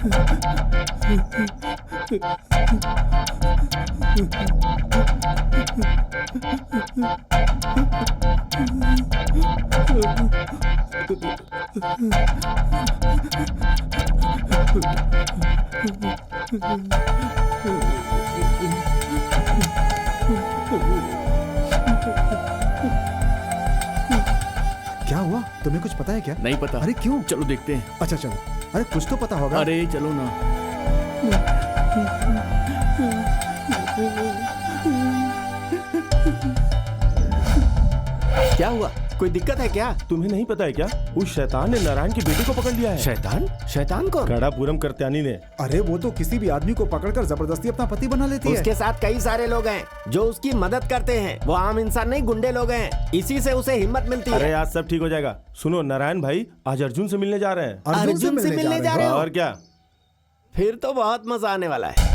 क्या हुआ? तुम्हें कुछ पता है क्या? नहीं पता। अरे क्यों? चलो देखते हैं। अच्छा चलो। अरे कुछ तो पता होगा। अरे चलो ना। क्या हुआ? कोई दिक्कत है क्या? तुम्हें नहीं पता है क्या? उस शैतान ने नारायण की बेटी को पकड़ लिया है। शैतान? शैतान कौन? गढ़ापुरम कर्त्यानी ने। अरे वो तो किसी भी आदमी को पकड़कर जबरदस्ती अपना पति बना लेती है। उसके साथ कई सारे लोग हैं जो उसकी मदद करते हैं। वो आम इंसान नहीं, गुंडे लोग हैं। इसी से उसे हिम्मत मिलती है। अरे आज सब ठीक हो जाएगा। सुनो, नारायण भाई आज अर्जुन से मिलने जा रहे हैं। अर्जुन से मिलने जा रहे हो? और क्या? फिर तो बहुत मजा आने वाला है।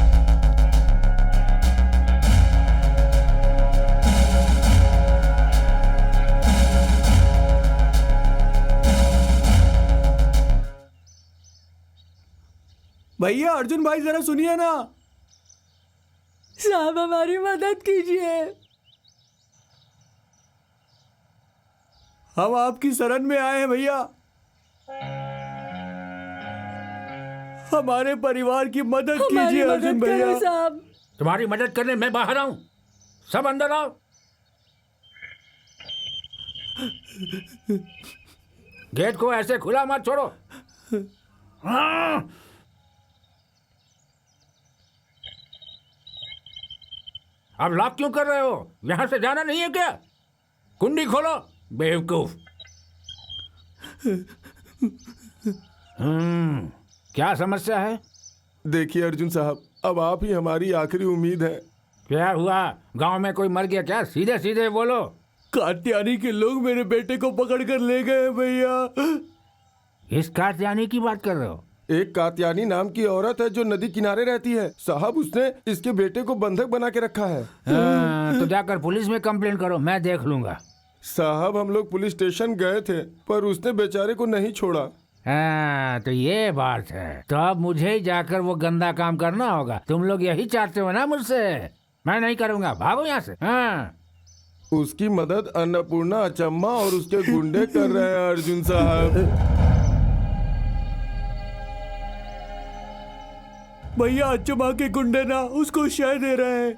भैया अर्जुन भाई जरा सुनिए ना। साहब हमारी मदद कीजिए। हम आपकी शरण में आए हैं भैया। हमारे परिवार की मदद कीजिए अर्जुन भैया। साहब तुम्हारी मदद करने मैं बाहर आऊं। सब अंदर आओ। गेट को ऐसे खुला मत छोड़ो। हाँ। अब लॉक क्यों कर रहे हो? यहां से जाना नहीं है क्या? कुंडी खोलो बेवकूफ। क्या समस्या है? देखिए अर्जुन साहब, अब आप ही हमारी आखिरी उम्मीद है। क्या हुआ? गांव में कोई मर गया क्या? सीधे सीधे बोलो। कात्यानी के लोग मेरे बेटे को पकड़ कर ले गए भैया। इस कात्यानी की बात कर रहे हो? एक कात्यानी नाम की औरत है जो नदी किनारे रहती है। साहब उसने इसके बेटे को बंधक बना के रखा है। तो जाकर पुलिस में कंप्लेन करो, मैं देख लूंगा। साहब हम लोग पुलिस स्टेशन गए थे पर उसने बेचारे को नहीं छोड़ा। हाँ तो ये बात है। तो अब मुझे ही जाकर वो गंदा काम करना होगा। तुम लोग यही चाहते हो ना मुझसे? मैं नहीं करूंगा, भागो यहाँ से। हाँ उसकी मदद अन्नपूर्णा, अचम्मा और उसके गुंडे कर रहे हैं अर्जुन साहब। भैया अचम्मा के गुंडे ना उसको शय दे रहे हैं।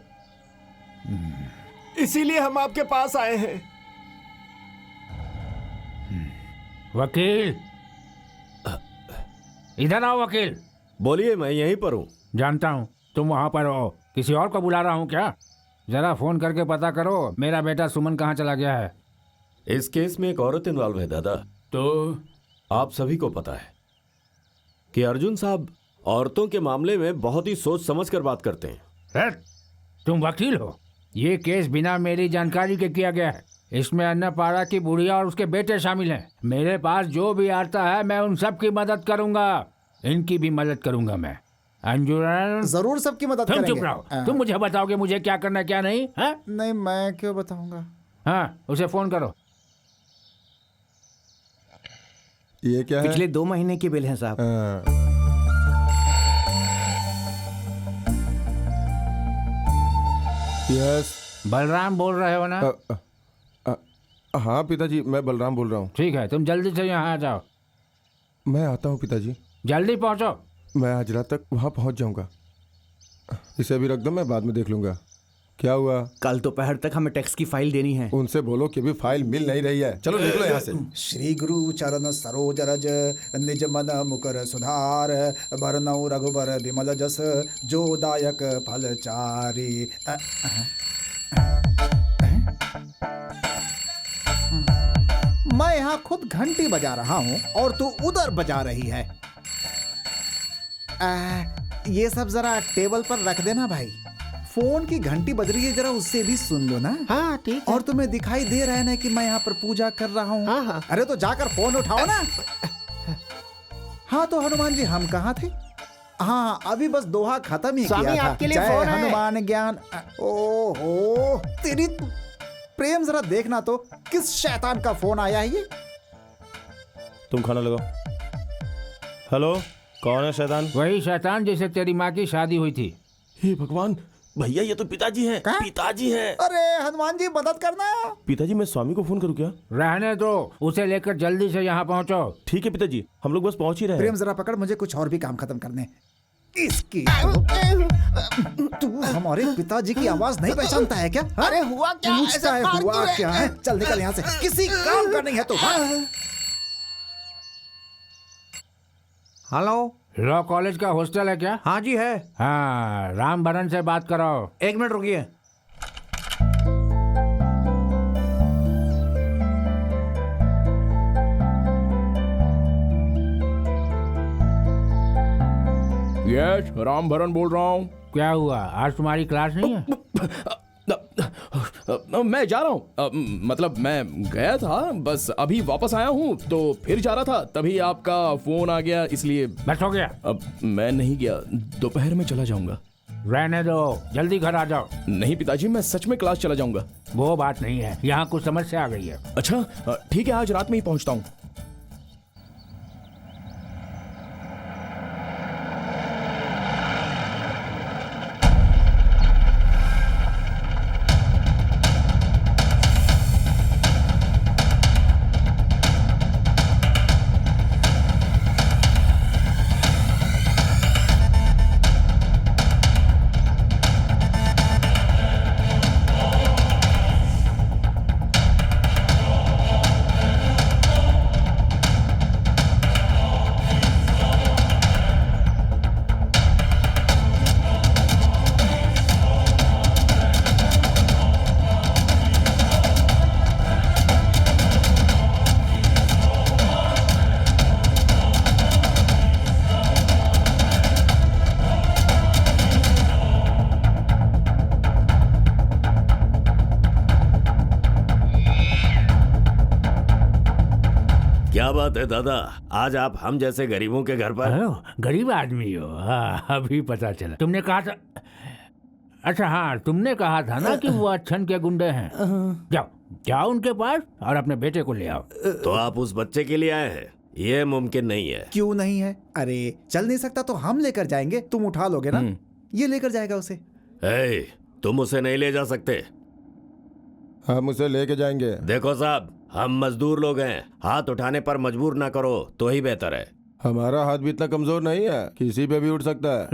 इसीलिए हम आपके पास आए हैं। वकील, इधर आओ वकील। बोलिए, मैं यहीं पर हूँ। जानता हूँ तुम वहाँ पर हो। किसी और को बुला रहा हूँ क्या? जरा फोन करके पता करो मेरा बेटा सुमन कहाँ चला गया है। इस केस में एक औरत इन्वॉल्व है दादा। तो आप सभी को पता है कि अर्जुन साहब औरतों के मामले में बहुत ही सोच समझ कर बात करते हैं। तुम वकील हो? ये केस बिना मेरी जानकारी के किया गया है। इसमें अन्नपाड़ा की बुढ़िया और उसके बेटे शामिल हैं। मेरे पास जो भी आता है मैं उन सब की मदद करूंगा। इनकी भी मदद करूंगा मैं। अंजुरन जरूर सबकी मदद तुम करेंगे। चुप रहो। तुम मुझे बताओगे मुझे क्या करना है क्या नहीं है? नहीं, मैं क्यों बताऊंगा। हाँ उसे फोन करो। ये क्या है? पिछले 2 महीने की बिल है साहब। यस। बलराम बोल रहे हो ना? हाँ पिताजी, मैं बलराम बोल रहा हूँ। ठीक है, तुम जल्दी से यहाँ आ जाओ। मैं आता हूँ पिताजी। जल्दी पहुँचो। मैं आज रात तक वहाँ पहुँच जाऊँगा। इसे अभी रख दो, मैं बाद में देख लूँगा। क्या हुआ? कल दोपहर तक हमें टैक्स की फाइल देनी है। उनसे बोलो कि भी फाइल मिल नहीं रही है। चलो निकलो यहाँ से। श्री गुरु चरण सरोज रज निज मन मुकर सुधार बरनऊ रघुबर विमल जस जो दायक फल चारी। मैं यहाँ खुद घंटी बजा रहा हूँ और तू उधर बजा रही है। ये सब जरा टेबल पर रख देना भाई। फोन की घंटी बज रही है, जरा उससे भी सुन लो ना। हाँ ठीक है। और तुम्हें दिखाई दे रहा है ना कि मैं यहाँ पर पूजा कर रहा हूँ। हाँ, हाँ। अरे तो जाकर फोन उठाओ ना। हाँ तो हनुमान जी हम कहाँ थे? हाँ अभी बस दोहा खत्म ही स्वामी, किया था। आपके लिए जय फोन है। हनुमान ज्ञान। ओहो तेरी प्रेम, जरा देखना तो किस शैतान का फोन आया है ये। तुम खाना लगाओ। हेलो कौन है शैतान? वही शैतान जिसे तेरी माँ की शादी हुई थी। हे भगवान, भैया ये तो पिताजी हैं। क्या? पिताजी हैं। अरे हनुमान जी मदद करना। पिताजी मैं स्वामी को फोन करूँ क्या? रहने दो, उसे लेकर जल्दी से यहाँ पहुँचो। ठीक है पिताजी, हम लोग बस पहुंच ही रहे हैं। प्रेम जरा पकड़, मुझे कुछ और भी काम खत्म करने। इसकी तू हमारे पिताजी की आवाज नहीं पहचानता है क्या? अरे हुआ क्या? पूछता है हुआ क्या है? चल निकल यहाँ से, किसी काम का नहीं है तू। हेलो। लॉ कॉलेज का हॉस्टल है क्या? हाँ जी है। हाँ, राम भरन से बात कराओ। 1 मिनट रुकिए। यस, राम भरन बोल रहा हूँ। क्या हुआ, आज तुम्हारी क्लास नहीं है? मैं जा रहा हूँ। मतलब मैं गया था, बस अभी वापस आया हूँ, तो फिर जा रहा था, तभी आपका फोन आ गया, इसलिए। बस हो गया। अब मैं नहीं गया, दोपहर में चला जाऊंगा। रहने दो, जल्दी घर आ जाओ। नहीं पिताजी, मैं सच में क्लास चला जाऊंगा। वो बात नहीं है, यहाँ कुछ समस्या आ गई है। अच्छा ठीक है, आज रात में ही पहुँचता हूँ। क्या बात है दादा, आज आप हम जैसे गरीबों के घर पर? गरीब आदमी हो? हाँ, अभी पता चला। तुमने कहा था, अच्छा हाँ, तुमने कहा था ना कि वो अच्छन के गुंडे हैं। जाओ जाओ उनके पास और अपने बेटे को ले आओ। तो आप उस बच्चे के लिए आए हैं? ये मुमकिन नहीं है। क्यों नहीं है? अरे चल नहीं सकता तो हम लेकर जाएंगे, तुम उठा लोगे ना? ये लेकर जाएगा उसे। ए, तुम उसे नहीं ले जा सकते। हम उसे लेके जाएंगे। देखो साहब, हम मजदूर लोग हैं, हाथ उठाने पर मजबूर ना करो तो ही बेहतर है। हमारा हाथ भी इतना कमजोर नहीं है, किसी पे भी उठ सकता है।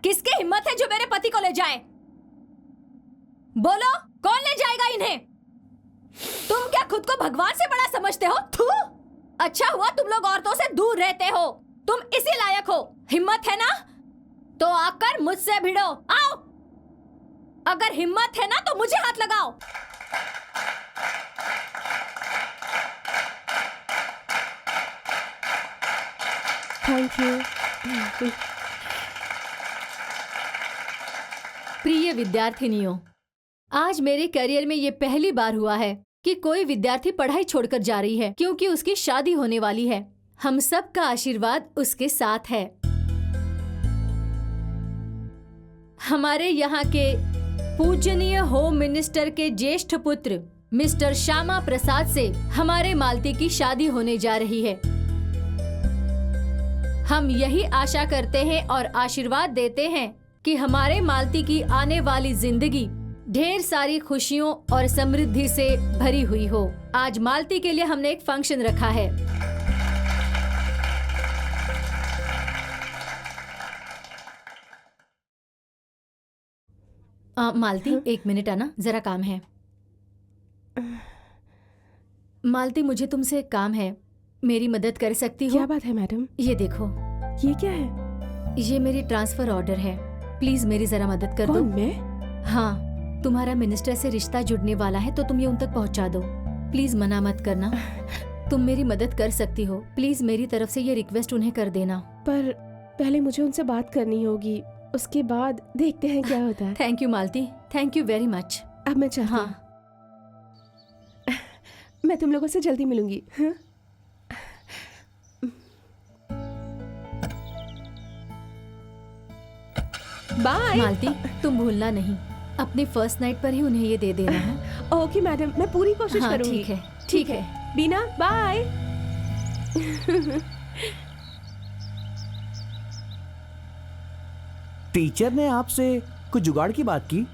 किसकी हिम्मत है जो मेरे पति को ले जाए? बोलो, कौन ले जाएगा इन्हें? तुम क्या खुद को भगवान से बड़ा समझते हो? थू! अच्छा हुआ तुम लोग औरतों से दूर रहते हो, तुम इसी लायक हो। हिम्मत है ना तो आकर मुझसे भिड़ो। आओ, अगर हिम्मत है ना तो मुझे हाथ लगाओ। Thank you. प्रिय विद्यार्थिनियों, आज मेरे करियर में ये पहली बार हुआ है कि कोई विद्यार्थी पढ़ाई छोड़कर जा रही है, क्योंकि उसकी शादी होने वाली है। हम सब का आशीर्वाद उसके साथ है। हमारे यहाँ के पूजनीय होम मिनिस्टर के ज्येष्ठ पुत्र मिस्टर श्यामा प्रसाद से हमारे मालती की शादी होने जा रही है। हम यही आशा करते हैं और आशीर्वाद देते हैं कि हमारे मालती की आने वाली जिंदगी ढेर सारी खुशियों और समृद्धि से भरी हुई हो। आज मालती के लिए हमने एक फंक्शन रखा है। मालती, एक मिनट आना, जरा काम है। मालती, मुझे तुमसे एक काम है, मेरी मदद कर सकती हो? क्या बात है मैडम? ये देखो। ये क्या है? ये मेरी ट्रांसफर ऑर्डर है, प्लीज मेरी जरा मदद कर दो। कौन, मैं? हाँ, तुम्हारा मिनिस्टर से रिश्ता जुड़ने वाला है तो तुम ये उन तक पहुंचा दो। प्लीज मना मत करना। तुम मेरी मदद कर सकती हो, प्लीज मेरी तरफ से ये रिक्वेस्ट उन्हें कर देना। पर पहले मुझे उनसे बात करनी होगी। उसके बाद देखते हैं क्या होता है। Thank you Malti, thank you very much. अब मैं चाहती हूँ। हाँ मैं तुम लोगों से जल्दी मिलूंगी। हाँ? बाय। मालती, तुम भूलना नहीं, अपनी फर्स्ट नाइट पर ही उन्हें ये दे देना है। ओके मैडम, मैं पूरी कोशिश हाँ, करूंगी। ठीक है, ठीक है। बीना बाय। टीचर ने आपसे कुछ जुगाड़ की बात की?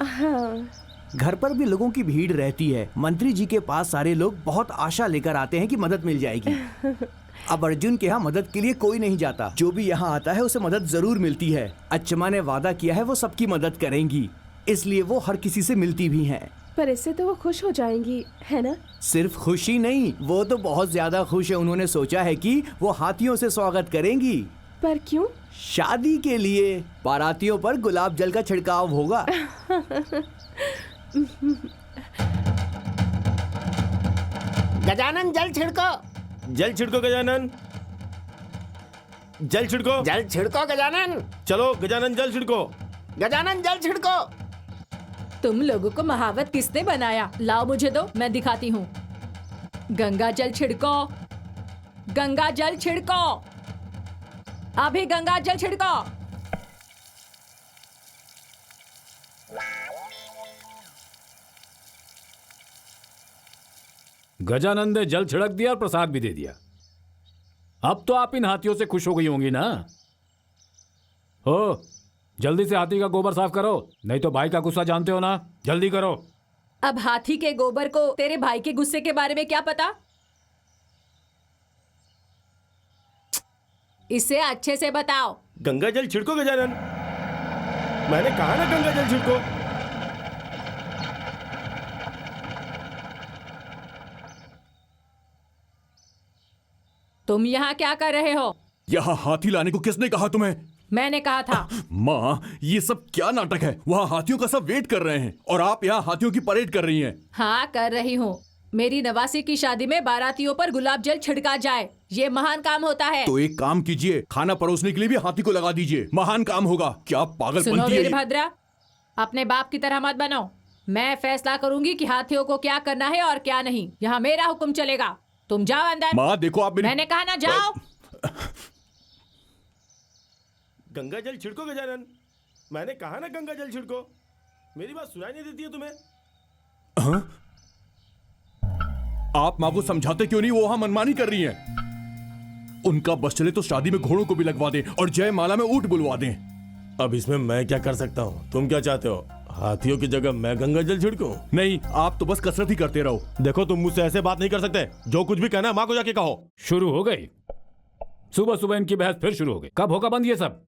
हाँ। घर पर भी लोगों की भीड़ रहती है। मंत्री जी के पास सारे लोग बहुत आशा लेकर आते हैं कि मदद मिल जाएगी। अब अर्जुन के यहाँ मदद के लिए कोई नहीं जाता। जो भी यहाँ आता है उसे मदद जरूर मिलती है। अच्छमा ने वादा किया है वो सबकी मदद करेंगी, इसलिए वो हर किसी से मिलती भी हैं। पर इससे तो वो खुश हो जाएंगी, है ना? सिर्फ खुशी नहीं, वो तो बहुत ज्यादा खुश है। उन्होंने सोचा है कि वो हाथियों से स्वागत करेंगी। पर क्यों? शादी के लिए बारातियों पर गुलाब जल का छिड़काव होगा। गजानन जल छिड़को। जल छिड़को गजानन, जल छिड़को। जल छिड़को गजानन। चलो गजानन जल छिड़को। गजानन जल छिड़को। तुम लोगों को महावत किसने बनाया? लाओ मुझे दो, मैं दिखाती हूँ। गंगा जल छिड़को, गंगा जल छिड़को, अभी गंगा जल छिड़को। गजानंद ने जल छिड़क दिया और प्रसाद भी दे दिया। अब तो आप इन हाथियों से खुश हो गई होंगी ना? हो, जल्दी से हाथी का गोबर साफ करो, नहीं तो भाई का गुस्सा जानते हो ना। जल्दी करो। अब हाथी के गोबर को तेरे भाई के गुस्से के बारे में क्या पता? इसे अच्छे से बताओ। गंगा जल छिड़को गजानन, मैंने कहा ना गंगा जल छिड़को। तुम यहाँ क्या कर रहे हो? यहाँ हाथी लाने को किसने कहा तुम्हें? मैंने कहा था। माँ, ये सब क्या नाटक है? वहाँ हाथियों का सब वेट कर रहे हैं और आप यहाँ हाथियों की परेड कर रही हैं। हाँ, कर रही हूँ। मेरी नवासी की शादी में बारातियों पर गुलाब जल छिड़का जाए, ये महान काम होता है। तो एक काम कीजिए, खाना परोसने के लिए भी हाथी को लगा दीजिए, महान काम होगा। क्या पागलपंती सुनो है ये? वीरभद्रा, अपने बाप की तरह मत बनो। मैं फैसला करूंगी कि हाथियों को क्या करना है और क्या नहीं। यहाँ मेरा हुक्म चलेगा। तुम जाओ अंदर। माँ देखो, आप मेरी... मैंने कहा ना, जाओ। गंगा जल छिड़को गजानन, मैंने कहा ना गंगा जल छिड़को। मेरी बात सुनाई नहीं देती है तुम्हें? हाँ? आप माँ को समझाते क्यों नहीं? वो वहां मनमानी कर रही हैं। उनका बस चले तो शादी में घोड़ों को भी लगवा दें और जयमाला में ऊंट बुलवा दें। अब इसमें मैं क्या कर सकता हूँ? तुम क्या चाहते हो? हाथियों की जगह मैं गंगा जल छिड़कूं? नहीं, आप तो बस कसरत ही करते रहो। देखो, तुम मुझसे ऐसे बात नहीं कर सकते। जो कुछ भी कहना है माँ को जाके कहो। शुरू हो गई सुबह सुबह इनकी बहस, फिर शुरू हो गई। कब होगा बंद ये सब?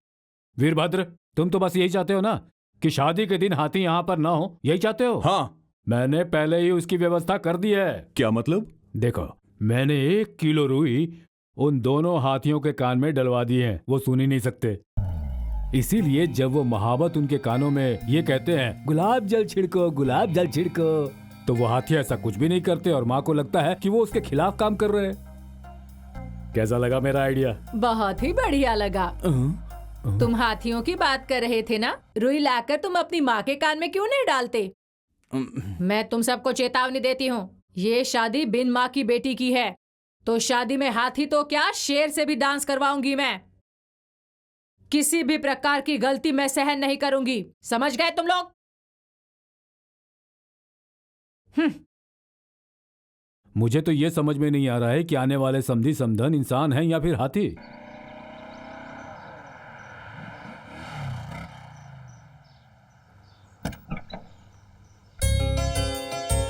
वीरभद्र, तुम तो बस यही चाहते हो ना कि शादी के दिन हाथी यहाँ पर ना हो, यही चाहते हो? हाँ, मैंने पहले ही उसकी व्यवस्था कर दी है। क्या मतलब? देखो, मैंने 1 किलो रुई उन दोनों हाथियों के कान में डलवा दी है। वो सुन ही नहीं सकते, इसीलिए जब वो महावत उनके कानों में ये कहते हैं गुलाब जल छिड़को, गुलाब जल छिड़को, तो वो हाथी ऐसा कुछ भी नहीं करते और माँ को लगता है कि वो उसके खिलाफ काम कर रहे हैं। कैसा लगा मेरा आइडिया? बहुत ही बढ़िया लगा। तुम हाथियों की बात कर रहे थे ना? रुई लाकर तुम अपनी माँ के कान में क्यों नहीं डालते? मैं तुम सबको चेतावनी देती हूँ, ये शादी बिन माँ की बेटी की है, तो शादी में हाथी तो क्या, शेर से भी डांस करवाऊंगी मैं। किसी भी प्रकार की गलती मैं सहन नहीं करूंगी, समझ गए तुम लोग? मुझे तो ये समझ में नहीं आ रहा है कि आने वाले समधी समधन इंसान हैं या फिर हाथी।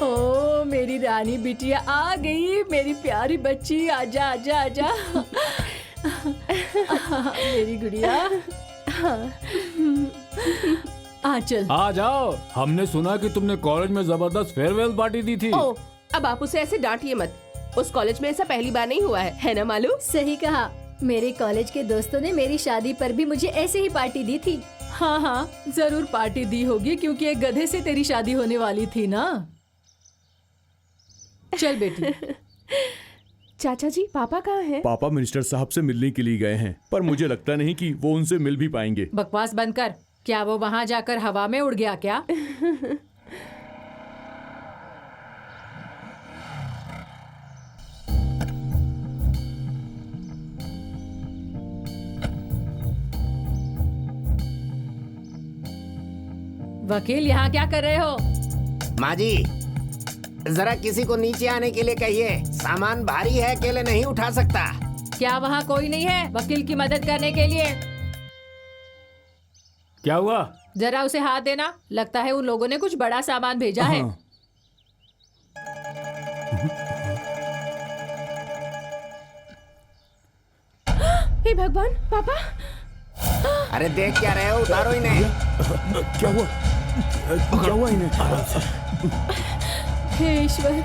ओ मेरी रानी बिटिया आ गई, मेरी प्यारी बच्ची, आजा आजा आजा। मेरी गुड़िया, आ चल। आ जाओ। हमने सुना कि तुमने कॉलेज में जबरदस्त फेयरवेल पार्टी दी थी। ओ, अब आप उसे ऐसे डांटिए मत। उस कॉलेज में ऐसा पहली बार नहीं हुआ है ना मालूम? सही कहा, मेरे कॉलेज के दोस्तों ने मेरी शादी पर भी मुझे ऐसे ही पार्टी दी थी। हाँ हाँ, जरूर पार्टी दी होगी, क्योंकि एक गधे से तेरी शादी होने वाली थी ना। चल बेटी। चाचा जी, पापा कहाँ हैं? पापा मिनिस्टर साहब से मिलने के लिए गए हैं, पर मुझे लगता नहीं कि वो उनसे मिल भी पाएंगे। बकवास बंद कर। क्या वो वहाँ जाकर हवा में उड़ गया क्या? वकील, यहाँ क्या कर रहे हो? माँ जी, जरा किसी को नीचे आने के लिए कहिए, सामान भारी है, अकेले नहीं उठा सकता। क्या वहाँ कोई नहीं है वकील की मदद करने के लिए? क्या हुआ? जरा उसे हाथ देना, लगता है उन लोगों ने कुछ बड़ा सामान भेजा है। हे भगवान, पापा! अरे देख क्या रहे हो, उतारो इन्हें। क्या हुआ? क्या हुआ इन्हें? हे ईश्वर!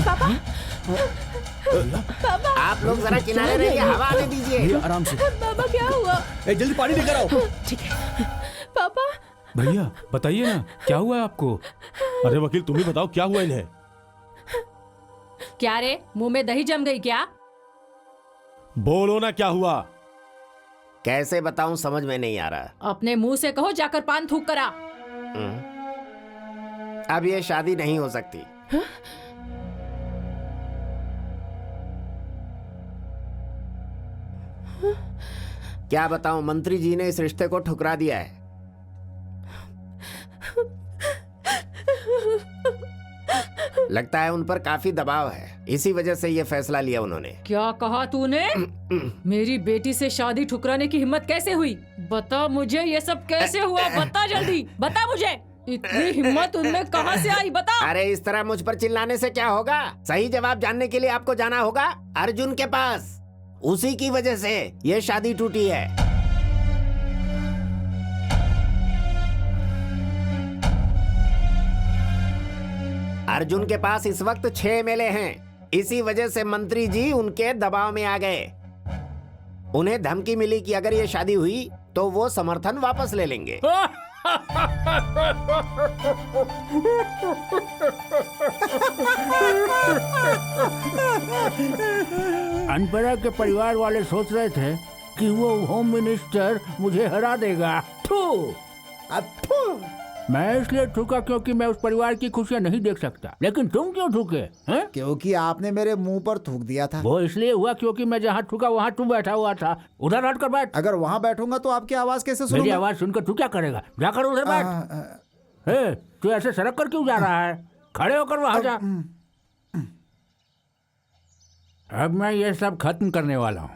पापा! पापा! आप लोग जरा किनारे रहिए, हवा आने दीजिए। आराम से। पापा क्या हुआ? जल्दी पानी लेकर आओ। ठीक है। पापा! भैया बताइए ना, क्या हुआ है आपको? अरे वकील, तुम ही बताओ क्या हुआ इन्हें। क्या रे, मुंह में दही जम गई क्या? बोलो ना क्या हुआ। कैसे बताऊं, समझ में नहीं आ रहा। अपने मुंह से कहो, जाकर पान थूक करा। अब ये शादी नहीं हो सकती। क्या बताऊं, मंत्री जी ने इस रिश्ते को ठुकरा दिया है। लगता है उन पर काफी दबाव है, इसी वजह से ये फैसला लिया उन्होंने। क्या कहा तूने? मेरी बेटी से शादी ठुकराने की हिम्मत कैसे हुई? बता मुझे, ये सब कैसे हुआ? बता जल्दी, बता मुझे। इतनी हिम्मत उनमें कहां से आई, बता। अरे इस तरह मुझ पर चिल्लाने से क्या होगा? सही जवाब जानने के लिए आपको जाना होगा अर्जुन के पास। उसी की वजह से ये शादी टूटी है। अर्जुन के पास इस वक्त 6 एमएलए हैं। इसी वजह से मंत्री जी उनके दबाव में आ गए। उन्हें धमकी मिली कि अगर ये शादी हुई तो वो समर्थन वापस ले लेंगे। अनपरा के परिवार वाले सोच रहे थे कि वो होम मिनिस्टर मुझे हरा देगा। थू! मैं इसलिए थूका क्योंकि मैं उस परिवार की खुशियां नहीं देख सकता। लेकिन तुम क्यों थूके? हैं? क्योंकि आपने मेरे मुंह पर थूक दिया था। वो इसलिए हुआ क्योंकि मैं जहाँ थूका वहाँ तू बैठा हुआ था। उधर हट कर बैठ। अगर वहाँ बैठूंगा तो आपकी आवाज कैसे मेरी सुनूंगा? आवाज सुनकर तू क्या करेगा? जाकर उधर बैठ। तू ऐसे सड़क कर क्यों जा रहा है? खड़े होकर वहाँ जा। अब मैं ये सब खत्म करने वाला हूँ।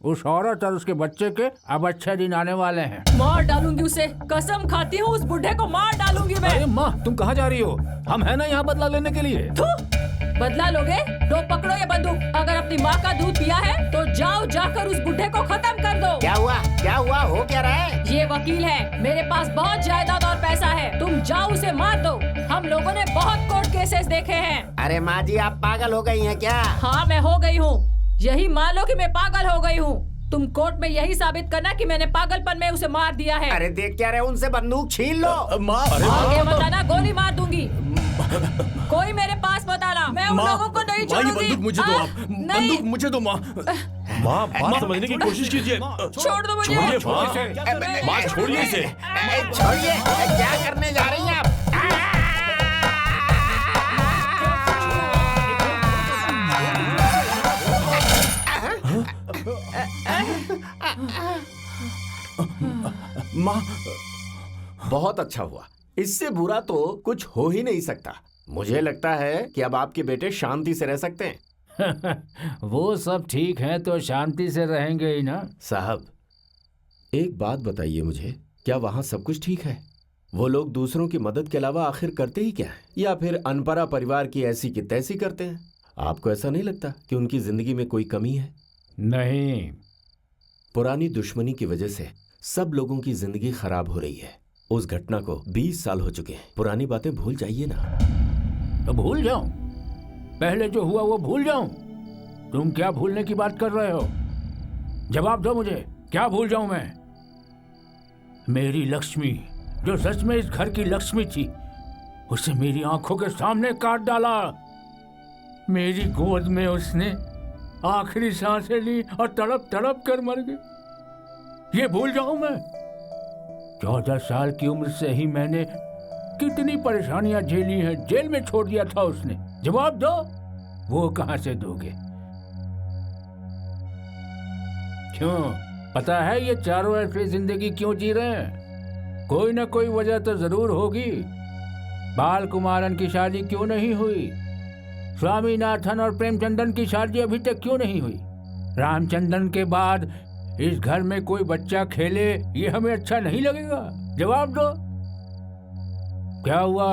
उस औरत और उसके बच्चे के अब अच्छे दिन आने वाले हैं। मार डालूंगी उसे, कसम खाती हूँ, उस बुढ़े को मार डालूंगी मैं। अरे माँ, तुम कहाँ जा रही हो? हम है ना यहाँ बदला लेने के लिए। बदला लोगे? तो पकड़ो ये बंदूक। अगर अपनी माँ का दूध पिया है तो जाओ, जाकर उस बुढ़े को खत्म कर दो। क्या हुआ? क्या हुआ? हो क्या रहा है? ये वकील है, मेरे पास बहुत जायदाद और पैसा है। तुम जाओ, उसे मार दो। हम लोगों ने बहुत कोर्ट केसेस देखे हैं। अरे माँ जी, आप पागल हो गई हैं क्या? हाँ, मैं हो गई हूँ। यही मान लो कि मैं पागल हो गई हूँ। तुम कोर्ट में यही साबित करना कि मैंने पागलपन में उसे मार दिया है। अरे देख क्या रहे, उनसे बंदूक छीन लो। आगे बताना, गोली मार दूंगी। कोई मेरे पास बताना, मैं उन लोगों को नहीं छोड़ूंगी। बंदूक मुझे दो आप। बंदूक मुझे दो माँ। माँ, बात समझने की कोशिश कीजिए। छोड़ दो मुझे। माँ, छोड़िए इसे। छोड़िए, क्या करने जा रही हैं आप? माँ, बहुत अच्छा हुआ। इससे बुरा तो कुछ हो ही नहीं सकता। मुझे लगता है कि अब आपके बेटे शांति से रह सकते हैं। वो सब ठीक है तो शांति से रहेंगे ही ना। साहब, एक बात बताइए मुझे, क्या वहाँ सब कुछ ठीक है? वो लोग दूसरों की मदद के अलावा आखिर करते ही क्या है? या फिर अनपरा परिवार की ऐसी की तैसी करते हैं? आपको ऐसा नहीं लगता कि उनकी जिंदगी में कोई कमी है? नहीं, पुरानी दुश्मनी की वजह से सब लोगों की जिंदगी खराब हो रही है। उस घटना को 20 साल हो चुके हैं। पुरानी बातें भूल जाइए ना। तो भूल जाऊं? पहले जो हुआ वो भूल जाऊं? तुम क्या भूलने की बात कर रहे हो? जवाब दो मुझे, क्या भूल जाऊं मैं? मेरी लक्ष्मी, जो सच में इस घर की लक्ष्मी थी, उसे मेरी आंखों के सामने काट डाला। मेरी गोद में उसने आखिरी सांसें ली और तड़प तड़प कर मर गई। ये भूल जाऊं मैं? 14 साल की उम्र से ही मैंने कितनी परेशानियां झेली हैं। जेल में छोड़ दिया था उसने। जवाब दो, वो कहां से दोगे? क्यों, पता है ये चारों ऐसी जिंदगी क्यों जी रहे हैं? कोई ना कोई वजह तो जरूर होगी। बाल कुमारन की शादी क्यों नहीं हुई? स्वामीनाथन और प्रेमचंदन की शादी अभी तक क्यों नहीं हुई? रामचंद्रन के बाद इस घर में कोई बच्चा खेले, ये हमें अच्छा नहीं लगेगा। जवाब दो, क्या हुआ?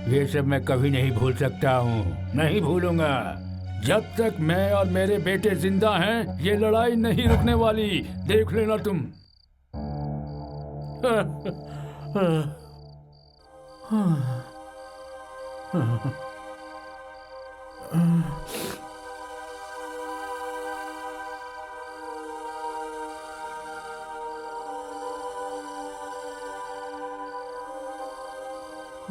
ये सब मैं कभी नहीं भूल सकता हूँ, नहीं भूलूंगा। जब तक मैं और मेरे बेटे जिंदा हैं, ये लड़ाई नहीं रुकने वाली, देख लेना तुम।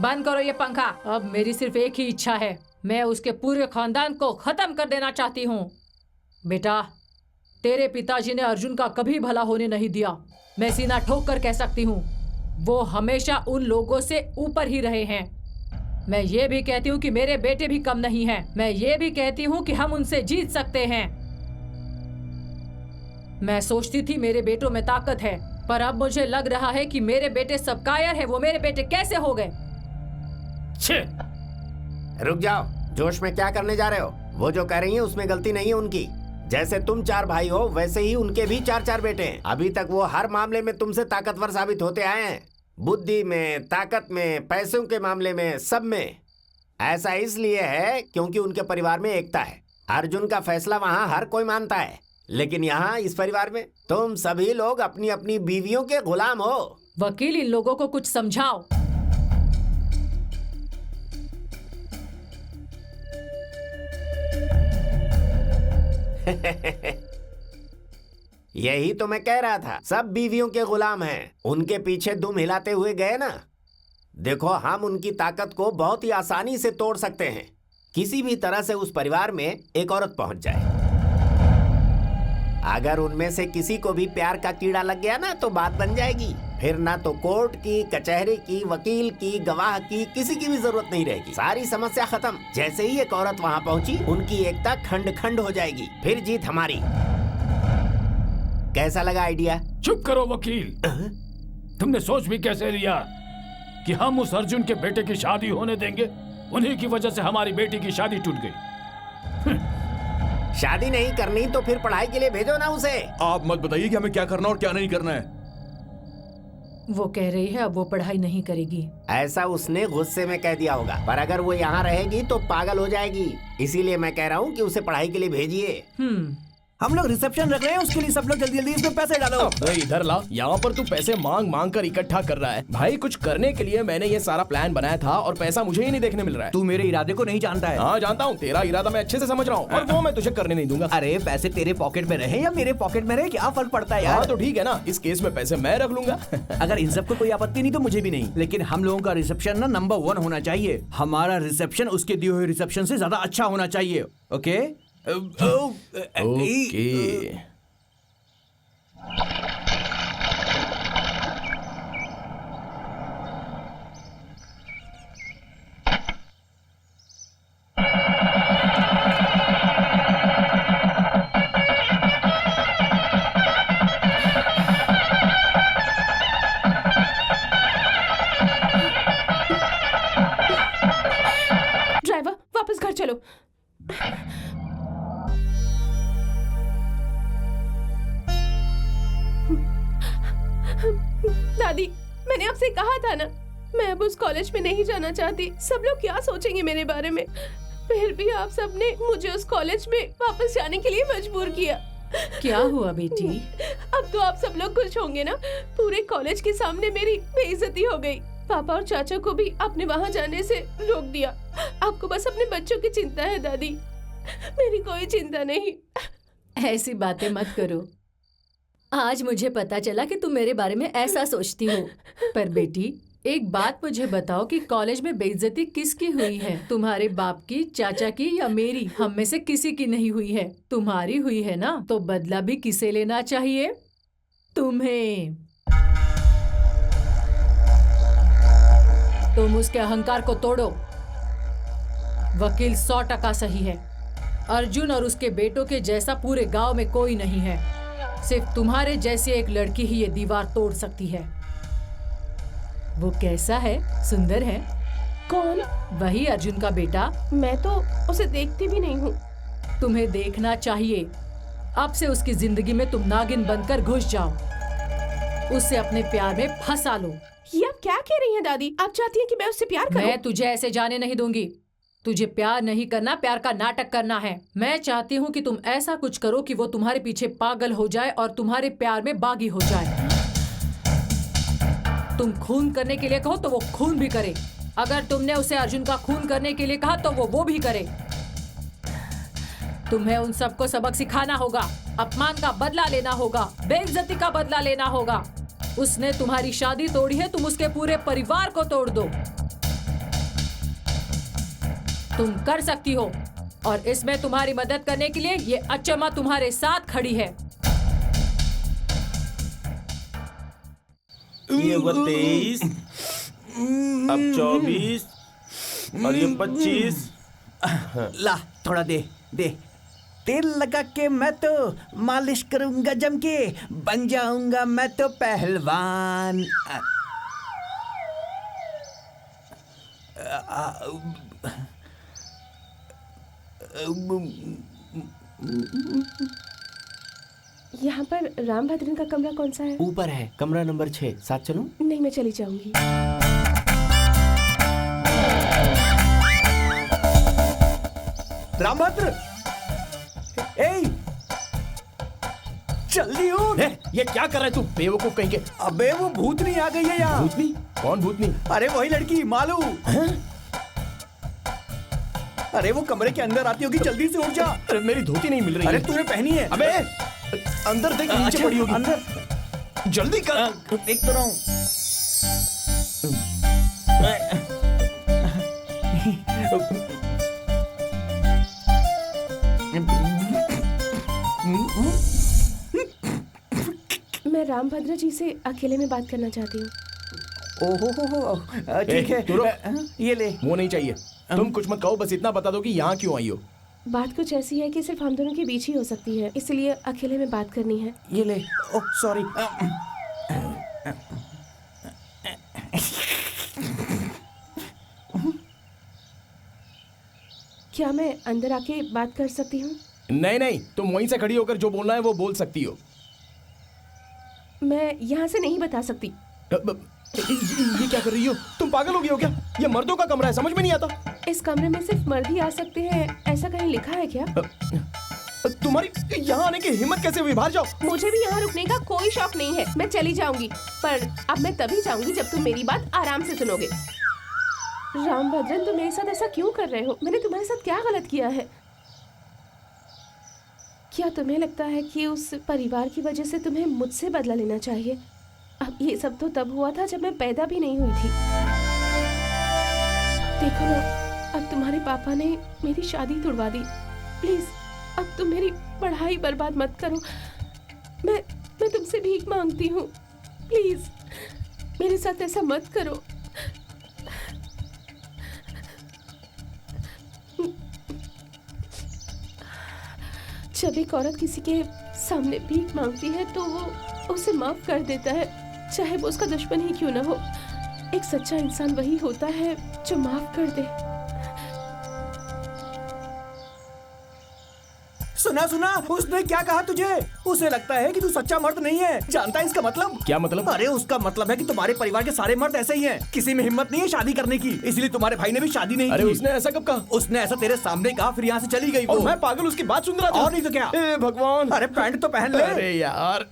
बंद करो ये पंखा। अब मेरी सिर्फ एक ही इच्छा है, मैं उसके पूरे खानदान को खत्म कर देना चाहती हूँ। बेटा, तेरे पिताजी ने अर्जुन का कभी भला होने नहीं दिया। मैं सीना ठोक कर कह सकती हूँ, वो हमेशा उन लोगों से ऊपर ही रहे हैं। मैं ये भी कहती हूँ कि मेरे बेटे भी कम नहीं हैं। मैं ये भी कहती हूँ कि हम उनसे जीत सकते हैं। मैं सोचती थी मेरे बेटों में ताकत है, पर अब मुझे लग रहा है कि मेरे बेटे सब कायर है। वो मेरे बेटे कैसे हो गए? रुक जाओ, जोश में क्या करने जा रहे हो? वो जो कह रही है उसमें गलती नहीं है उनकी। जैसे तुम 4 भाई हो, वैसे ही उनके भी 4-4 बेटे हैं। अभी तक वो हर मामले में तुमसे ताकतवर साबित होते आए हैं। बुद्धि में, ताकत में, पैसों के मामले में, सब में। ऐसा इसलिए है क्योंकि उनके परिवार में एकता है। अर्जुन का फैसला वहाँ हर कोई मानता है, लेकिन यहाँ इस परिवार में तुम सभी लोग अपनी अपनी बीवियों के गुलाम हो। वकील, इन लोगों को कुछ समझाओ। यही तो मैं कह रहा था, सब बीवियों के गुलाम हैं। उनके पीछे दुम हिलाते हुए गए ना। देखो, हम उनकी ताकत को बहुत ही आसानी से तोड़ सकते हैं। किसी भी तरह से उस परिवार में एक औरत पहुंच जाए। अगर उनमें से किसी को भी प्यार का कीड़ा लग गया ना, तो बात बन जाएगी। फिर ना तो कोर्ट की, कचहरी की, वकील की, गवाह की, किसी की भी जरूरत नहीं रहेगी। सारी समस्या खत्म। जैसे ही एक औरत वहाँ पहुँची, उनकी एकता खंड खंड हो जाएगी। फिर जीत हमारी। कैसा लगा आइडिया? चुप करो वकील। तुमने सोच भी कैसे लिया कि हम उस अर्जुन के बेटे की शादी होने देंगे? उन्हीं की वजह से हमारी बेटी की शादी टूट गई। शादी नहीं करनी तो फिर पढ़ाई के लिए भेजो ना उसे। आप मत बताइए कि हमें क्या करना और क्या नहीं करना है। वो कह रही है अब वो पढ़ाई नहीं करेगी। ऐसा उसने गुस्से में कह दिया होगा, पर अगर वो यहाँ रहेगी तो पागल हो जाएगी। इसीलिए मैं कह रहा हूँ कि उसे पढ़ाई के लिए भेजिए। हम लोग रिसेप्शन रख रहे हैं, उसके लिए सब लोग जल्दी जल्दी इसमें पैसे डालो। अबे इधर ला, यहाँ पर तू पैसे मांग मांग कर इकट्ठा कर रहा है। भाई, कुछ करने के लिए मैंने ये सारा प्लान बनाया था और पैसा मुझे ही नहीं देखने मिल रहा है। तू मेरे इरादे को नहीं जानता है। हाँ जानता हूँ, तेरा इरादा मैं अच्छे से समझ रहा हूँ, और वो मैं तुझे करने नहीं दूंगा। अरे पैसे तेरे पॉकेट में रहे या मेरे पॉकेट में रहे, क्या फर्क पड़ता है यार? हाँ तो ठीक है ना, इस केस में पैसे मैं रख लूंगा। अगर इन सबको कोई आपत्ति नहीं तो मुझे भी नहीं, लेकिन हम लोगों का रिसेप्शन ना नंबर 1 होना चाहिए। हमारा रिसेप्शन उसके दिए हुए रिसेप्शन से ज्यादा अच्छा होना चाहिए। Okay okay. ड्राइवर, वापस घर चलो। दादी, मैंने आपसे कहा था ना, मैं अब उस कॉलेज में नहीं जाना चाहती। सब लोग क्या सोचेंगे मेरे बारे में? फिर भी आप सबने मुझे उस कॉलेज में वापस जाने के लिए मजबूर किया। क्या हुआ बेटी? अब तो आप सब लोग खुश होंगे ना? पूरे कॉलेज के सामने मेरी बेइज्जती हो गई। पापा और चाचा को भी आपने वहाँ जाने से रोक दिया। आपको बस अपने बच्चों की चिंता है दादी, मेरी कोई चिंता नहीं। ऐसी बातें मत करो। आज मुझे पता चला कि तुम मेरे बारे में ऐसा सोचती हो। पर बेटी, एक बात मुझे बताओ कि कॉलेज में बेइज्जती किसकी हुई है? तुम्हारे बाप की, चाचा की या मेरी? हम में से किसी की नहीं हुई है। तुम्हारी हुई है ना, तो बदला भी किसे लेना चाहिए? तुम्हें। तुम उसके अहंकार को तोड़ो। वकील 100% सही है। अर्जुन और उसके बेटों के जैसा पूरे गांव में कोई नहीं है। सिर्फ तुम्हारे जैसी एक लड़की ही ये दीवार तोड़ सकती है। वो कैसा है? सुंदर है? कौन? वही अर्जुन का बेटा। मैं तो उसे देखती भी नहीं हूँ। तुम्हें देखना चाहिए। अब से उसकी जिंदगी में तुम नागिन बनकर घुस जाओ, उसे अपने प्यार में फंसा लो। ये आप क्या कह रही हैं दादी? आप चाहती हैं कि मैं उससे प्यार करूं? मैं तुझे ऐसे जाने नहीं दूंगी। तुझे प्यार नहीं करना, प्यार का नाटक करना है। मैं चाहती हूँ कि तुम ऐसा कुछ करो कि वो तुम्हारे पीछे पागल हो जाए और तुम्हारे प्यार में बागी हो जाए। तुम खून करने के लिए कहो तो वो खून भी करे। अगर तुमने उसे अर्जुन का खून करने के लिए कहा तो वो भी करे। तुम्हें उन सबको सबक सिखाना होगा, अपमान का बदला लेना होगा, बेइज्जती का बदला लेना होगा। उसने तुम्हारी शादी तोड़ी है, तुम उसके पूरे परिवार को तोड़ दो। तुम कर सकती हो, और इसमें तुम्हारी मदद करने के लिए ये अचम्मा तुम्हारे साथ खड़ी है। ये हुआ 23, अब 24 और ये 25। ला थोड़ा दे दे। तेल लगा के मैं तो मालिश करूंगा जम के, बन जाऊंगा मैं तो पहलवान। यहाँ पर रामभद्रन का कमरा कौन सा है? ऊपर है, कमरा नंबर 6। साथ चलूं? नहीं, मैं चली जाऊंगी। रामभद्र, ए, जल्दी उठ। ये क्या कर रहा है तू, बेवकूफ कहीं के? अबे वो भूतनी आ गई है यहाँ। भूतनी? कौन भूतनी? अरे वही लड़की मालू। अरे वो कमरे के अंदर आती होगी, जल्दी से उठ जा। अरे मेरी धोती नहीं मिल रही अरे है। तूने पहनी है। अबे अंदर देख, नीचे पड़ी होगी। अंदर जल्दी कर। देख तो रहा हूँ। मैं रामभद्र जी से अकेले में बात करना चाहती हूँ। ओहो, ठीक है। तू रुक। ये ले। वो नहीं चाहिए। तुम कुछ मत कहो, बस इतना बता दो कि यहाँ क्यों आई हो। बात कुछ ऐसी है कि सिर्फ हम दोनों के बीच ही हो सकती है, इसलिए अकेले में बात करनी है। ये ले। Oh sorry. क्या मैं अंदर आके बात कर सकती हूँ? नहीं नहीं, तुम वहीं से खड़ी होकर जो बोलना है वो बोल सकती हो। मैं यहाँ से नहीं बता सकती। ये क्या कर रही हो? तुम पागल हो गई हो क्या? ये मर्दों का कमरा है, समझ में नहीं आता? इस कमरे में सिर्फ मर्द ही आ सकते हैं, ऐसा कहीं लिखा है क्या? तुम्हारी यहाँ आने की हिम्मत कैसे हुई? बाहर जाओ। मुझे भी यहाँ रुकने का कोई शौक नहीं है, मैं चली जाऊंगी। पर अब मैं तभी जाऊंगी जब तुम मेरी बात आराम से सुनोगे। रामभद्रन, तुम मेरे साथ ऐसा क्यों कर रहे हो? मैंने तुम्हारे साथ क्या गलत किया है? क्या तुम्हें लगता है कि उस परिवार की वजह से तुम्हें मुझसे बदला लेना चाहिए? अब ये सब तो तब हुआ था जब मैं पैदा भी नहीं हुई थी। देखो ना, अब तुम्हारे पापा ने मेरी शादी तुड़वा दी। प्लीज अब तुम मेरी पढ़ाई बर्बाद मत करो। मैं तुमसे भीख मांगती हूँ, प्लीज मेरे साथ ऐसा मत करो। जब एक औरत किसी के सामने भीख मांगती है तो वो उसे माफ कर देता है, चाहे वो उसका दुश्मन ही क्यों ना हो। एक सच्चा इंसान वही होता है जो माफ कर दे। सुना सुना, उसने क्या कहा तुझे? उसे लगता है कि तू सच्चा मर्द नहीं है। जानता है इसका मतलब? क्या मतलब? अरे उसका मतलब है कि तुम्हारे परिवार के सारे मर्द ऐसे ही हैं। किसी में हिम्मत नहीं है शादी करने की, इसलिए तुम्हारे भाई ने भी शादी नहीं की। अरे उसने ऐसा कब कहा? उसने ऐसा तेरे सामने कहा, फिर यहाँ से चली गई। और मैं पागल उसकी बात सुन रहा था। और नहीं तो क्या? ए भगवान! अरे पैंट तो पहन ले। अरे यार,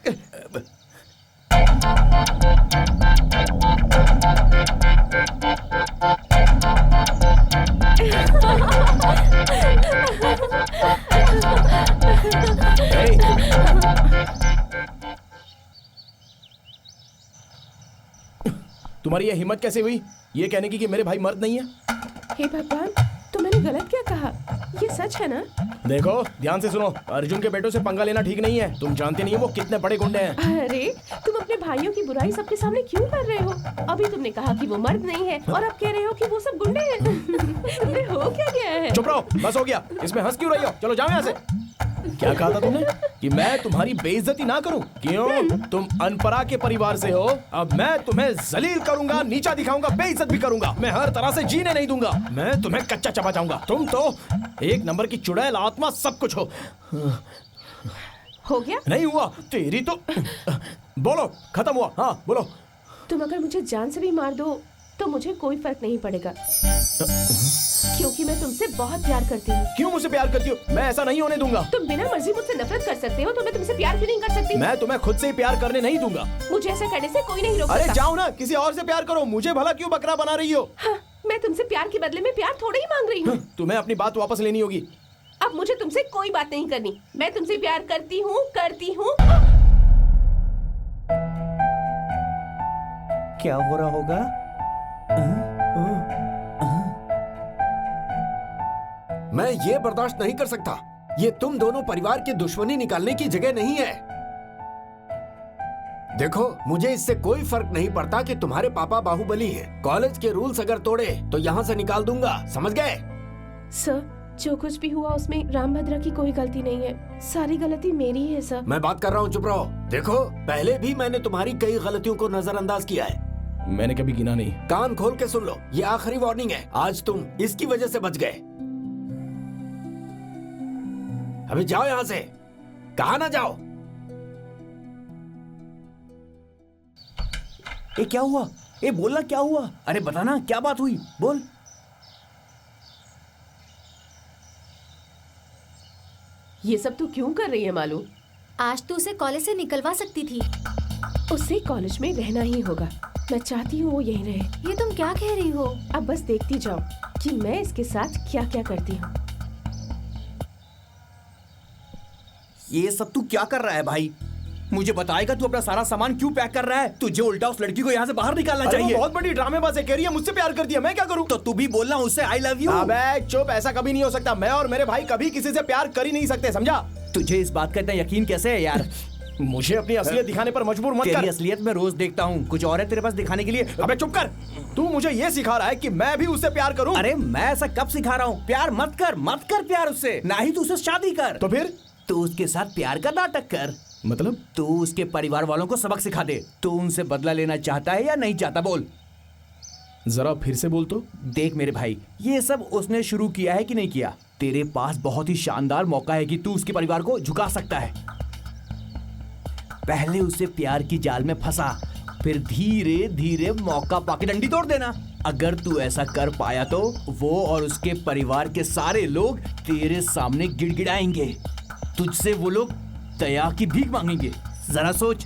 तुम्हारी ये हिम्मत कैसे हुई ये कहने की कि मेरे भाई मर्द नहीं है? हे भगवान, तो मैंने गलत क्या कहा? ये सच है ना? देखो ध्यान से सुनो, अर्जुन के बेटों से पंगा लेना ठीक नहीं है। तुम जानते नहीं हो वो कितने बड़े गुंडे हैं। अरे तुम अपने भाइयों की बुराई सबके सामने क्यों कर रहे हो? अभी तुमने कहा कि वो मर्द नहीं है और अब कह रहे हो कि वो सब गुंडे हैं। तुम्हें हो क्या गया है? चुप रहो, बस हो गया। इसमें हंस क्यों रही हो? चलो जाओ यहाँ से। क्या कहा था तुमने कि मैं तुम्हारी बेइज्जती ना करूं? क्यों? तुम अनपरा के परिवार से हो। अब मैं तुम्हें जलील करूंगा, नीचा दिखाऊंगा, बेइज्जत भी करूंगा। मैं हर तरह से जीने नहीं दूंगा। मैं तुम्हें कच्चा चबा जाऊंगा। तुम तो एक नंबर की चुड़ैल आत्मा सब कुछ हो। हो गया? नहीं हुआ। तेरी तो बोलो, खत्म हुआ। हाँ बोलो। तुम अगर मुझे जान से भी मार दो तो मुझे कोई फर्क नहीं पड़ेगा, क्योंकि मैं तुमसे बहुत प्यार करती हूँ। क्यों मुझसे प्यार करती हो? मैं ऐसा नहीं होने दूंगा। तुम बिना मर्जी मुझसे नफरत कर सकते हो, तो मैं तुमसे प्यार क्यों नहीं कर सकती? मैं तुम्हें खुद से ही प्यार करने नहीं दूंगा। मुझे ऐसा करने से कोई नहीं रोक सकता। अरे जाओ ना, किसी और से प्यार करो। मुझे भला क्यों बकरा बना रही हो? हाँ, मैं तुमसे प्यार के बदले में प्यार थोड़ा ही मांग रही हूँ। तुम्हें अपनी बात वापस लेनी होगी। अब मुझे तुमसे कोई बात नहीं करनी। मैं तुमसे प्यार करती हूँ। क्या हो रहा होगा? मैं ये बर्दाश्त नहीं कर सकता। ये तुम दोनों परिवार की दुश्मनी निकालने की जगह नहीं है। देखो, मुझे इससे कोई फर्क नहीं पड़ता कि तुम्हारे पापा बाहुबली हैं। कॉलेज के रूल्स अगर तोड़े तो यहाँ से निकाल दूंगा, समझ गए? सर, जो कुछ भी हुआ उसमें रामभद्र की कोई गलती नहीं है। सारी गलती मेरी है सर। मैं बात कर रहा हूँ, चुप रहो। देखो, पहले भी मैंने तुम्हारी कई गलतियों को नजरअंदाज किया है। मैंने कभी गिना नहीं। कान खोल के सुन लो, ये आखिरी वार्निंग है। आज तुम इसकी वजह से बच गए। अभी जाओ यहाँ से। कहा ना जाओ। ये क्या हुआ? ये बोलना क्या हुआ? अरे बताना क्या बात हुई, बोल। ये सब तू क्यों कर रही है मालूम? आज तू उसे कॉलेज से निकलवा सकती थी। उसे कॉलेज में रहना ही होगा। मैं चाहती हूँ वो यहीं रहे। ये तुम क्या कह रही हो? अब बस देखती जाओ कि मैं इसके साथ क्या क्या करती हूँ। ये सब तू क्या कर रहा है भाई? मुझे बताएगा तू अपना सारा सामान क्यों पैक कर रहा है? तुझे उल्टा उस लड़की को यहाँ से बाहर निकालना चाहिए। बहुत बड़ी ड्रामेबाज है, कह रही है मुझसे प्यार करती है। मैं क्या करूँ? तो तू भी बोलना उससे आई लव यू। अबे चुप, ऐसा कभी नहीं हो सकता। मैं और मेरे भाई कभी किसी से प्यार कर ही नहीं सकते, समझा? तुझे इस बात का इतना यकीन कैसे है यार? मुझे अपनी असलियत दिखाने पर मजबूर मत कर। तेरी असलियत मैं रोज देखता हूँ। कुछ और है तेरे पास दिखाने के लिए? अबे चुप कर। तू मुझे ये सिखा रहा है कि मैं भी उससे प्यार करूं? अरे मैं ऐसा कब सिखा रहा हूँ? प्यार मत कर प्यार उससे। ना ही तू उससे शादी कर। तो फिर तू उसके साथ प्यार का नाटक कर। मतलब? तू उसके परिवार वालों को सबक सिखा दे। तू उनसे बदला लेना चाहता है या नहीं चाहता? बोल जरा फिर से बोल तो। देख मेरे भाई, ये सब उसने शुरू किया है कि नहीं किया? तेरे पास बहुत ही शानदार मौका है कि तू उसके परिवार को झुका सकता है। पहले उसे प्यार की जाल में फंसा, फिर धीरे धीरे मौका पाके डंडी तोड़ देना। अगर तू ऐसा कर पाया तो वो और उसके परिवार के सारे लोग तेरे सामने गिड़गिड़ाएंगे। तुझसे वो लोग दया की भीख मांगेंगे। जरा सोच,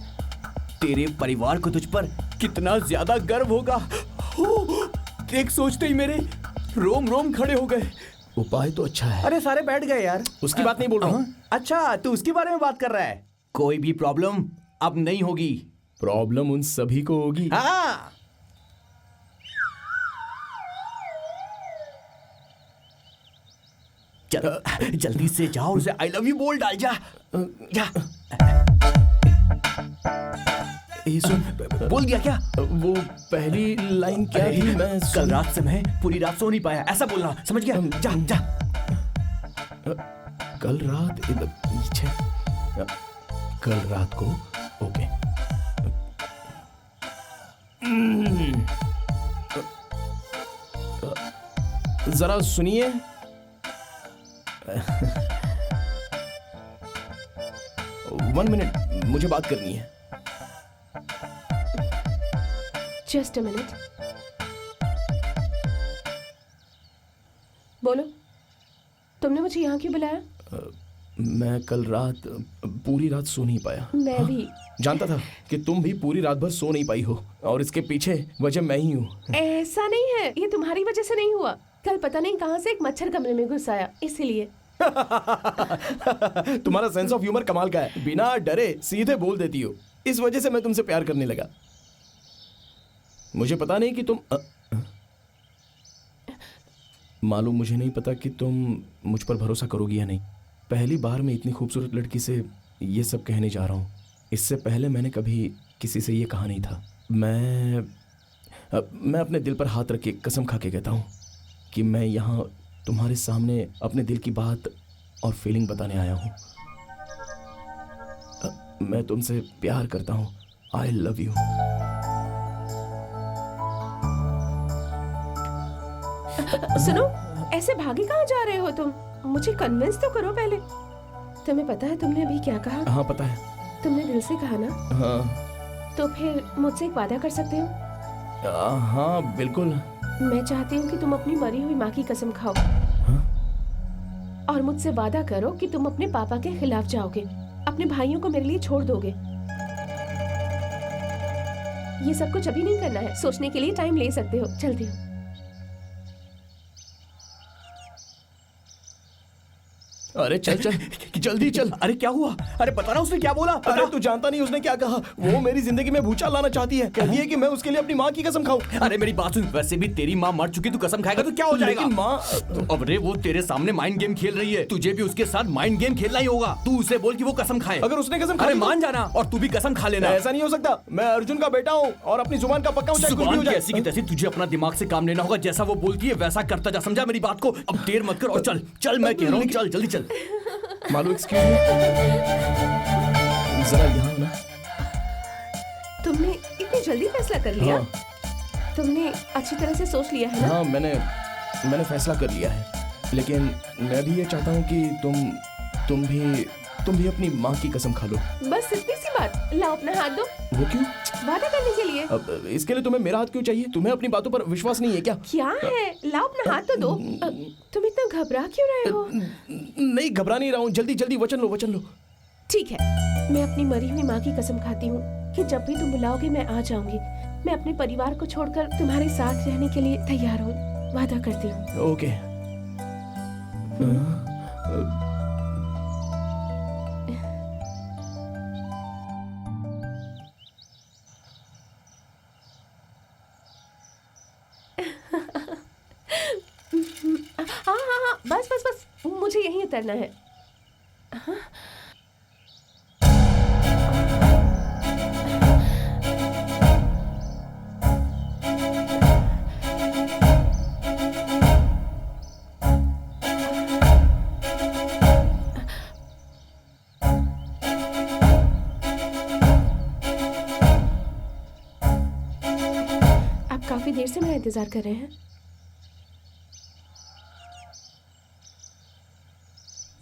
तेरे परिवार को तुझ पर कितना ज्यादा गर्व होगा। देख, सोचते ही मेरे रोम रोम खड़े हो गए। उपाय तो अच्छा है। अरे सारे बैठ गए यार। उसकी बात नहीं बोल रहा हूँ। अच्छा, तू उसके बारे में बात कर रहा है। कोई भी प्रॉब्लम अब नहीं होगी। प्रॉब्लम उन सभी को होगी। हाँ, जल्दी से जाओ, उसे आई लव यू बोल डाल। जा जा। सुन, बोल दिया क्या? वो पहली लाइन क्या थी? मैं कल रात से मैं पूरी रात सो नहीं पाया, ऐसा बोलना, समझ गया? जा जा। कल रात इधर पीछे। कल रात को। ओके। जरा सुनिए। वन मिनट, मुझे बात करनी है। Just a minute. बोलो, तुमने मुझे यहाँ क्यों बुलाया? मैं कल रात पूरी रात सो नहीं पाया। मैं भी जानता था कि तुम भी पूरी रात भर सो नहीं पाई हो, और इसके पीछे वजह मैं ही हूँ। ऐसा नहीं है, ये तुम्हारी वजह से नहीं हुआ। कल पता नहीं कहाँ से एक मच्छर कमरे में घुस आया, इसीलिए। तुम्हारा सेंस ऑफ ह्यूमर कमाल का है। बिना डरे सीधे बोल देती हो। इस वजह से मैं तुमसे प्यार करने लगा। मुझे पता नहीं कि तुम मालूम मुझे नहीं पता कि तुम मुझ पर भरोसा करोगी या नहीं। पहली बार मैं इतनी खूबसूरत लड़की से ये सब कहने जा रहा हूँ। इससे पहले मैंने कभी किसी से ये कहा नहीं था। मैं अपने दिल पर हाथ रख के कसम खा के कहता हूँ कि मैं यहाँ तुम्हारे सामने अपने दिल की बात और फीलिंग बताने आया हूँ। मैं तुमसे प्यार करता हूँ। I love you. सुनो, ऐसे भागे कहाँ जा रहे हो तुम? मुझे कन्विंस तो करो पहले। तुम्हें पता है तुमने अभी क्या कहा? हाँ पता है। तुमने दिल से कहा ना? हाँ। तो फिर मुझसे एक वादा कर सकते हो? हाँ बिल्कुल। मैं चाहती हूँ कि तुम अपनी मरी हुई माँ की कसम खाओ। हाँ? और मुझसे वादा करो कि तुम अपने पापा के खिलाफ जाओगे, अपने भाइयों को मेरे लिए छोड़ दोगे। ये सब कुछ अभी नहीं करना है, सोचने के लिए टाइम ले सकते हो। चलती हूँ। अरे चल चल जल्दी चल। अरे क्या हुआ? अरे पता ना उसने क्या बोला? अरे तू जानता नहीं उसने क्या कहा? वो मेरी जिंदगी में भूचाल लाना चाहती है। कहती है कि मैं उसके लिए अपनी माँ की कसम खाऊं। अरे मेरी बात सुन, वैसे भी तेरी माँ मर चुकी, तू कसम खाएगा तो क्या हो जाएगा? लेकिन माँ तो अब रे वो तेरे सामने माइंड गेम खेल रही है, तुझे भी उसके साथ माइंड गेम खेलना ही होगा। तू उसे बोल कि वो कसम खाए। अगर उसने कसम खाई अरे तो- मान जाना और तू भी कसम खा लेना। ऐसा नहीं हो सकता। मैं अर्जुन का बेटा हूँ और अपनी जुबान का पक्का हूँ, चाहे कुछ भी हो जुबान जाए। की ऐसी की तैसी, तुझे अपना दिमाग से काम लेना होगा। जैसा वो बोलती है वैसा करता जा, समझा मेरी बात को? अब देर मत कर और चल चल, मैं कह रहा हूँ चल जल्दी चल। मालूम एक्सक्यूज मी, जरा यहाँ ना। तुमने इतनी जल्दी फैसला कर लिया? हाँ। तुमने अच्छी तरह से सोच लिया है ना? हाँ मैंने फैसला कर लिया है, लेकिन मैं भी ये चाहता हूँ कि तुम भी अपनी माँ की कसम खा लो। बस इतनी सी बात। लाओ अपना हाथ दो। वो क्यों? वादा करने के लिए। अब इसके लिए तुम्हें मेरा हाथ क्यों चाहिए? तुम्हें अपनी बातों पर विश्वास नहीं है क्या? क्या है? लाओ अपना हाथ तो दो। तुम इतना घबरा क्यों रहे हो? नहीं घबरा नहीं रहा हूँ। जल्दी जल्दी वचन लो। ठीक है, मैं अपनी मरी हुई माँ की कसम खाती हूँ कि जब भी तुम बुलाओगे मैं आ जाऊंगी। मैं अपने परिवार को छोड़कर तुम्हारे साथ रहने के लिए तैयार हूँ। वादा करती हूँ। ओके। हाँ, बस मुझे यहीं उतरना है। हाँ? आप काफी देर से मेरा इंतजार कर रहे हैं।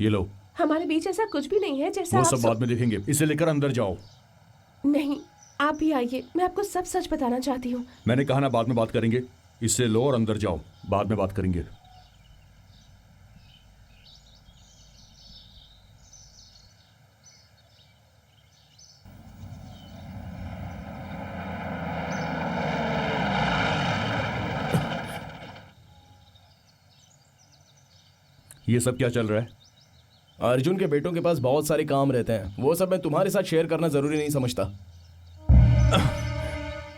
ये लो। हमारे बीच ऐसा कुछ भी नहीं है जैसा वो आप सब बाद में देखेंगे, इसे लेकर अंदर जाओ। नहीं, आप भी आइए। मैं आपको सब सच बताना चाहती हूँ। मैंने कहा ना बाद में बात करेंगे। इसे लो और अंदर जाओ, बाद में बात करेंगे। ये सब क्या चल रहा है? अर्जुन के बेटों के पास बहुत सारे काम रहते हैं, वो सब मैं तुम्हारे साथ शेयर करना जरूरी नहीं समझता।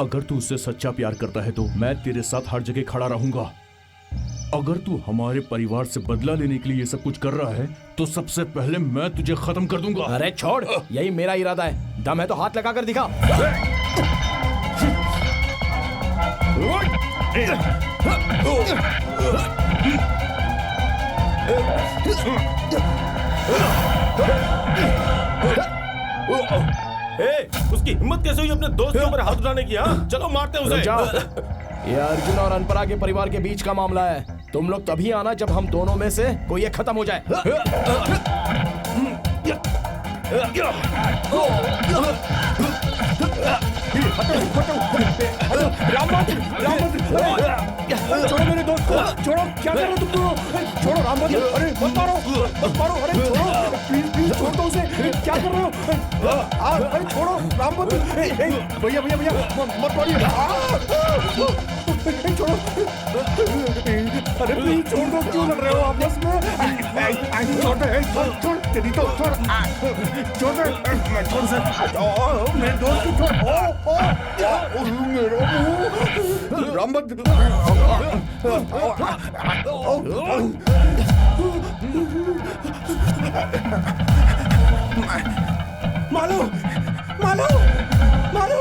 अगर तू उससे सच्चा प्यार करता है तो मैं तेरे साथ हर जगह खड़ा रहूंगा। अगर तू हमारे परिवार से बदला लेने के लिए ये सब कुछ कर रहा है तो सबसे पहले मैं तुझे खत्म कर दूंगा। अरे छोड़, यही मेरा इरादा है। दम है तो हाथ लगा कर दिखा। उसकी हिम्मत कैसे हुई अपने दोस्त के ऊपर हाथ उठाने की? हाँ चलो मारते हैं उसे। ये अर्जुन और अनपरा के परिवार के बीच का मामला है। तुम लोग तभी आना जब हम दोनों में से कोई एक खत्म हो जाए। छोड़ो मेरे दोस्त को, छोड़ो। क्या कर रहे हो तुम दोनों? छोड़ो रामभद्र, अरे मत मारो, अरे छोड़ो, प्लीज छोड़ दो उसे। क्या कर रहे हो? अरे छोड़ो रामभद्र, भैया मत मारिए। छोड़ो, अरे प्लीज छोड़ दो। क्यों लड़ रहे हो आपस में? छोड़ तेरी तो छोड़ मेरे दोस्त को छोड़। मेरा मुंह रामभद्र। मालू, मालू, मालू।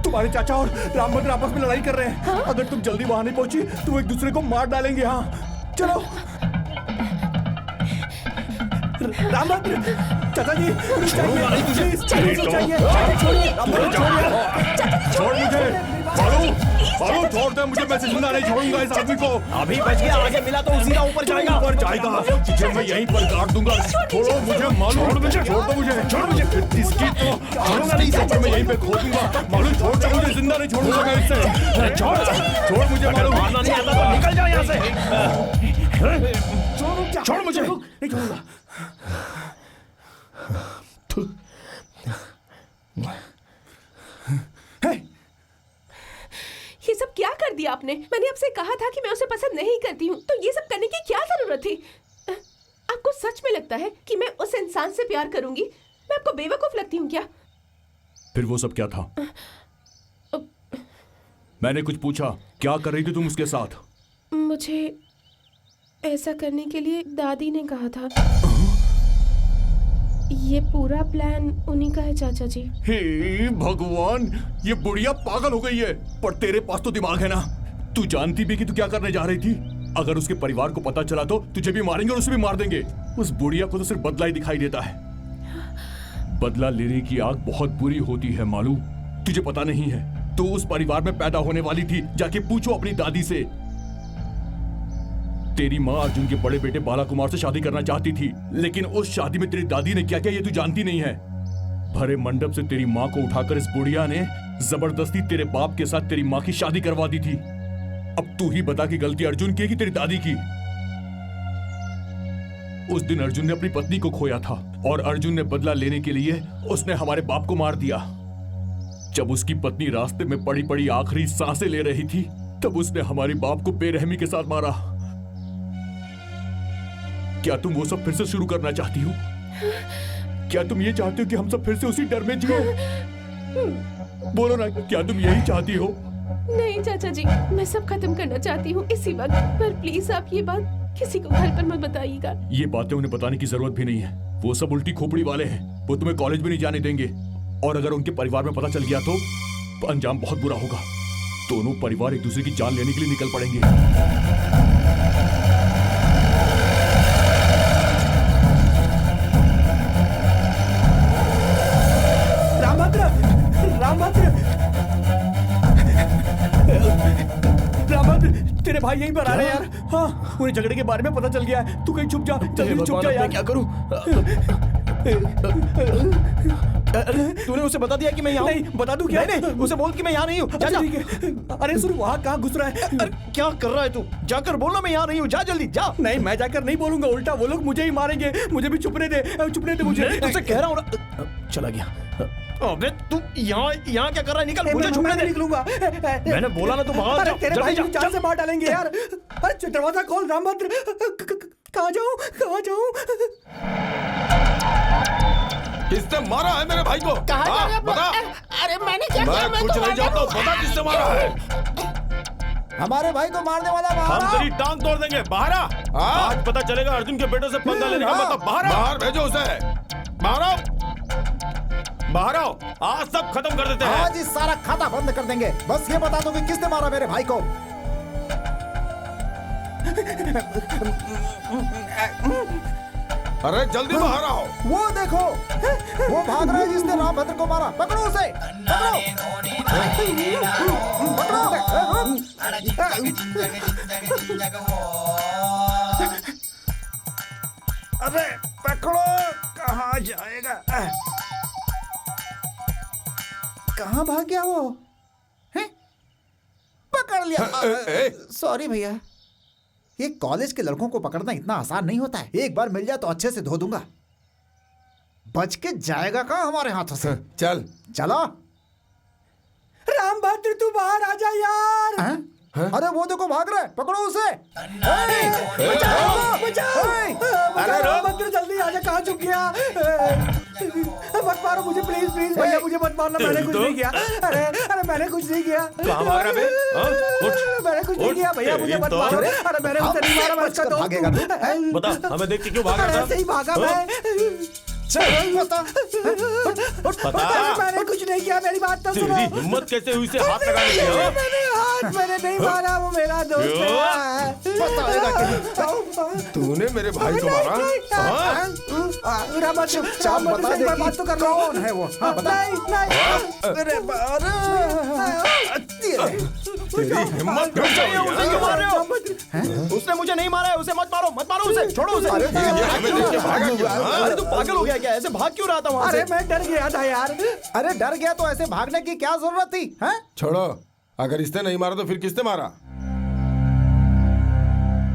तुम्हारे चाचा और रामभद्र आपस में लड़ाई कर रहे हैं। अगर तुम जल्दी वहां नहीं पहुंची तो एक दूसरे को मार डालेंगे। हाँ चलो। रामभद्र, चाचा जी छोड़ मुझे। मालू छोड़ दे मुझे, मैं जिंदा नहीं छोड़ूंगा इस आदमी को। अभी बच गया, आगे मिला तो सीधा ऊपर जाएगा। ऊपर जाएगा, तुझे मैं यहीं पर काट दूंगा। छोड़ो मुझे मालू, छोड़ दो मुझे, छोड़ मुझे। इसकी तो छोड़ूंगा नहीं, सब मैं यहीं पे खो दूंगा। मालू छोड़ दे मुझे, जिंदा नहीं छोड़ूंगा मैं इससे। छोड़ मुझे मालू। मारना नहीं आता तो निकल जाओ यहाँ से। छोड़ मुझे, नहीं छोड़ूंगा। ये सब क्या कर दिया आपने? मैंने आपसे कहा था कि मैं उसे पसंद नहीं करती हूँ, तो ये सब करने की क्या जरूरत थी? आपको सच में लगता है कि मैं उस इंसान से प्यार करूंगी? मैं आपको बेवकूफ लगती हूँ क्या? फिर वो सब क्या था? मैंने कुछ पूछा, क्या कर रही थी तुम उसके साथ? मुझे ऐसा करने के लिए दादी ने कहा था। ये पूरा प्लान उन्हीं का है चाचा जी। हे भगवान, ये बुढ़िया पागल हो गई है। पर तेरे पास तो दिमाग है ना, तू जानती भी कि तू क्या करने जा रही थी। अगर उसके परिवार को पता चला तो तुझे भी मारेंगे और उसे भी मार देंगे। उस बुढ़िया को तो सिर्फ बदला ही दिखाई देता है। बदला लेने की आग बहुत बुरी होती है मालू, तुझे पता नहीं है। तू उस परिवार में पैदा होने वाली थी, जाके पूछो अपनी दादी से। तेरी माँ अर्जुन के बड़े बेटे बाला कुमार से शादी करना चाहती थी, लेकिन उस शादी में तेरी दादी ने क्या किया ये तू जानती नहीं है। भरे मंडप से तेरी माँ को उठाकर इस बुढ़िया ने जबरदस्ती तेरे बाप के साथ तेरी माँ की शादी करवा दी थी। अब तू ही बता कि गलती अर्जुन की है कि तेरी दादी की? उस दिन अर्जुन ने अपनी पत्नी को खोया था और अर्जुन ने बदला लेने के लिए उसने हमारे बाप को मार दिया। जब उसकी पत्नी रास्ते में पड़ी पड़ी आखिरी सांसें ले रही थी, तब उसने हमारे बाप को बेरहमी के साथ मारा। क्या तुम वो सब फिर से शुरू करना चाहती हो? क्या तुम ये चाहती हो कि हम सब फिर से उसी डर में जियो? बोलो ना, क्या तुम यही चाहती हो? नहीं चाचा जी, मैं सब खत्म करना चाहती हूँ इसी वक्त। पर प्लीज आप ये बात किसी को घर पर मत बताइएगा। ये बातें उन्हें बताने की जरूरत भी नहीं है। वो सब उल्टी खोपड़ी वाले हैं, वो तुम्हें कॉलेज भी नहीं जाने देंगे। और अगर उनके परिवार में पता चल गया तो अंजाम बहुत बुरा होगा। दोनों परिवार एक दूसरे की जान लेने के लिए निकल पड़ेंगे। रामभद्र, तेरे भाई यहीं पर आ रहे हैं यार। हाँ, उन्हें झगड़े के बारे में पता चल गया है। तू कहीं छुप जा, जल्दी छुप जा यार। क्या करूं? तूने उसे बता दिया कि मैं यहाँ हूँ? नहीं, बता दूं क्या? नहीं, उसे बोल कि मैं यहाँ नहीं हूँ। जा, जा। अरे सुन, वहाँ कहाँ घुस रहा है? क्या कर रहा है तू? जाकर बोलो मैं यहाँ नहीं हूँ। जा जल्दी जा। नहीं, मैं जाकर नहीं बोलूंगा, उल्टा वो लोग मुझे ही मारेंगे। मुझे भी छुपने दे मुझे। तुझसे कह रहा हूँ। चला गया। अबे तू यहाँ क्या कर रहा है? निकल, मुझे छुपने दे। निकलूंगा। मैंने बोला ना, तू बाहर जा। तेरे भाई जान से मार डालेंगे यार। अरे दरवाजा खोल रामभद्र। कहाँ जाऊँ? किसने मारा है मेरे भाई को? बता। अरे मैंने क्या किया? मैं कुछ नहीं जानता, बता किसने मारा है? हमारे भाई को मारने वाला हम बाहर तेरी टांग तोड़ देंगे। बाहर आ। आज पता चलेगा अर्जुन के बेटों से पंगा लेने का मतलब। बाहर भेजो उसे। बाहर आओ। आज सब खत्म कर देते हैं। आज ही सारा खाता बंद कर देंगे। बस ये बता दो कि किसने मारा मेरे भाई को। अरे जल्दी बाहर आओ। वो देखो, वो भाग रहा है जिसने रामभद्र को मारा। पकड़ो उसे, अरे पकड़ो। कहाँ जाएगा? कहाँ भाग गया वो? हैं? पकड़ लिया। सॉरी भैया। ये कॉलेज के लड़कों को पकड़ना इतना आसान नहीं होता है। एक बार मिल जाए तो अच्छे से धो दूंगा। बच के जाएगा कहाँ हमारे हाथों से। चल चलो। रामभद्र, तू बाहर आ जा यार। अरे वो देखो भाग रहा है, पकड़ो उसे। रामभद्र जल्दी आ जा। कहाँ छुप गया? मारो मुझे प्लीज प्लीज भैया, मुझे मत मारना, मैंने कुछ नहीं किया। अरे अरे मैंने कुछ नहीं किया। कहाँ भाग रहा है? मैंने कुछ नहीं किया भैया, मुझे मत मारो। अरे मैंने उसे नहीं मारा, मैं उसका दोस्त हूँ। बता, हमें देख के क्यों भाग रहा था? ऐसे ही भागा मैं। बता, मैंने कुछ नहीं किया, मेरी बात तो सुनो। तेरी हिम्मत कैसे हुई इसे हाथ लगाने की? मैंने नहीं मारा, वो मेरा दोस्त है। तूने मेरे भाई को मारा? मेरा बात चुपचाप बता दे बात तो कर रहा हूँ। कौन है वो? हाँ बता। अरे तेरी हिम्मत क्यों चाहिए? उसे क्यों मार रहे हो? उसने मुझे नहीं मारा है, उसे मत मारो, मत मारो उसे, छोड़ो उसे। ये हमें देख के भागा क्यों? अरे तू पागल हो गया क्या? ऐसे भाग क्यों रहा था वहाँ अरे से? मैं डर गया था यार। अरे डर गया तो ऐसे भागने की क्या जरूरत थी? हैं? छोड़ो, अगर इसने नहीं मारा तो फिर किसने मारा?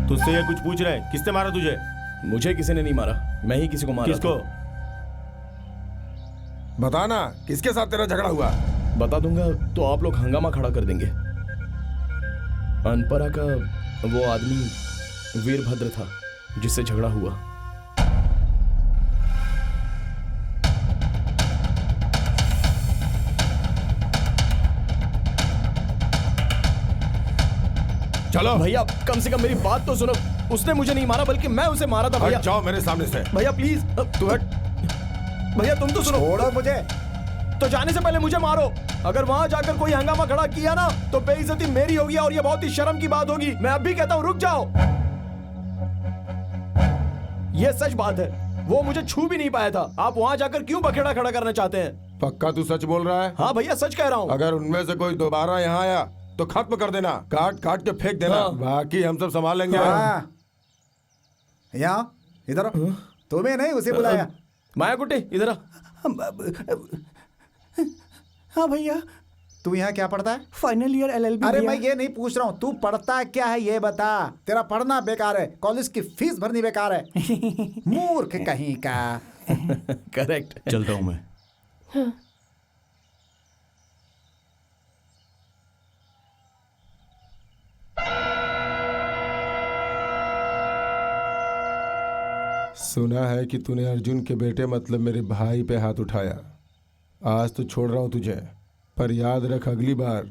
तुझसे ये कुछ पूछ रहा है, किसने मारा तुझे? मुझे किसी ने नहीं मारा, मैं ही किसी को मारा। किसको? बताना, किसके साथ तेरा झगड़ा हुआ? बता दूंगा तो आप लोग हंगामा खड़ा कर देंगे। अनपरा का वो आदमी वीरभद्र था जिससे झगड़ा हुआ। चलो भैया, कम से कम मेरी बात तो सुनो। उसने मुझे नहीं मारा, बल्कि मैं उसे मारा था। भैया हट जाओ मेरे सामने से। भैया प्लीज, तू हट। भैया तुम तो सुनो। छोड़ो मुझे। तो जाने से पहले मुझे मारो। अगर वहां जाकर कोई हंगामा खड़ा किया ना तो बेइज्जती मेरी होगी और ये बहुत ही शर्म की बात होगी। मैं अभी कहता हूं, रुक जाओ। ये सच बात है, वो मुझे छू भी नहीं पाया था। आप वहां जाकर क्यों बखेड़ा खड़ा करना चाहते हैं? पक्का तू सच बोल रहा है? हाँ भैया, सच कह रहा हूँ। अगर उनमें से कोई दोबारा यहाँ आया तो खत्म कर देना, काट काट के फेंक देना। हाँ। बाकी हम सब संभाल लेंगे। हाँ। यहाँ इधर तुम्हें नहीं, उसे बुलाया। माया कुट्टी इधर आ। हाँ भैया। तू यहाँ क्या पढ़ता है? Final year LLB। अरे मैं ये नहीं पूछ रहा हूँ, तू पढ़ता क्या है ये बता। तेरा पढ़ना बेकार है, कॉलेज की फीस भरनी बेकार है। मूर्ख कहीं का। करेक्ट। चलता हूँ मैं। हाँ। सुना है कि तूने अर्जुन के बेटे मतलब मेरे भाई पे हाथ उठाया। आज तो छोड़ रहा हूं तुझे, पर याद रख अगली बार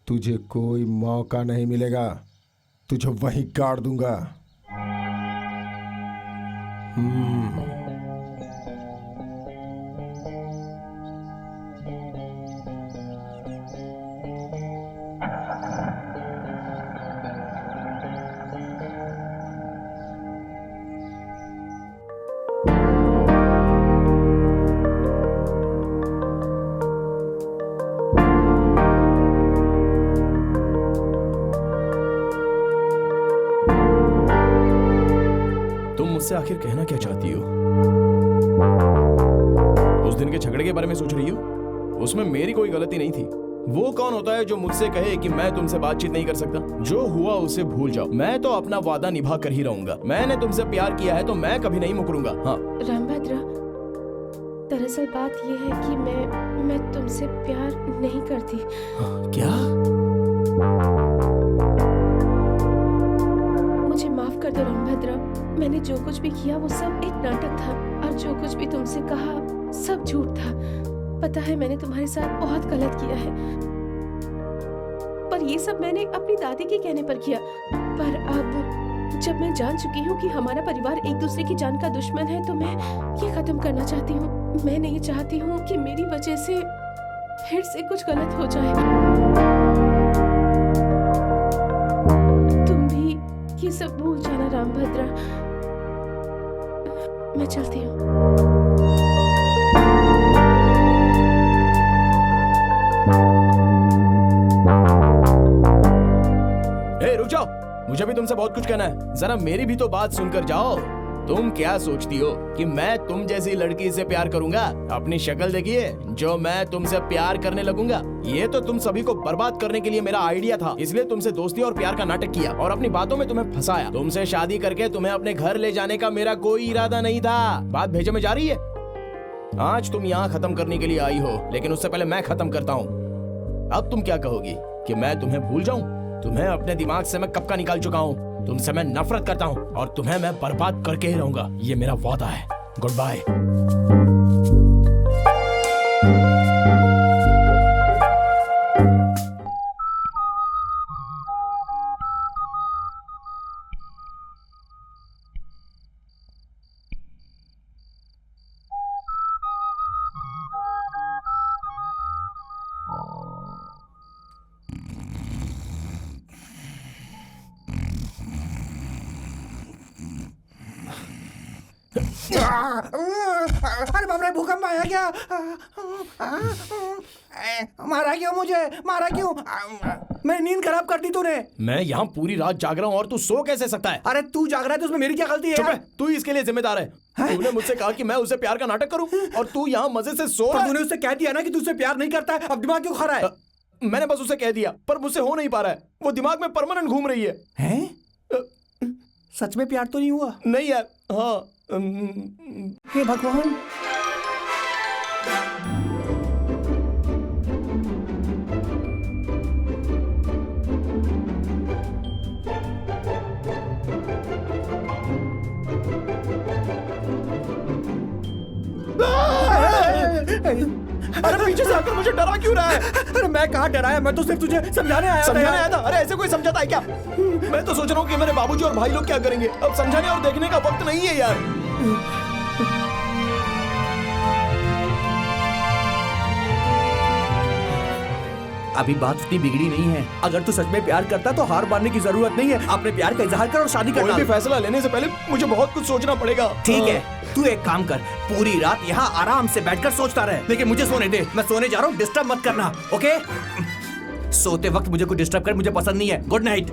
तुझे कोई मौका नहीं मिलेगा। तुझे वहीं काट दूंगा। मुझसे आखिर कहना क्या चाहती हो? उस दिन के झगड़े के बारे में सोच रही हो? उसमें मेरी कोई गलती नहीं थी। वो कौन होता है जो मुझसे कहे कि मैं तुमसे बातचीत नहीं कर सकता? जो हुआ उसे भूल जाओ। मैं तो अपना वादा निभा कर ही रहूंगा। मैंने तुमसे प्यार किया है तो मैं कभी नहीं मुकरूंगा। हाँ रामभद्र, दरअसल बात ये है कि मैं तुमसे प्यार नहीं करती। क्या? मुझे माफ कर दो रामभद्र। मैंने जो कुछ भी किया वो सब एक नाटक था, और जो कुछ भी तुमसे कहा सब झूठ था। पता है मैंने तुम्हारे साथ बहुत गलत किया है, पर ये सब मैंने अपनी दादी के कहने पर किया। पर अब जब मैं जान चुकी हूँ कि हमारा परिवार एक दूसरे की जान का दुश्मन है, तो मैं ये खत्म करना चाहती हूँ। मैं नहीं चाहती हूँ कि मेरी वजह से फिर से कुछ गलत हो जाए। तुम भी ये सब भूल जाना रामभद्र। मैं चलती हूँ। रुक जाओ, मुझे भी तुमसे बहुत कुछ कहना है। जरा मेरी भी तो बात सुनकर जाओ। तुम क्या सोचती हो कि मैं तुम जैसी लड़की से प्यार करूंगा? अपनी शक्ल देखिए, जो मैं तुमसे प्यार करने लगूंगा। ये तो तुम सभी को बर्बाद करने के लिए मेरा आइडिया था, इसलिए तुमसे दोस्ती और प्यार का नाटक किया और अपनी बातों में तुम्हें फंसाया। तुमसे शादी करके तुम्हें अपने घर ले जाने का मेरा कोई इरादा नहीं था। बात भेजे में जा रही है। आज तुम यहाँ खत्म करने के लिए आई हो, लेकिन उससे पहले मैं खत्म करता हूँ। अब तुम क्या कहोगी कि मैं तुम्हें भूल जाऊं? तुम्हें अपने दिमाग से मैं कब का निकाल चुका हूँ। तुमसे मैं नफरत करता हूँ और तुम्हें मैं बर्बाद करके ही रहूंगा। ये मेरा वादा है। Goodbye. अरे बाप रे, भूकंप आया क्या? मारा क्यों मुझे? मारा क्यों? मेरी नींद खराब कर दी तूने। मैं यहाँ पूरी रात जाग रहा हूँ और तू सो कैसे सकता है? अरे तू जाग रहा है तो उसमें मेरी क्या गलती है? चुप है, तू ही इसके लिए जिम्मेदार है। तूने मुझसे कहा कि मैं उसे प्यार का नाटक करूं और तू यहाँ मजे से सो रहा है। तूने उससे कह दिया ना कि तू उससे प्यार नहीं करता है, अब दिमाग क्यों खा रहा है? मैंने बस उसे कह दिया, पर मुझसे हो नहीं पा रहा है। वो दिमाग में परमानेंट घूम रही है। हैं? सच में प्यार तो नहीं हुआ? नहीं यार। हाँ। हे भगवान। अरे पीछे से आकर मुझे डरा क्यों रहा है? अरे मैं कहाँ डराया, मैं तो सिर्फ तुझे समझाने आया था। अरे ऐसे कोई समझाता है क्या? मैं तो सोच रहा हूँ कि मेरे बाबूजी और भाई लोग क्या करेंगे। अब समझाने और देखने का वक्त नहीं है यार। अभी बात उतनी बिगड़ी नहीं है। अगर तू सच में प्यार करता तो हार मानने की जरूरत नहीं है। अपने प्यार का इजहार कर और शादी कर। कोई भी फैसला लेने से पहले मुझे बहुत कुछ सोचना पड़ेगा। ठीक है, तू एक काम कर, पूरी रात यहाँ आराम से बैठकर सोचता रहे, लेकिन मुझे सोने दे। मैं सोने जा रहा हूँ, डिस्टर्ब मत करना, ओके? सोते वक्त मुझे कोई डिस्टर्ब कर मुझे पसंद नहीं है। Good night.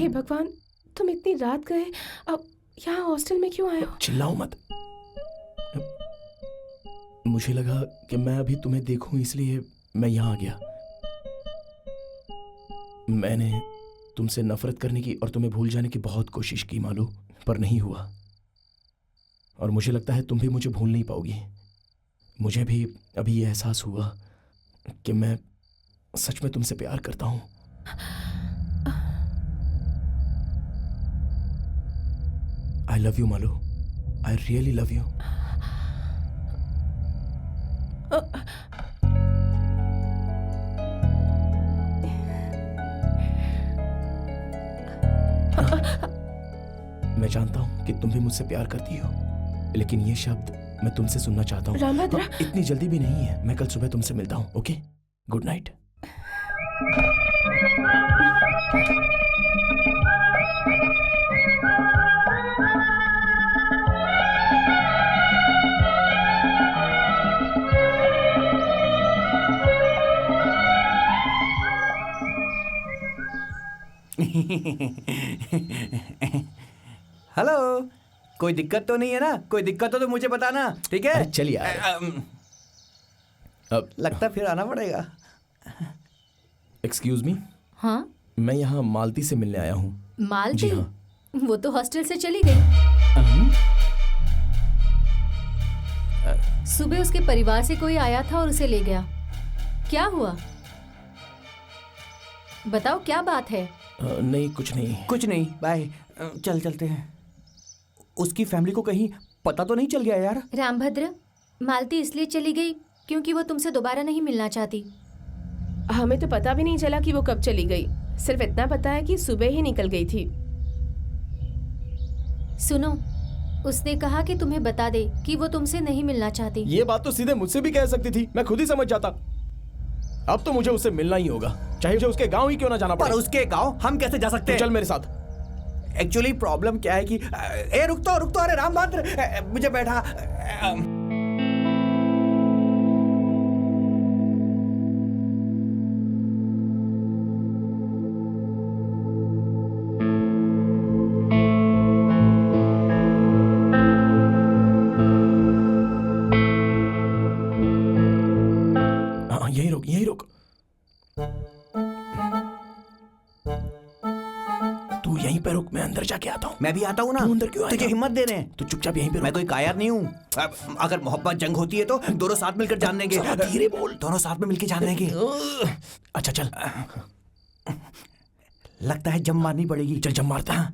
भगवान, तुम इतनी रात गए, अब यहाँ हॉस्टल में क्यों आए हो? चिल्लाओ मत। मुझे लगा कि मैं अभी तुम्हें देखूं, इसलिए मैं यहाँ आ गया। मैंने तुमसे नफरत करने की और तुम्हें भूल जाने की बहुत कोशिश की मालू, पर नहीं हुआ। और मुझे लगता है तुम भी मुझे भूल नहीं पाओगी। मुझे भी अभी ये एहसास हुआ कि मैं सच में तुमसे प्यार करता हूँ। I love you, Malu. I really love you. मैं जानता हूँ कि तुम भी मुझसे प्यार करती हो, लेकिन ये शब्द मैं तुमसे सुनना चाहता हूँ। रामभद्र, इतनी जल्दी भी नहीं है। मैं कल सुबह तुमसे मिलता हूँ, ओके? Good night. हेलो, कोई दिक्कत तो नहीं है ना? कोई दिक्कत हो तो मुझे बताना, ठीक है? चल यार। अब लगता फिर आना पड़ेगा। Excuse me. हाँ, मैं यहाँ मालती से मिलने आया हूँ। मालती? जी हाँ। वो तो हॉस्टल से चली गई। सुबह उसके परिवार से कोई आया था और उसे ले गया। क्या हुआ? बताओ, क्या बात है? नहीं, कुछ नहीं। कुछ नहीं, बाय। चल चलते हैं। उसकी फैमिली को कहीं पता तो नहीं चल गया यार? रामभद्र, मालती इसलिए चली गई क्योंकि वो तुमसे दोबारा नहीं मिलना चाहती। हमें तो पता भी नहीं चला कि वो कब चली गई। सिर्फ इतना पता है कि सुबह ही निकल गई थी। सुनो, उसने कहा कि तुम्हें बता दे कि वो तुमसे नहीं मिलना चाहती। ये बात तो सीधे मुझसे भी कह सकती थी, मैं खुद ही समझ जाता। अब तो मुझे उससे मिलना ही होगा, चाहे मुझे उसके गांव ही क्यों ना जाना पड़े। पर उसके गांव हम कैसे जा सकते हैं? चल मेरे साथ। एक्चुअली प्रॉब्लम क्या है कि रुक तो। अरे रामभद्र, मुझे बैठा। हाँ, यही रुक। तू यहीं पे रुक, मैं अंदर जाके आता हूँ। मैं भी आता हूँ ना। तू अंदर क्यों आएगा? तुझे हिम्मत देने। तू चुपचाप यहीं पे रुक। मैं कोई कायर नहीं हूँ। अगर मोहब्बत जंग होती है तो दोनों साथ मिलकर जान लेंगे। धीरे बोल। दोनों साथ में मिलकर जान लेंगे। अच्छा चल। लगता है जम मारनी पड़ेगी। चल जम मारता है।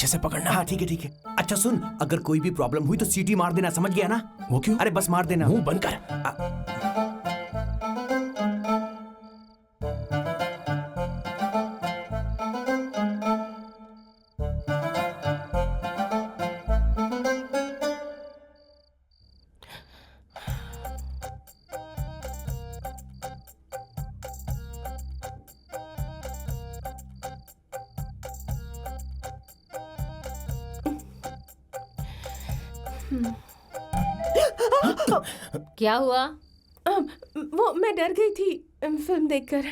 अच्छे से पकड़ना। हाँ ठीक है ठीक है। अच्छा सुन, अगर कोई भी प्रॉब्लम हुई तो सीटी मार देना, समझ गया ना? वो क्यों? अरे बस मार देना। मुंह बंद कर। क्या हुआ? वो मैं डर गई थी फिल्म देखकर।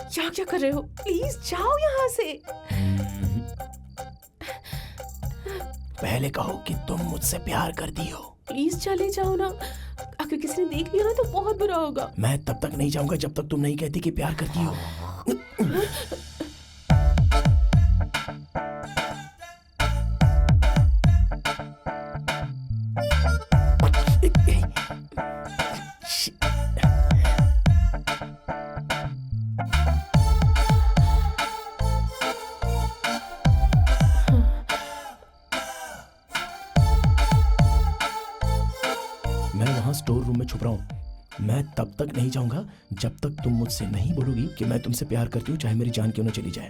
क्या क्या कर रहे हो? प्लीज जाओ यहाँ से। पहले कहो कि तुम मुझसे प्यार करती हो। प्लीज चले जाओ ना, अगर किसी ने देख लिया ना तो बहुत बुरा होगा। मैं तब तक नहीं जाऊंगा जब तक तुम नहीं कहती कि प्यार करती हो। मैं वहां स्टोर रूम में छुप रहा हूं। मैं तब तक नहीं जाऊंगा जब तक तुम मुझसे नहीं बोलोगी कि मैं तुमसे प्यार करती हूँ, चाहे मेरी जान क्यों न चली जाए।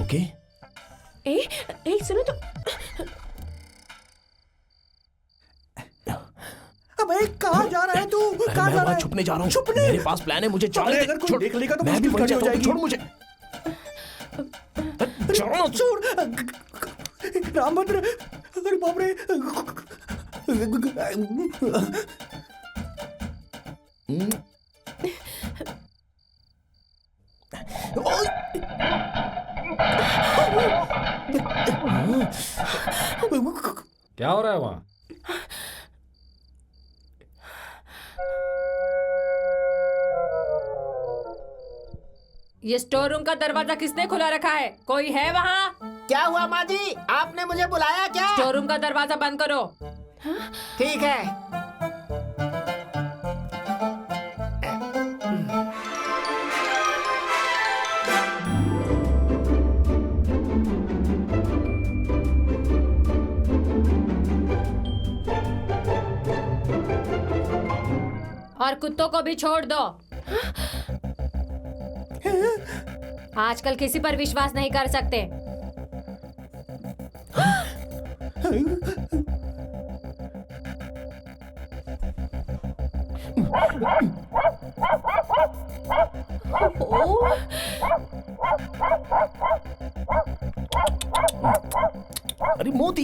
ओके? ए सुनो तो। अबे कहाँ जा रहा है तू? कहाँ जा रहा है? छुपने जा रहा हूँ। छुपने? मेरे पास प्लान है, मुझे जाने दे। अगर कोई देख लेगा तो मैं भी मुश्किल खड़ी हो जाएगी। छोड़ मुझे। छोड़। रामभद्र, अरे बाप रे। क्या हो रहा है वहां? ये स्टोर रूम का दरवाजा किसने खुला रखा है? कोई है वहाँ? क्या हुआ माँ जी, आपने मुझे बुलाया क्या? स्टोर रूम का दरवाजा बंद करो। ठीक है। और कुत्तों को भी छोड़ दो। आजकल किसी पर विश्वास नहीं कर सकते। अरे मोती,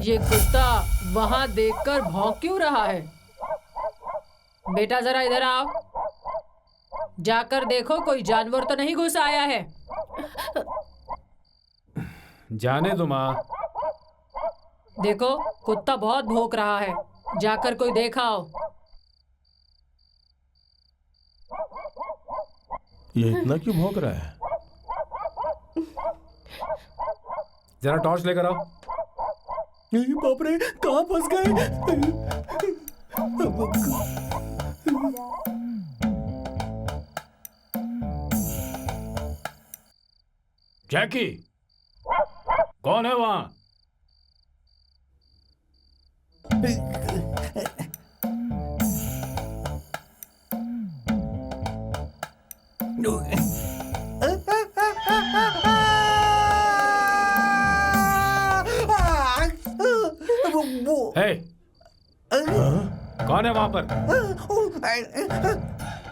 ये कुत्ता वहां देखकर भौंक क्यों रहा है? बेटा जरा इधर आओ। जाकर देखो कोई जानवर तो नहीं घुस आया है। जाने दो माँ। देखो कुत्ता बहुत भौंक रहा है, जाकर कोई देखा हो। ये इतना क्यों भौंक रहा है? जरा टॉर्च लेकर आओ। बाप रे, कहाँ फंस गए? जैकी, कौन है वहां? हे, कौन है वहां पर?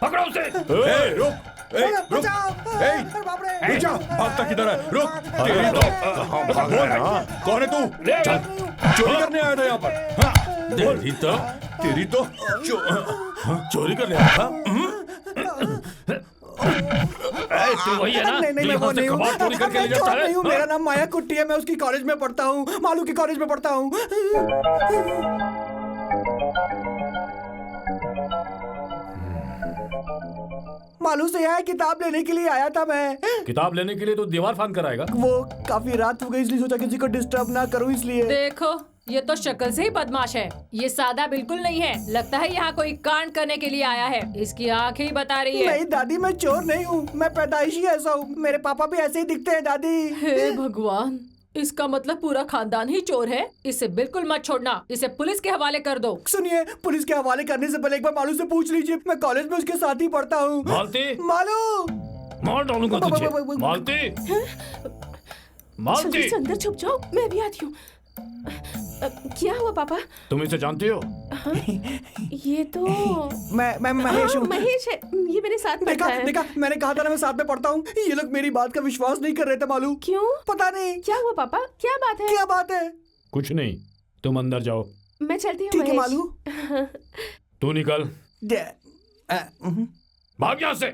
पकड़ो उसे। रुक, रुक जा, भागता किधर है? रुक, तेरी तो कौन है तू? चल, चोरी करने आया था यहाँ पर? हाँ, तेरी तो चोरी करने आया था? तू वही है ना? नहीं, मैं वो नहीं हूँ। चोरी करके ले जाता है? मेरा नाम माया कुट्टी है, मैं उसकी कॉलेज में पढ़ता हूँ, मालू की कॉलेज में पढ़ता हूँ। मालू से यहाँ किताब लेने के लिए आया था मैं। किताब लेने के लिए तो दीवार फांद कर आएगा। वो काफी रात हो गई इसलिए सोचा किसी को डिस्टर्ब ना करूं, इसलिए। देखो ये तो शक्ल से ही बदमाश है। ये सादा बिल्कुल नहीं है, लगता है यहाँ कोई कांड करने के लिए आया है। इसकी आंखें ही बता रही है। नहीं दादी, मैं चोर नहीं हूँ, मैं पैदाइशी ऐसा हूँ। मेरे पापा भी ऐसे ही दिखते हैं दादी। हे भगवान, इसका मतलब पूरा खानदान ही चोर है। इसे बिल्कुल मत छोड़ना, इसे पुलिस के हवाले कर दो। सुनिए, पुलिस के हवाले करने से पहले एक बार मालू से पूछ लीजिए, मैं कॉलेज में उसके साथ ही पढ़ता हूँ। मालती, मालू, मार डालूंगा तुझे। मालती, मालती, अंदर छुप जाओ, मैं भी आती हूँ। क्या हुआ पापा? तुम इसे जानती हो? ये तो मैं महेश हूँ। महेश है, ये मेरे साथ पढ़ता है। देखा, मैंने कहा था ना मैं साथ में पढ़ता हूँ। ये लोग मेरी बात का विश्वास नहीं कर रहे थे मालू। क्यों? पता नहीं। क्या हुआ पापा? क्या बात है? क्या बात है? कुछ नहीं, तुम अंदर जाओ। मैं चलती हूँ। ठीक है मालू। तू निकल, भाग यहाँ से।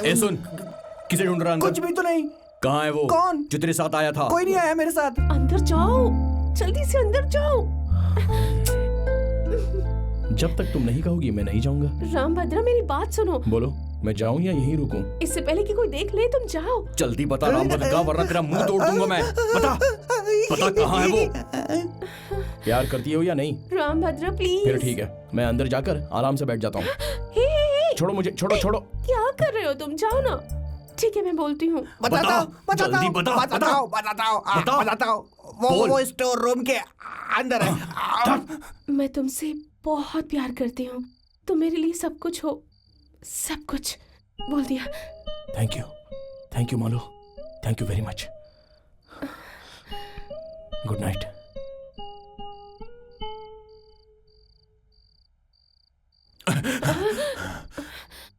ए सुन, किसे ढूंढ रहा है? कुछ भी तो नहीं। कहाँ है वो? कौन? जो तेरे साथ आया था? कोई नहीं आया मेरे साथ। अंदर जाओ, जल्दी से अंदर जाओ। जब तक तुम नहीं कहोगी मैं नहीं जाऊंगा। रामभद्रा, मेरी बात सुनो। बोलो, मैं जाऊं या यहीं रुकूं? इससे पहले कि कोई देख ले, तुम जाओ। जल्दी बता रामभद्रा, वरना तेरा मुंह तोड़ दूंगा मैं। बता कहाँ है वो? प्यार करती हो या नहीं? रामभद्रा प्लीज। फिर ठीक है, मैं अंदर जाकर आराम से बैठ जाता हूँ। छोड़ो मुझे, छोड़ो। क्या कर रहे हो तुम? जाओ ना। ठीक है, मैं बोलती हूँ। बताओ। वो स्टोर रूम के अंदर है। मैं तुमसे बहुत प्यार करती हूँ, तुम मेरे लिए सब कुछ हो, सब कुछ। बोल दिया। Thank you Malu, thank you very much. Good night.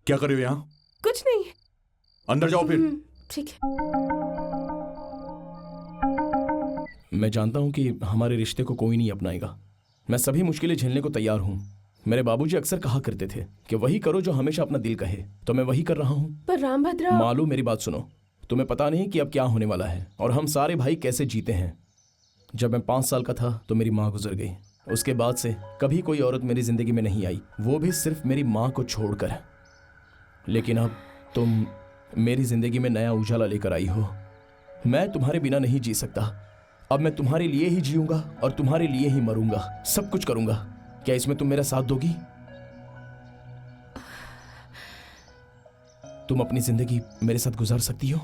क्या कर रहे हो यहाँ? कुछ नहीं। अंदर जाओ फिर। ठीक है। मैं जानता हूँ कि हमारे रिश्ते को कोई नहीं अपनाएगा। मैं सभी मुश्किलें झेलने को तैयार हूँ। मेरे बाबूजी अक्सर कहा करते थे कि वही करो जो हमेशा अपना दिल कहे, तो मैं वही कर रहा हूँ। पर रामभद्रा। मालू, मेरी बात सुनो। तुम्हें पता नहीं कि अब क्या होने वाला है और हम सारे भाई कैसे जीते हैं। जब मैं 5 साल का था तो मेरी माँ गुजर गई। उसके बाद से कभी कोई औरत मेरी जिंदगी में नहीं आई, वो भी सिर्फ मेरी माँ को छोड़कर। लेकिन अब तुम मेरी जिंदगी में नया उजाला लेकर आई हो। मैं तुम्हारे बिना नहीं जी सकता। अब मैं तुम्हारे लिए ही जीऊंगा और तुम्हारे लिए ही मरूंगा, सब कुछ करूंगा। क्या इसमें तुम मेरा साथ दोगी? तुम अपनी जिंदगी मेरे साथ गुजार सकती हो?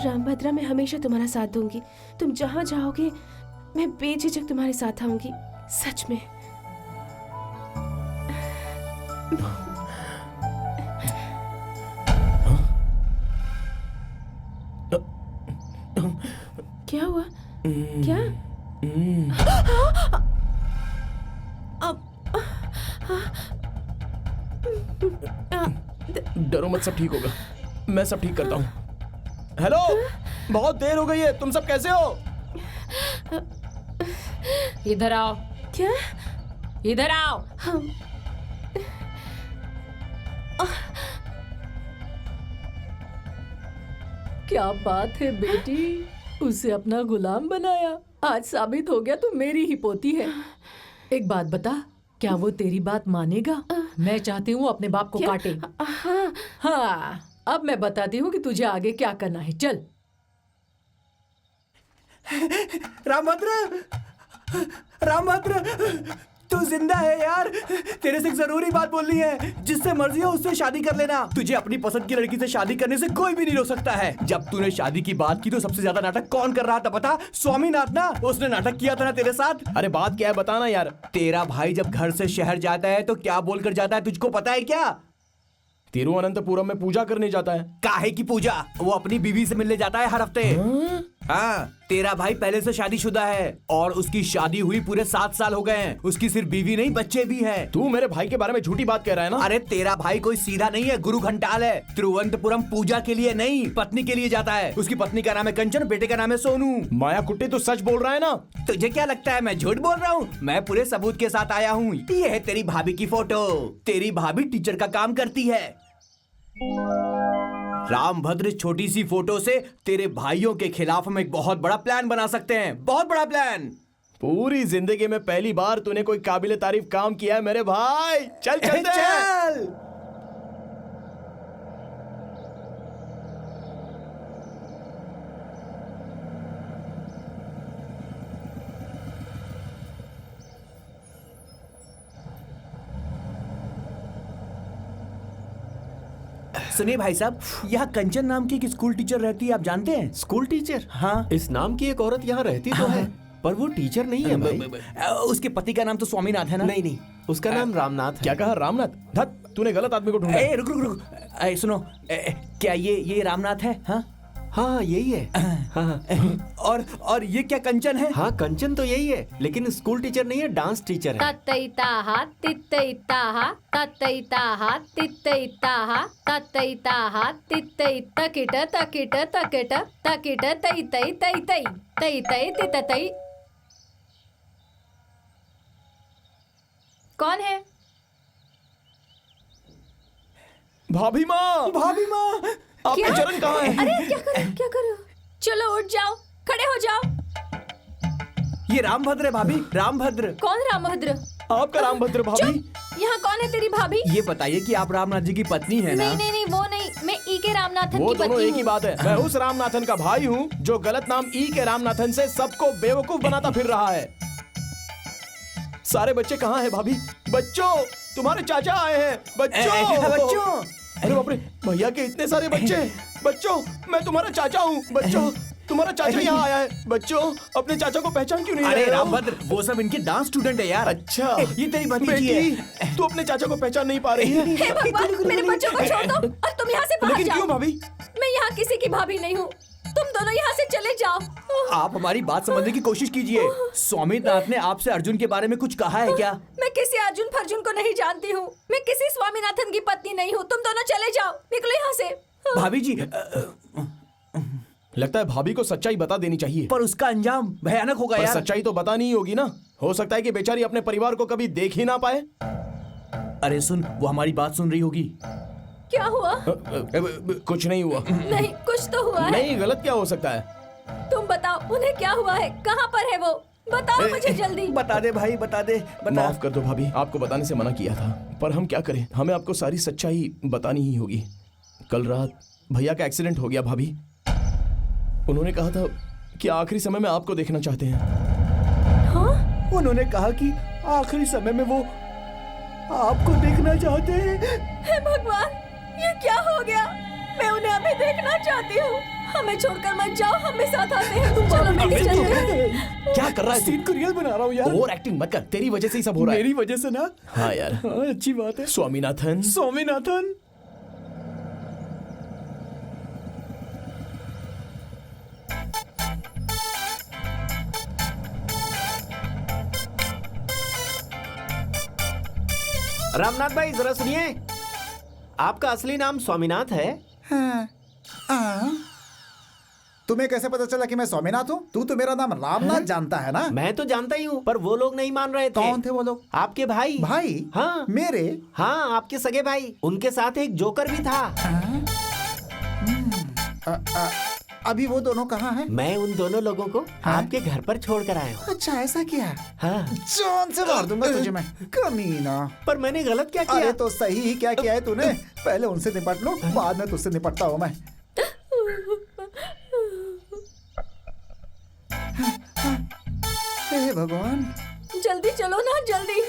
रामभद्रा, मैं हमेशा तुम्हारा साथ दूंगी। तुम जहां जाओगे मैं बेझिझक तुम्हारे साथ आऊंगी, सच में। क्या हुआ? क्या? डरो मत, सब ठीक होगा। मैं सब ठीक करता हूँ। हेलो, बहुत देर हो गई है, तुम सब कैसे हो? इधर आओ। क्या? इधर आओ। हम क्या बात है बेटी, उसे अपना गुलाम बनाया। आज साबित हो गया तू मेरी ही पोती है। एक बात बता, क्या वो तेरी बात मानेगा? मैं चाहती हूँ अपने बाप को काटे। हाँ, अब मैं बताती हूँ कि तुझे आगे क्या करना है। चल। रामभद्र, तू जिंदा है यार। तेरे से एक जरूरी बात बोलनी है। जिससे मर्जी हो उससे शादी कर लेना। तुझे अपनी पसंद की लड़की से शादी करने से कोई भी नहीं रोक सकता है। जब तूने शादी की बात की तो सबसे ज्यादा नाटक कौन कर रहा था पता? स्वामीनाथ ना, उसने नाटक किया था ना तेरे साथ। अरे बात क्या है बताना यार। तेरा भाई जब घर से शहर जाता है तो क्या बोलकर जाता है, तुझको पता है क्या? तिरुवनंतपुरम में पूजा करने जाता है। काहे की पूजा? वो अपनी बीवी से मिलने जाता है हर हफ्ते। हाँ, तेरा भाई पहले से शादीशुदा है और उसकी शादी हुई पूरे 7 साल हो गए हैं। उसकी सिर्फ बीवी नहीं, बच्चे भी हैं। तू मेरे भाई के बारे में झूठी बात कह रहा है ना? अरे तेरा भाई कोई सीधा नहीं है, गुरु घंटाल है। तिरुवनंतपुरम पूजा के लिए नहीं, पत्नी के लिए जाता है। उसकी पत्नी का नाम है कंचन, बेटे का नाम है सोनू। माया कुट्टी, तू सच बोल रहा है ना? तुझे क्या लगता है मैं झूठ बोल रहा हूँ? मैं पूरे सबूत के साथ आया हूँ। ये है तेरी भाभी की फोटो। तेरी भाभी टीचर का काम करती है। रामभद्र, छोटी सी फोटो से तेरे भाइयों के खिलाफ हम एक बहुत बड़ा प्लान बना सकते हैं। बहुत बड़ा प्लान। पूरी जिंदगी में पहली बार तूने कोई काबिले तारीफ काम किया है मेरे भाई। चल चलते हैं। चल। सुनिए भाई साहब, यहाँ कंचन नाम की एक स्कूल टीचर रहती है, आप जानते हैं? School teacher? हाँ। इस नाम की एक औरत यहाँ रहती तो है, पर वो टीचर नहीं है भाई। उसके पति का नाम तो स्वामीनाथ है ना? नहीं नहीं, उसका नाम रामनाथ है। क्या कहा? रामनाथ? धत, तूने गलत आदमी को ढूंढा। रुक रुक रुक, सुनो, क्या ये रामनाथ है? हाँ हाँ यही है। हाँ। और ये क्या कंचन है? हाँ कंचन तो यही है, लेकिन स्कूल टीचर नहीं है, डांस टीचर है। ततैताहा तितैताहा ततैताहा तितैताहा ततैताहा तितै तकिट तकिट तकिट तकिट तैतै तैतै तैतै तिततै। कौन है? भाभी माँ। भाभी माँ, आपके चरण कहाँ है? अरे क्या कर रहे हो? चलो उठ जाओ, खड़े हो जाओ। ये रामभद्र है भाभी, रामभद्र। कौन रामभद्र? आपका रामभद्र भाभी। यहाँ कौन है तेरी भाभी? ये बताइए कि आप रामनाथ जी की पत्नी है ना? नहीं नहीं वो नहीं, मैं ई के रामनाथन वो की दोनों पत्नी एक ही हूँ। बात है। मैं उस रामनाथन का भाई हूँ जो गलत नाम ई के रामनाथन से सबको बेवकूफ बनाता फिर रहा है। सारे बच्चे कहाँ हैं भाभी? बच्चों, तुम्हारे चाचा आए हैं। बच्चों बच्चों। अरे बाप रे, भैया के इतने सारे बच्चे। बच्चों, मैं तुम्हारा चाचा हूँ। बच्चों, तुम्हारा चाचा यहाँ आया है। बच्चों, अपने चाचा को पहचान क्यों नहीं रहे अरे हो? रामभद्र, वो सब इनके डांस स्टूडेंट है यार। अच्छा, ये तेरी भतीजी है। बेटी, तू अपने चाचा को पहचान नहीं पा रही है। हे भगवान, मेरे बच्चों को छोड़ दो और तुम यहाँ से बाहर लेकिन जाओ। क्यों भाभी? मैं यहाँ किसी की भाभी नहीं हूँ, तुम दोनों यहाँ से चले जाओ। आप हमारी बात समझने की कोशिश कीजिए। स्वामीनाथ ने आपसे अर्जुन के बारे में कुछ कहा है क्या? मैं किसी अर्जुन फर्जुन को नहीं जानती हूँ। मैं किसी स्वामीनाथन की पत्नी नहीं हूँ। तुम दोनों चले जाओ, निकलो यहाँ से। भाभी जी, लगता है भाभी को सच्चाई बता देनी चाहिए। पर उसका अंजाम भयानक होगा पर यार। सच्चाई तो बतानी ही होगी ना। हो सकता है कि बेचारी अपने परिवार को कभी देख ही ना पाए। अरे सुन, वो हमारी बात सुन रही होगी। क्या हुआ? कुछ नहीं हुआ। नहीं, कुछ तो हुआ है। नहीं, गलत क्या हो सकता है? तुम बताओ, उन्हें क्या हुआ है? कहाँ पर है वो? बताओ मुझे जल्दी। बता दे भाई, बता दे, बता। माफ कर दो भाभी, आपको बताने से मना किया था, पर हम क्या करें, हमें आपको सारी सच्चाई बतानी ही होगी। कल रात भैया का एक्सीडेंट हो गया भाभी। उन्होंने कहा था कि आखिरी समय में आपको देखना चाहते हैं। हाँ? उन्होंने कहा कि आखिरी समय में वो आपको देखना चाहते हैं। हे भगवान, ये क्या हो गया? मैं उन्हें अभी देखना चाहती हूँ। हमें छोड़कर मत जाओ, हमें साथ आते हैं। चलो मेरे चलते। क्या कर रहा है? सीन को रियल बना रहा हूँ यार। ओवर एक्टिंग मत कर, तेरी वजह से ही सब हो रहा है। मेरी वजह से ना? हाँ यार। हाँ, अच्छी बात है। स्वामीनाथन। स्वामीनाथन। रामनाथ भाई जरा सुनिए, आपका असली नाम स्वामीनाथ है? हाँ। तुम्हें कैसे पता चला कि मैं स्वामीनाथ हूँ? तू तो मेरा नाम रामनाथ जानता है ना? मैं तो जानता ही हूँ, पर वो लोग नहीं मान रहे थे। कौन थे वो लोग? आपके भाई। भाई? हाँ मेरे? हाँ, आपके सगे भाई। उनके साथ एक जोकर भी था। अभी वो दोनों कहाँ हैं? मैं उन दोनों लोगों को आपके घर पर छोड़ कर आया हूँ। अच्छा, ऐसा किया? हाँ। जान से मार दूंगा तुझे मैं, कमीना। पर मैंने गलत क्या किया? अरे तो सही ही क्या किया है तूने? पहले उनसे निपट लो, बाद में तुझसे निपटता हूँ मैं। हे भगवान, जल्दी चलो ना, जल्दी।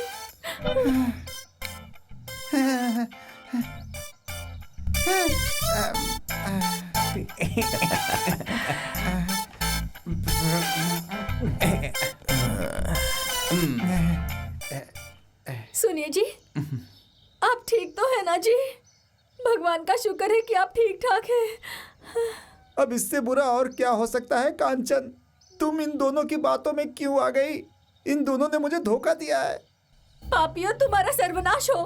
सुनिए जी, आप ठीक तो है ना जी? भगवान का शुक्र है कि आप ठीक ठाक हैं। अब इससे बुरा और क्या हो सकता है कांचन? तुम इन दोनों की बातों में क्यों आ गई? इन दोनों ने मुझे धोखा दिया है। पापियों, तुम्हारा सर्वनाश हो।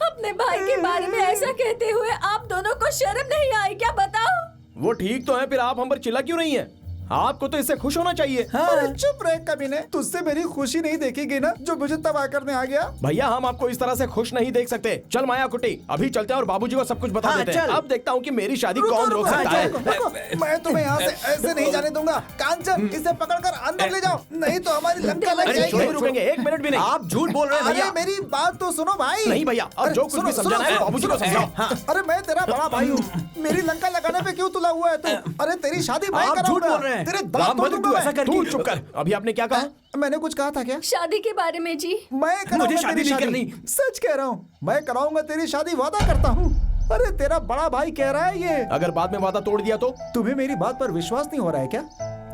अपने भाई के बारे में ऐसा कहते हुए आप दोनों को शर्म नहीं आई क्या? बताओ। वो ठीक तो है, फिर आप हम पर चिल्ला क्यों नहीं है? आपको तो इससे खुश होना चाहिए। अरे चुप रहे कमीने, तुझसे मेरी खुशी नहीं देखी गई ना जो मुझे तबाह करने आ गया। भैया हम आपको इस तरह से खुश नहीं देख सकते। चल माया कुटी, अभी चलते हैं और बाबूजी को सब कुछ बता देते हैं। अब देखता हूँ कि मेरी शादी कौन रोक सकता है। मैं तुम्हें यहाँ से ऐसे नहीं जाने दूंगा। कांचन, इसे पकड़कर अंदर ले जाओ, नहीं तो हमारी लंका लग जाएगी। रुकेंगे एक मिनट भी नहीं। आप झूठ बोल रहे हैं भैया। मेरी बात तो सुनो भाई। नहीं भैया, अब जो कुछ भी समझाना है बाबूजी को समझाओ। अरे मैं तेरा बड़ा भाई हूँ, मेरी लंका लगाने पे क्यों तुला हुआ है तू? अरे तेरी शादी मैं आप झूठ बोल रहे हैं। तेरे दांत तोड़ दूंगा मैं। तू चुप कर। अभी आपने क्या कहा? मैंने कुछ कहा था क्या? शादी के बारे में जी। मैं मुझे शादी नहीं करनी। सच कह रहा हूँ, मैं कराऊंगा तेरी शादी, वादा करता हूँ। अरे तेरा बड़ा भाई कह रहा है ये। अगर बाद में वादा तोड़ दिया तो? तुम्हें मेरी बात पर विश्वास नहीं हो रहा है क्या?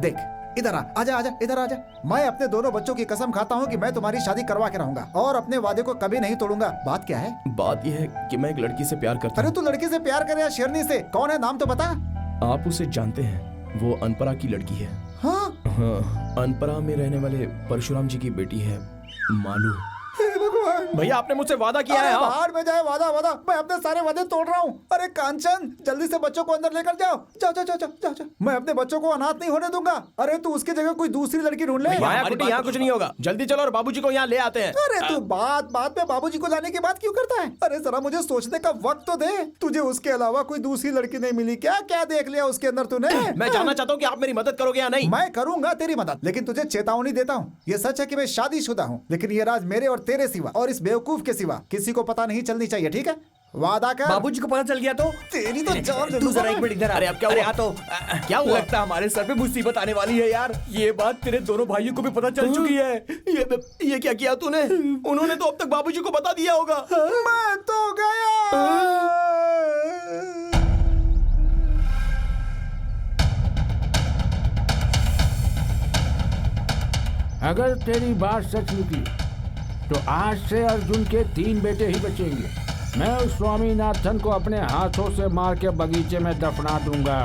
देख इधर आजा आजा इधर आजा। मैं अपने दोनों बच्चों की कसम खाता हूँ कि मैं तुम्हारी शादी करवा के रहूंगा और अपने वादे को कभी नहीं तोड़ूंगा। बात क्या है? बात यह है कि मैं एक लड़की से प्यार करता हूँ। अरे तू लड़की से प्यार करे या शेरनी से? कौन है, नाम तो बता। आप उसे जानते हैं, वो अनपरा की लड़की है। हाँ अनपरा में रहने वाले परशुराम जी की बेटी है मालू। भगवान भैया आपने मुझसे वादा किया है। बाहर में जाए वादा वादा, मैं अपने सारे वादे तोड़ रहा हूँ। अरे कांचन, जल्दी से बच्चों को अंदर लेकर जाओ। जाओ जाओ जाओ जाओ जाओ। मैं अपने बच्चों को अनाथ नहीं होने दूंगा। अरे तू उसकी जगह कोई दूसरी लड़की ढूंढ ले। यहाँ कुछ नहीं होगा, जल्दी चलो और बाबूजी को यहाँ ले आते हैं। अरे तू बात बात में बाबूजी को लाने की बात क्यों करता है? अरे जरा मुझे सोचने का वक्त तो दे। तुझे उसके अलावा कोई दूसरी लड़की नहीं मिली क्या? क्या देख लिया उसके अंदर तूने? मैं जानना चाहता हूँ कि आप मेरी मदद करोगे या नहीं। मैं करूंगा तेरी मदद, लेकिन तुझे चेतावनी देता हूँ। ये सच है कि मैं शादीशुदा हूँ, लेकिन ये राज मेरे और तेरे सिवा और इस बेवकूफ के सिवा किसी को पता नहीं चलनी चाहिए, ठीक है? वादा कर। बाबूजी को पता चल गया तो? तेरी तो जान। तू जरा एक मिनट इधर आ। अरे अब क्या हुआ? तो क्या हुआ? लगता है हमारे सर पे मुसीबत आने वाली है यार। ये बात तेरे दोनों भाइयों को भी पता चल चुकी है। ये क्या किया तूने? उन्होंने तो अब तक बाबूजी को बता दिया होगा। मैं तो गया। अगर तेरी बात सच निकली तो आज से अर्जुन के 3 बेटे ही बचेंगे। मैं उस स्वामीनाथन को अपने हाथों से मार के बगीचे में दफना दूंगा।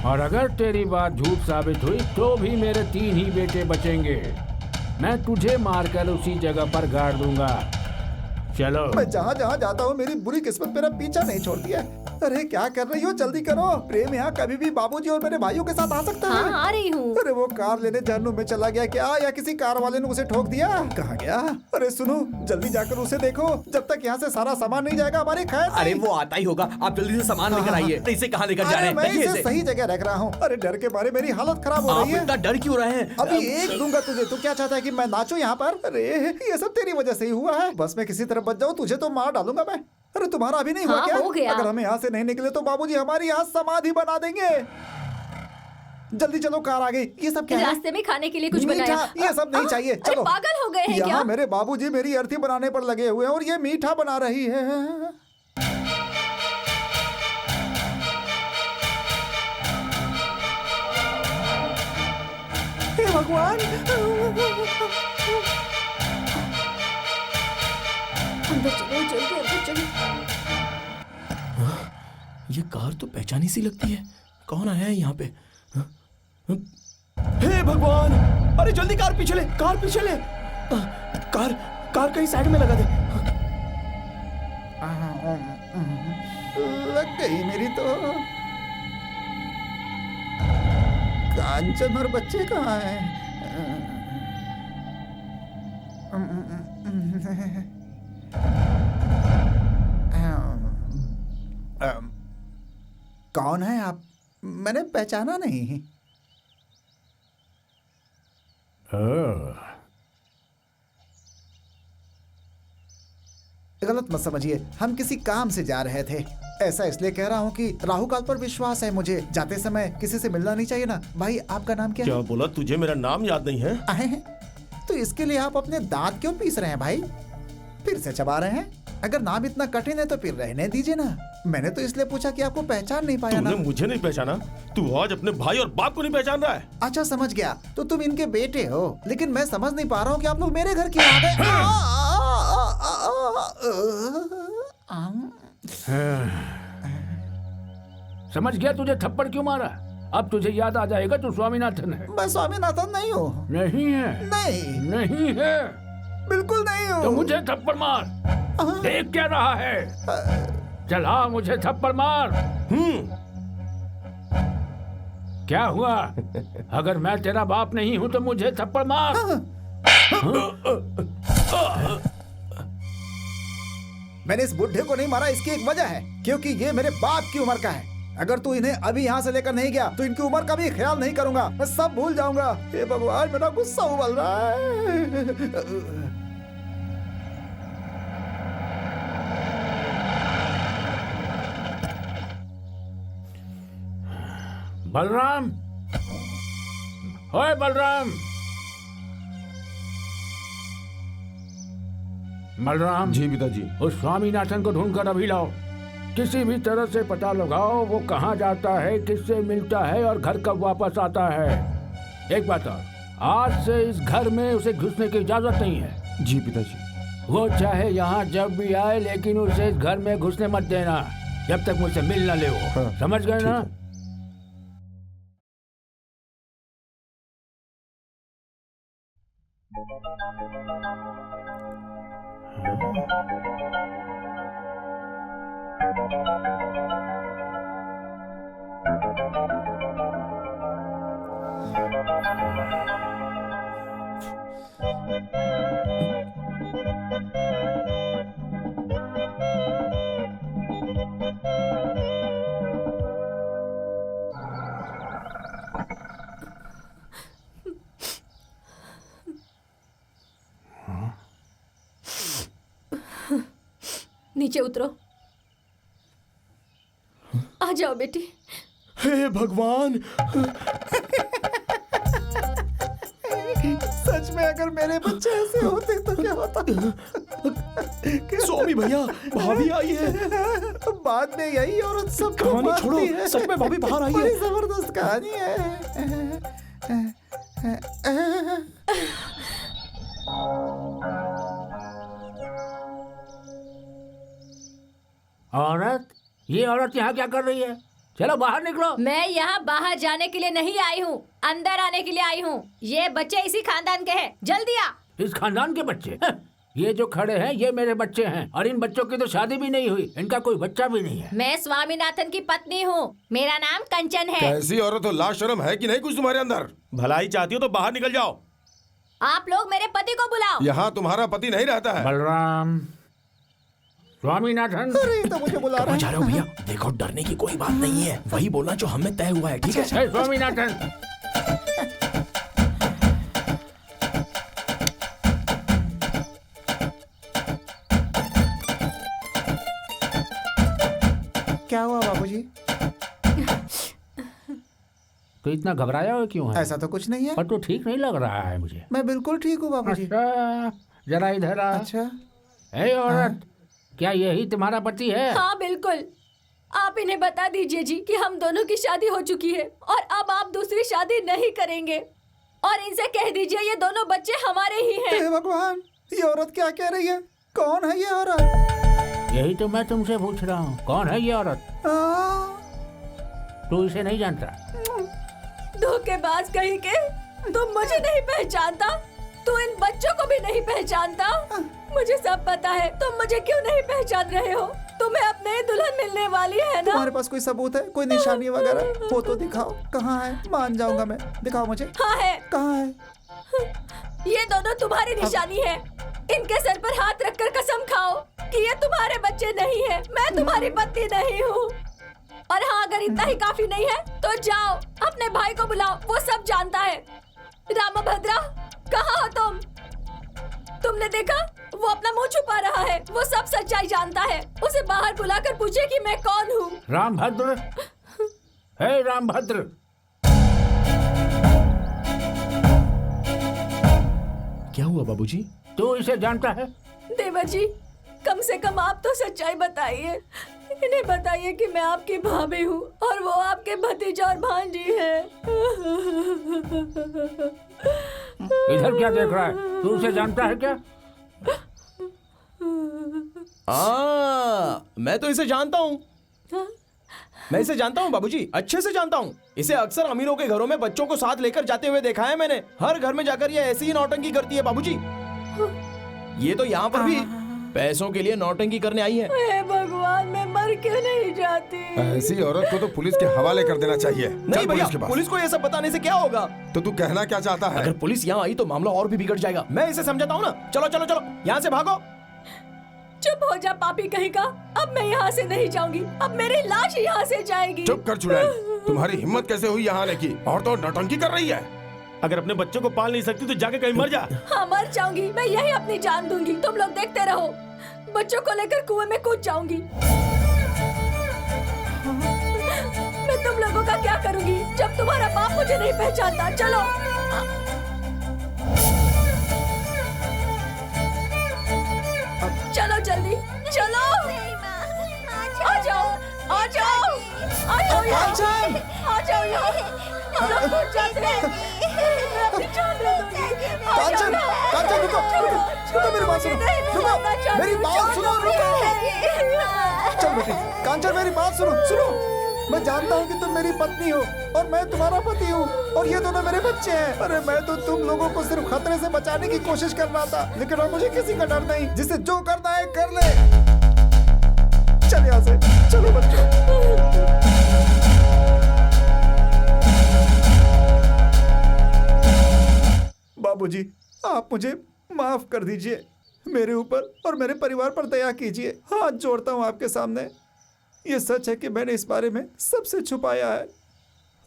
और अगर तेरी बात झूठ साबित हुई तो भी मेरे 3 ही बेटे बचेंगे। मैं तुझे मारकर उसी जगह पर गाड़ दूंगा। चलो। मैं जहाँ जहाँ जाता हूँ मेरी बुरी किस्मत मेरा पीछा नहीं छोड़ती है। अरे क्या कर रही हो? जल्दी करो। प्रेम यहाँ कभी भी बाबूजी और मेरे भाइयों के साथ आ सकता है। हाँ, आ रही हूँ। अरे वो कार लेने जहन्नुम में चला गया क्या, या किसी कार वाले ने उसे ठोक दिया? कहाँ गया? अरे सुनो, जल्दी जाकर उसे देखो। जब तक यहाँ से सारा सामान नहीं जाएगा हमारी खैर। अरे वो आता ही होगा, आप जल्दी से सामान लेकर आइए। इसे कहाँ लेकर जा रहे हैं? मैं इसे सही जगह रख रहा हूँ। अरे डर के मारे मेरी हालत खराब हो रही है। इतना डर क्यों रहे हैं? अभी एक दूंगा तुझे। तू क्या चाहता है कि मैं नाचूं यहाँ पर? अरे ये सब तेरी वजह से ही हुआ है। बस मैं किसी तरह बच जाऊँ, तुझे तो मार डालूंगा मैं। अरे तुम्हारा अभी नहीं हुआ हाँ, क्या? हो गया। अगर हम यहाँ से नहीं निकले तो बाबूजी हमारी यहाँ समाधि बना देंगे। जल्दी चलो, कार आ गई। ये सब क्या है? रास्ते में खाने के लिए कुछ मीठा। बनाया। ये सब नहीं चाहिए। अरे चलो। पागल हो गए हैं क्या? यहाँ मेरे बाबूजी मेरी अर्थी बनाने पर लगे हुए हैं और ये मीठा बना रही है। हे भगवान। अंदर चलो, जल्दी अंदर चलो। ये कार तो पहचानी सी लगती है। कौन आया है यहाँ पे? हे भगवान! अरे जल्दी कार पीछे ले, कार पीछे ले। कार कहीं साइड में लगा दे। लग गई मेरी तो। कांचन और बच्चे कहाँ हैं? कौन है आप? मैंने पहचाना नहीं। गलत मत समझिए, हम किसी काम से जा रहे थे। ऐसा इसलिए कह रहा हूँ कि राहु काल पर विश्वास है मुझे। जाते समय किसी से मिलना नहीं चाहिए ना। भाई आपका नाम क्या है? बोला तुझे मेरा नाम याद नहीं है? आहे हैं? तो इसके लिए आप अपने दांत क्यों पीस रहे हैं भाई? फिर से चबा रहे हैं? अगर नाम इतना कठिन है तो फिर रहने दीजिए ना। मैंने तो इसलिए पूछा कि आपको पहचान नहीं पाया ना। तूने मुझे नहीं पहचाना? तू आज अपने भाई और बाप को नहीं पहचान रहा है? अच्छा समझ गया, तो तुम इनके बेटे हो। लेकिन मैं समझ नहीं पा रहा हूँ कि आप लोग मेरे घर क्यों आ गए। समझ गया तुझे थप्पड़ क्यों मारा। अब तुझे याद आ जाएगा तू स्वामीनाथन है। मैं स्वामीनाथन नहीं हूँ। नहीं है? नहीं है, बिल्कुल नहीं हूँ। तो मुझे थप्पड़ मार। देख क्या रहा है? चला मुझे थप्पड़ मार। क्या हुआ? अगर मैं तेरा बाप नहीं हूं तो मुझे थप्पड़ मार। मैंने इस बुढ़े को नहीं मारा, इसकी एक वजह है, क्योंकि ये मेरे बाप की उम्र का है। अगर तू इन्हें अभी यहाँ से लेकर नहीं गया तो इनकी उम्र का भी ख्याल नहीं करूंगा, मैं सब भूल जाऊंगा। हे भगवान, मेरा गुस्सा उबल रहा है। बलराम, ओए बलराम, बलराम। जी पिताजी। उस स्वामीनाथन को ढूंढकर अभी लाओ। किसी भी तरह से पता लगाओ वो कहाँ जाता है, किससे मिलता है और घर कब वापस आता है। एक बात और, आज से इस घर में उसे घुसने की इजाजत नहीं है। जी पिताजी। वो चाहे यहाँ जब भी आए, लेकिन उसे इस घर में घुसने मत देना जब तक मुझसे मिल न ले वो। हाँ, समझ गए ना? नीचे उतरो। आ जाओ बेटी। हे भगवान, सच में अगर मेरे बच्चे ऐसे होते तो क्या होता? स्वामी भैया, भाभी आई है। बाद में यही औरत सब कहानी छोड़ो, सच में भाभी बाहर आई है। बड़ी जबरदस्त कहानी है। औरत, ये औरत यहाँ क्या कर रही है? चलो बाहर निकलो। मैं यहाँ बाहर जाने के लिए नहीं आई हूँ, अंदर आने के लिए आई हूँ। ये बच्चे इसी खानदान के हैं, जल्दी आ। इस खानदान के बच्चे? ये जो खड़े हैं ये मेरे बच्चे हैं, और इन बच्चों की तो शादी भी नहीं हुई, इनका कोई बच्चा भी नहीं है। मैं स्वामीनाथन की पत्नी हूँ, मेरा नाम कंचन है। कैसी औरत हो, लाज शर्म है कि नहीं कुछ तुम्हारे अंदर? भलाई चाहती हो तो बाहर निकल जाओ। आप लोग मेरे पति को बुलाओ। यहाँ तुम्हारा पति नहीं रहता है। बलराम, स्वामीनाथन। अरे तो मुझे बुला रहा है। जा रहे हो भैया? देखो, डरने की कोई बात नहीं है, वही बोलना जो हमें तय हुआ है, ठीक है? स्वामीनाथन। क्या हुआ बाबूजी? तो इतना घबराया हो क्यों है? ऐसा तो कुछ नहीं है। पर तो ठीक नहीं लग रहा है मुझे। मैं बिल्कुल ठीक हूँ बाबूजी। अच्छा, जरा इधर आ। अच्छा। ए औरत, क्या यही तुम्हारा पति है? हाँ बिल्कुल। आप इन्हें बता दीजिए जी कि हम दोनों की शादी हो चुकी है और अब आप दूसरी शादी नहीं करेंगे, और इनसे कह दीजिए ये दोनों बच्चे हमारे ही हैं। हे भगवान, ये औरत क्या कह रही है? कौन है ये औरत? यही तो मैं तुमसे पूछ रहा हूँ, कौन है ये औरत? तू इसे नहीं जानता? धोखेबाज कहीं के, तुम मुझे नहीं पहचानता, तू इन बच्चों को भी नहीं पहचानता। मुझे सब पता है, तुम मुझे क्यों नहीं पहचान रहे हो? तुम्हें अपने दुल्हन मिलने वाली है ना? तुम्हारे पास कोई सबूत है, कोई निशानी वगैरह हो तो दिखाओ। कहाँ है? मान जाऊंगा मैं, दिखाओ मुझे। हाँ है। कहाँ है? ये दोनों तुम्हारी निशानी है। इनके सर पर हाथ रखकर कसम खाओ कि ये तुम्हारे बच्चे नहीं है, मैं तुम्हारी पत्नी नहीं हूँ। और हाँ, अगर इतना ही काफी नहीं है तो जाओ अपने भाई को बुलाओ, वो सब जानता है। रामभद्रा, कहाँ हो तुम? तुमने देखा, वो अपना मुंह छुपा रहा है, वो सब सच्चाई जानता है। उसे बाहर बुलाकर पूछे कि मैं कौन हूँ। रामभद्र, हे रामभद्र। क्या हुआ बाबूजी? तू इसे जानता है? देवर जी, कम से कम आप तो सच्चाई बताइए। इन्हें बताइए कि मैं आपकी भाभी हूँ और वो आपके भतीजा और भांजी है। इधर क्या देख रहा है? तू उसे जानता है क्या? मैं तो इसे जानता हूँ। मैं इसे जानता हूँ बाबूजी, अच्छे से जानता हूँ। इसे अक्सर अमीरों के घरों में बच्चों को साथ लेकर जाते हुए देखा है मैंने। हर घर में जाकर ये ऐसी ही नौटंकी करती है बाबूजी। ये तो यहाँ पर भी पैसों के लिए नौटंकी करने आई है। हे भगवान, मैं मर क्यों नहीं जाती? ऐसी औरत को तो पुलिस के हवाले कर देना चाहिए। नहीं भैया, पुलिस को ये सब बताने से क्या होगा? तो तू कहना क्या चाहता है? अगर पुलिस यहाँ आई तो मामला और भी बिगड़ जाएगा। मैं इसे समझाता हूँ ना। चलो चलो चलो, यहाँ से भागो। चुप हो जा पापी कहीं का। अब मैं यहाँ से नहीं जाऊंगी। अब मेरी लाश यहाँ से जाएगी। चुप कर चुड़ैल, तुम्हारी हिम्मत कैसे हुई यहाँ आने की? और तो नौटंकी कर रही है। अगर अपने बच्चों को पाल नहीं सकती तो जाके कहीं मर जा। हाँ, मर जाऊंगी। मैं यही अपनी जान दूंगी। तुम लोग देखते रहो। बच्चों को लेकर कुएं में कूद जाऊंगी। मैं तुम लोगों का क्या करूंगी जब तुम्हारा बाप मुझे नहीं पहचानता? चलो चलो जल्दी चलो। आ जाओ आ जाओ आ जाओ यहाँ। आ जाओ यहाँ। हम लोग कूद जाते हैं। मैं अपनी जान दे दूंगी। आ जाओ। कांचन रुको, रुको मेरी बात सुनो, रुको मेरी बात सुनो, रुको। चल बेटी, कांचन मेरी बात सुनो। मैं जानता हूँ कि तुम मेरी पत्नी हो और मैं तुम्हारा पति हूँ और ये दोनों मेरे बच्चे हैं। अरे मैं तो तुम लोगों को सिर्फ खतरे से बचाने की कोशिश कर रहा था, लेकिन अब मुझे किसी का डर नहीं। जिसे जो करना है कर ले। चल यहाँ से, चलो बच्चों। बाबूजी, आप मुझे माफ कर दीजिए। मेरे ऊपर और मेरे परिवार पर दया कीजिए। हाथ जोड़ता हूँ आपके सामने। ये सच है कि मैंने इस बारे में सबसे छुपाया है,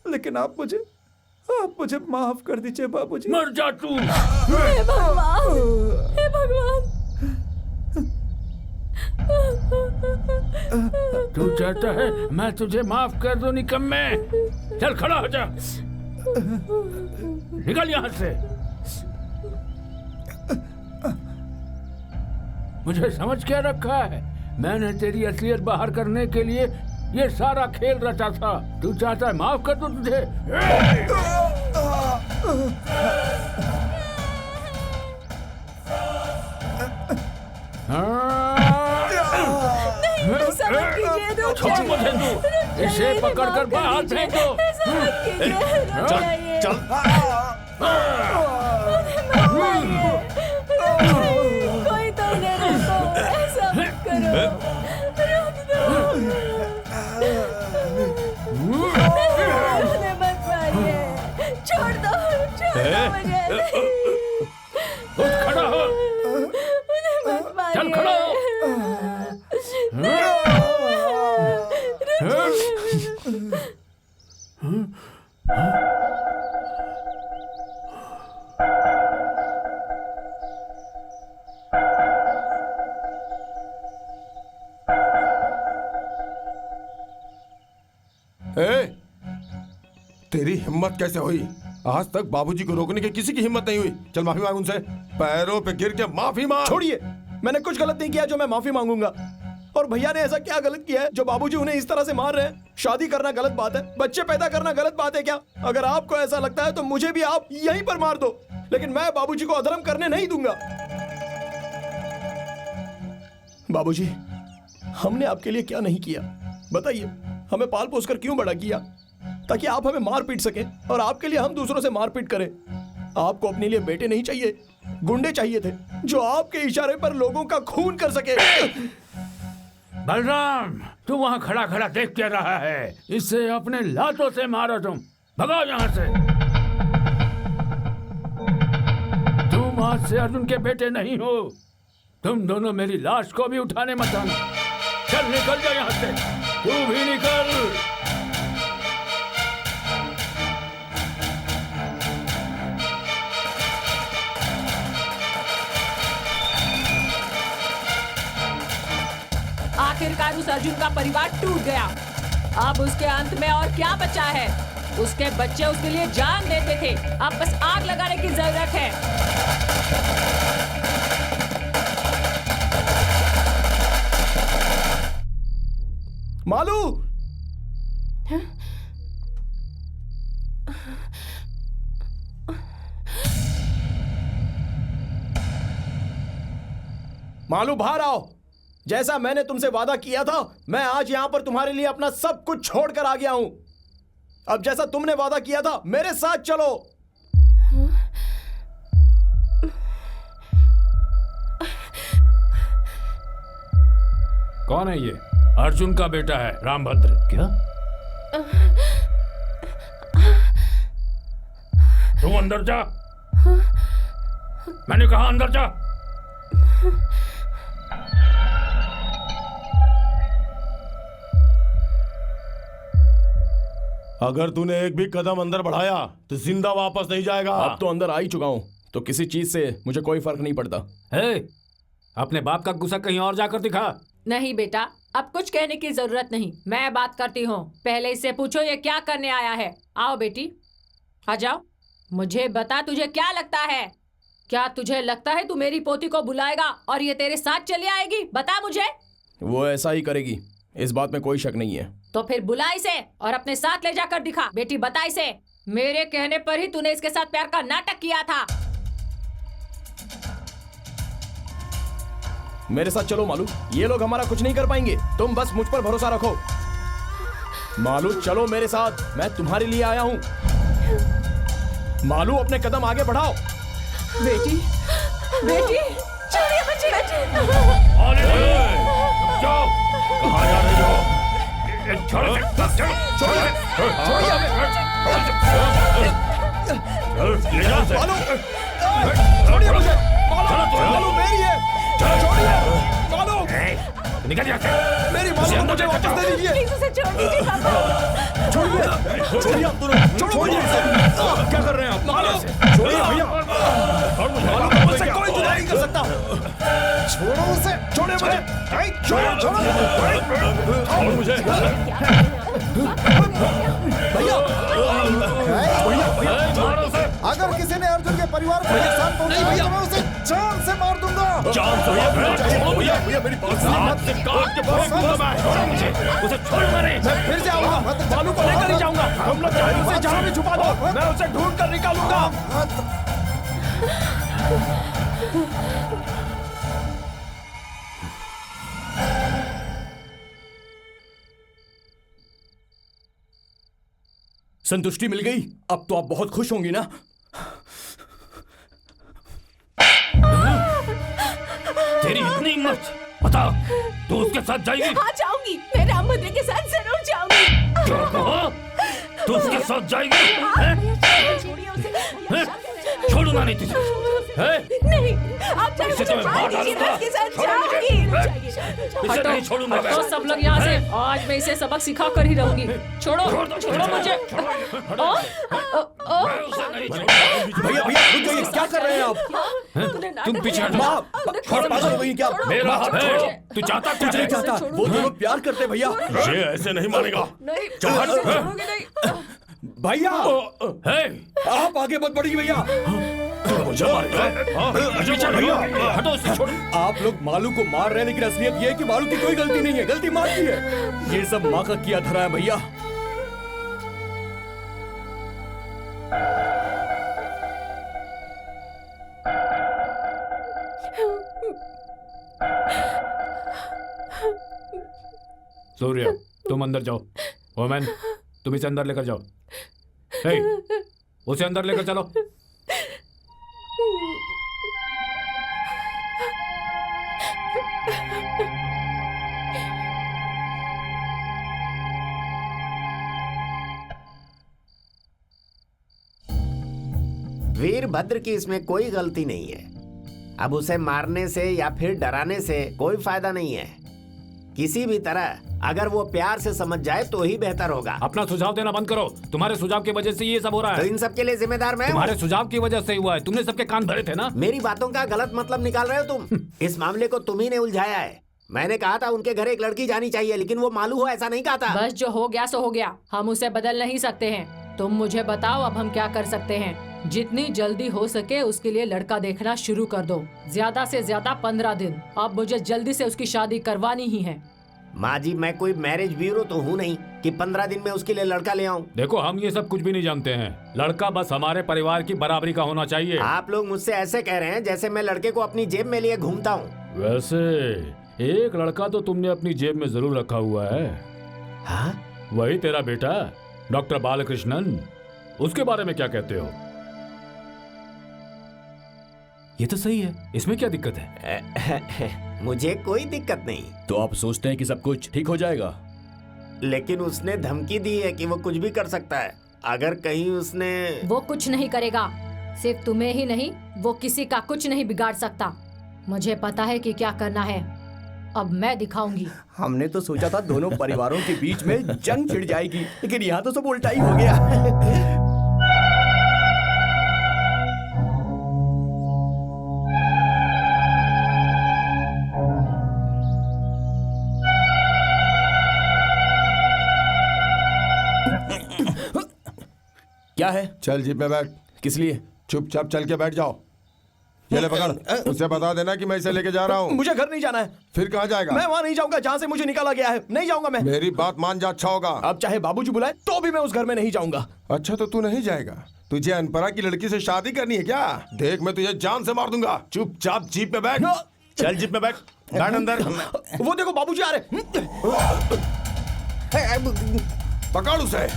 लेकिन आप मुझे माफ कर दीजिए बाबूजी। मर जा तू। हे भगवान, हे भगवान। तू चाहता है मैं तुझे माफ कर दूं निकम्मे? चल खड़ा हो जा। निकल यहाँ से। मुझे समझ क्या रखा है? मैंने तेरी असलियत बाहर करने के लिए ये सारा खेल रचा था। तू चाहता है माफ कर दूं तुझे? छोड़ मुझे तू। इसे पकड़कर बाहर फेंक दो। चल कोई तो इन्हें रोको। ऐसा मत करो। उन्हें मत मारिए। छोड़ दो मुझे। उठ खड़ा हो। उन्हें मत मारिए। चल खड़ा हो। तेरी हिम्मत कैसे हुई? आज तक बाबूजी को रोकने की किसी की हिम्मत नहीं हुई। चल माफी मांग उनसे, पैरों पे गिर के माफी मांग। छोड़िए, मैंने कुछ गलत नहीं किया जो मैं माफी मांगूंगा। और भैया ने ऐसा क्या गलत किया है जो बाबूजी उन्हें इस तरह से मार रहे हैं? शादी करना गलत बात है, बच्चे पैदा करना गलत बात है क्या? अगर आपको ऐसा लगता है तो मुझे भी आप यहीं पर मार दो, लेकिन मैं बाबूजी को अधर्म करने नहीं दूंगा। बाबूजी, हमने आपके लिए क्या नहीं किया बताइए? हमें पाल पोस कर क्यों बड़ा किया? ताकि आप हमें मार पीट सके और आपके लिए हम दूसरों से मार पीट करें। आपको अपने लिए बेटे नहीं चाहिए, गुंडे चाहिए थे जो आपके इशारे पर लोगों का खून कर सके। बलराम, तू वहां खड़ा खड़ा देख क्या रहा है? इसे अपने लातों से मारो। तुम भगाओ यहाँ से। तुम आज से अर्जुन के बेटे नहीं हो। तुम दोनों मेरी लाश को भी उठाने मत आना। चल निकल जा यहाँ से। तू भी निकल। आखिरकार उस अर्जुन का परिवार टूट गया। अब उसके अंत में और क्या बचा है? उसके बच्चे उसके लिए जान देते थे। अब बस आग लगाने की जरूरत है। मालू, मालू बाहर आओ। जैसा मैंने तुमसे वादा किया था, मैं आज यहां पर तुम्हारे लिए अपना सब कुछ छोड़कर आ गया हूं। अब जैसा तुमने वादा किया था, मेरे साथ चलो। कौन है ये? अर्जुन का बेटा है, रामभद्र। क्या? तू अंदर जा। मैंने कहा अंदर जा। अगर तूने एक भी कदम अंदर बढ़ाया तो जिंदा वापस नहीं जाएगा। अब तो अंदर आ ही चुका हूँ, तो किसी चीज से मुझे कोई फर्क नहीं पड़ता। अपने बाप का गुस्सा कहीं और जाकर दिखा। नहीं बेटा, अब कुछ कहने की जरूरत नहीं, मैं बात करती हूँ। पहले इससे पूछो ये क्या करने आया है। आओ बेटी, आ जाओ। मुझे बता, तुझे क्या लगता है? क्या तुझे लगता है तू मेरी पोती को बुलाएगा और ये तेरे साथ चली आएगी? बता मुझे। वो ऐसा ही करेगी, इस बात में कोई शक नहीं है। तो फिर बुला इसे और अपने साथ ले जाकर दिखा। बेटी बता इसे, मेरे कहने पर ही तूने इसके साथ प्यार का नाटक किया था। मेरे साथ चलो मालू, ये लोग हमारा कुछ नहीं कर पाएंगे। तुम बस मुझ पर भरोसा रखो। मालू चलो मेरे साथ, मैं तुम्हारे लिए आया हूँ। मालू अपने कदम आगे बढ़ाओ। बेटी, बेटी, छोड़िए मुझे। जाओ, कहाँ जा रही हो? छोड़िए मुझे। मालू मेरी है। छोड़िए मालू। निकल यहाँ से। मेरी मालू को मुझे वापस दे दीजिए। प्लीज उसे छोड़ दीजिए पापा। छोड़िए आप दोनों। छोड़िए। क्या कर रहे हैं आप? मालू छोड़िए भैया। मालू को मुझसे कोई जुदा नहीं कर सकता। छोड़ो उसे। छोड़िए मुझे। छोड़ो मुझे। भैया अगर किसी ने अर्जुन के परिवार को नुकसान पहुंचाया तो मैं उसे जान से मार दूंगा। जान से भैया मेरी बात हाथ से काट के मार दूंगा मैं। छोड़ो मुझे, उसे छोड़ूंगा नहीं। मैं फिर से आऊंगा, मालू को लेकर ही जाऊंगा। तुम लोग चाहे उसे जहां भी छुपा दो, मैं उसे ढूंढ कर निकालूंगा। संतुष्टि मिल गई? अब तो आप बहुत खुश होंगी ना? तेरी इतनी हिम्मत, बता तू उसके साथ जाएगी? हाँ जाऊंगी, मैं रामभद्र के साथ जरूर जाऊंगी। क्या कहा? तू उसके साथ जाएगी? छोड़िए उसे। छोड़ूंगा नहीं तुझे। नहीं, आप चाहे मुझे मार दीजिए, मैं उसके साथ जाऊंगी। इसे नहीं छोड़ूंगा मैं। तो सब लोग यहाँ से, आज मैं इसे सबक सिखा कर ही रहूंगी। छोड़ो, छोड़ो मुझे। भैया भैया रुक जाइए, क्या कर रहे हैं आप? तुम पीछे हटो। पागल हो गई क्या? मेरा हाथ है। तू चाहता कुछ नहीं चाहता। वो दोनों प्यार करते भैया। ये ऐसे नहीं मानेगा। भैया आप आगे मत बढ़िए भैया। मुझे मारेगा? हटो उससे, छोड़। आप लोग मालू को मार रहे हैं, लेकिन असलियत ये है कि मालू की कोई गलती नहीं है, गलती मार की है। ये सब माँ का किया धरा है भैया। सूर्य तुम अंदर जाओ। ओमन तुम इसे अंदर लेकर जाओ। उसे अंदर लेकर चलो। वीरभद्र की इसमें कोई गलती नहीं है। अब उसे मारने से या फिर डराने से कोई फायदा नहीं है। किसी भी तरह अगर वो प्यार से समझ जाए तो ही बेहतर होगा। अपना सुझाव देना बंद करो। तुम्हारे सुझाव की वजह से ये सब हो रहा है। तो इन सब के लिए जिम्मेदार मैं हूं। तुम्हारे सुझाव की वजह से हुआ है। तुमने सबके कान भरे थे ना। मेरी बातों का गलत मतलब निकाल रहे हो तुम। इस मामले को तुम ही ने उलझाया है। मैंने कहा था उनके घर एक लड़की जानी चाहिए, लेकिन वो मालू हो ऐसा नहीं कहा था। बस जो हो गया सो हो गया, हम उसे बदल नहीं सकते हैं। तुम मुझे बताओ अब हम क्या कर सकते हैं। जितनी जल्दी हो सके उसके लिए लड़का देखना शुरू कर दो। ज्यादा से ज्यादा 15 दिन। अब मुझे जल्दी से उसकी शादी करवानी ही है। माँ जी मैं कोई मैरिज ब्यूरो तो हूँ नहीं कि 15 दिन में उसके लिए लड़का ले आऊँ। देखो हम ये सब कुछ भी नहीं जानते हैं। लड़का बस हमारे परिवार की बराबरी का होना चाहिए। आप लोग मुझसे ऐसे कह रहे हैं जैसे मैं लड़के को अपनी जेब में लिए घूमता हूँ। वैसे एक लड़का तो तुमने अपनी जेब में जरूर रखा हुआ है। हाँ? वही तेरा बेटा डॉक्टर बालकृष्णन। उसके बारे में क्या कहते हो? ये तो सही है, इसमें क्या दिक्कत है? मुझे कोई दिक्कत नहीं, तो आप सोचते हैं कि सब कुछ ठीक हो जाएगा? लेकिन उसने धमकी दी है कि वो कुछ भी कर सकता है। अगर कहीं उसने... वो कुछ नहीं करेगा। सिर्फ तुम्हें ही नहीं, वो किसी का कुछ नहीं बिगाड़ सकता। मुझे पता है कि क्या करना है। अब मैं दिखाऊंगी। हमने तो सोचा था दोनों परिवारों के बीच में जंग छिड़ जाएगी, लेकिन यहाँ तो सब उल्टा ही हो गया। क्या है? चल जीप में बैठ। किस लिए? चुपचाप चल के बैठ जाओ। ये ले पकड़, उसे बता देना कि मैं इसे लेके जा रहा हूँ। मुझे घर नहीं जाना है। फिर कहाँ जाएगा? मैं वहाँ नहीं जाऊंगा जहाँ से मुझे निकाला गया है। नहीं जाऊंगा मैं। मेरी बात मान जा, अच्छा होगा। अब चाहे बाबूजी बुलाए तो भी मैं उस घर में नहीं जाऊंगा। अच्छा तो तू नहीं जाएगा? तुझे अनपरा की लड़की से शादी करनी है क्या? देख मैं तुझे जान से मार दूंगा। चुपचाप जीप में बैठ। चल जीप में बैठ, बैठ अंदर। वो देखो बाबूजी आ रहे। पकड़ उसे।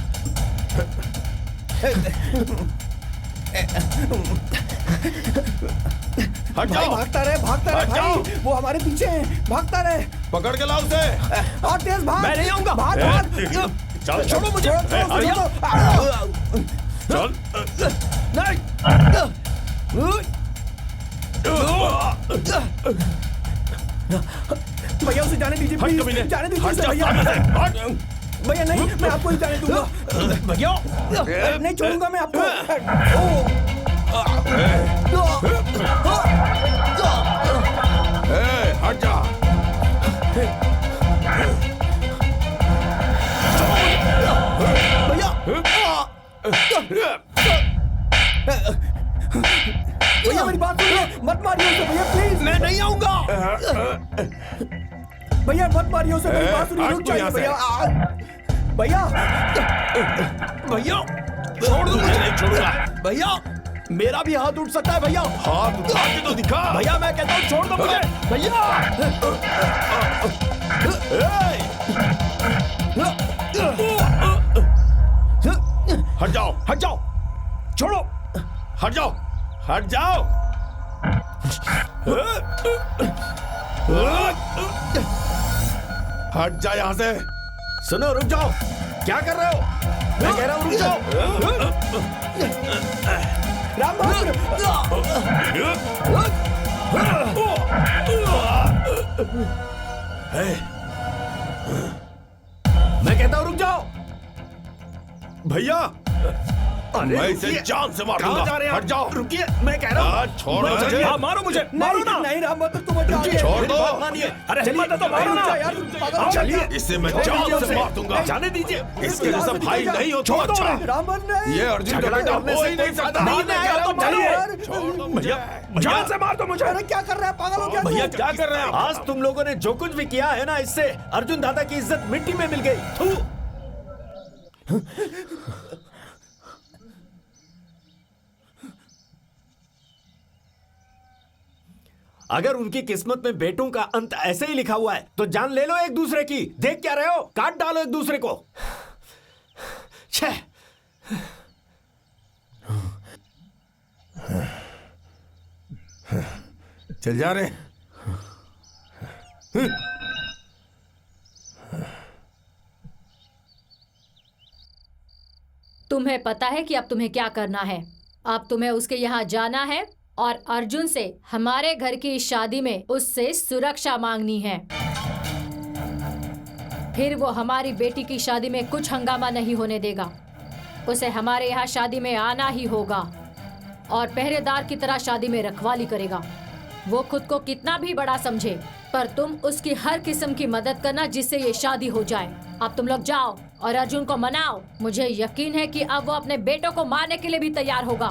हट जाओ। भागता रहे भाई, वो हमारे पीछे है, भागता रहे। पकड़ के लाओ उसे। और तेज भाग। मैं नहीं आऊंगा। भाग। चल छोड़ो मुझे। चल भैया उसे जाने दीजिए, प्लीज जाने दीजिए उसे भैया। भैया नहीं, मैं आपको ही जाने दूंगा भैया। नहीं छोड़ूंगा मैं आपको। हट जा। भैया मेरी बात सुनिए, मत मारिए उसे भैया प्लीज। मैं नहीं आऊंगा। भैया मत मारिए उसे, मेरी बात सुनिए, रुक जाइए भैया। भैया भैया छोड़ दो मुझे। नहीं छोड़ूंगा भैया। मेरा भी हाथ उठ सकता है भैया। हाथ उठा के तो दिखा। भैया मैं कहता हूँ छोड़ दो मुझे भैया। हट जाओ, हट जाओ, छोड़ो, हट जाओ, हट जाओ। हट जा यहाँ से। सुनो, रुक जाओ। क्या कर रहे हो? मैं कह रहा हूँ रुक जाओ। राम बहादुर। मैं कहता हूँ रुक जाओ। भैया अरे मैं इसे जान से मार दूंगा। कहाँ जा रहे हैं? हट जाओ। रुकिए, मैं कह रहा हूँ। छोड़ो मुझे। मारो मुझे, मारो ना। नहीं राम बहादुर तुम जाओ। छोड़ दो। अरे हिम्मत है तो मारो ना यार। चलिए, इसे मैं जान से मार दूंगा। जाने दीजिए। इसके जैसा भाई नहीं हो तो छोड़ दो। अच्छा। राम बहादुर नहीं। ये अर्जुन का बेटा हो ही नहीं सकता। नहीं आएगा तो चलिए। छोड़ दो भैया जान से मार दो मुझे। अरे क्या कर रहे हैं, पागल हो गया? भैया क्या कर रहे हैं? आज तुम लोगों ने जो कुछ भी किया है ना, इससे अर्जुन दादा की इज्जत मिट्टी में मिल गई। थू। अगर उनकी किस्मत में बेटों का अंत ऐसे ही लिखा हुआ है तो जान ले लो एक दूसरे की। देख क्या रहे हो? काट डालो एक दूसरे को। छह। चल जा रहे। तुम्हें पता है कि अब तुम्हें क्या करना है। अब तुम्हें उसके यहाँ जाना है और अर्जुन से हमारे घर की इस शादी में उससे सुरक्षा मांगनी है। फिर वो हमारी बेटी की शादी में कुछ हंगामा नहीं होने देगा। उसे हमारे यहाँ शादी में आना ही होगा और पहरेदार की तरह शादी में रखवाली करेगा। वो खुद को कितना भी बड़ा समझे, पर तुम उसकी हर किस्म की मदद करना जिससे ये शादी हो जाए। अब तुम लोग जाओ और अर्जुन को मनाओ। मुझे यकीन है कि अब वो अपने बेटों को मारने के लिए भी तैयार होगा।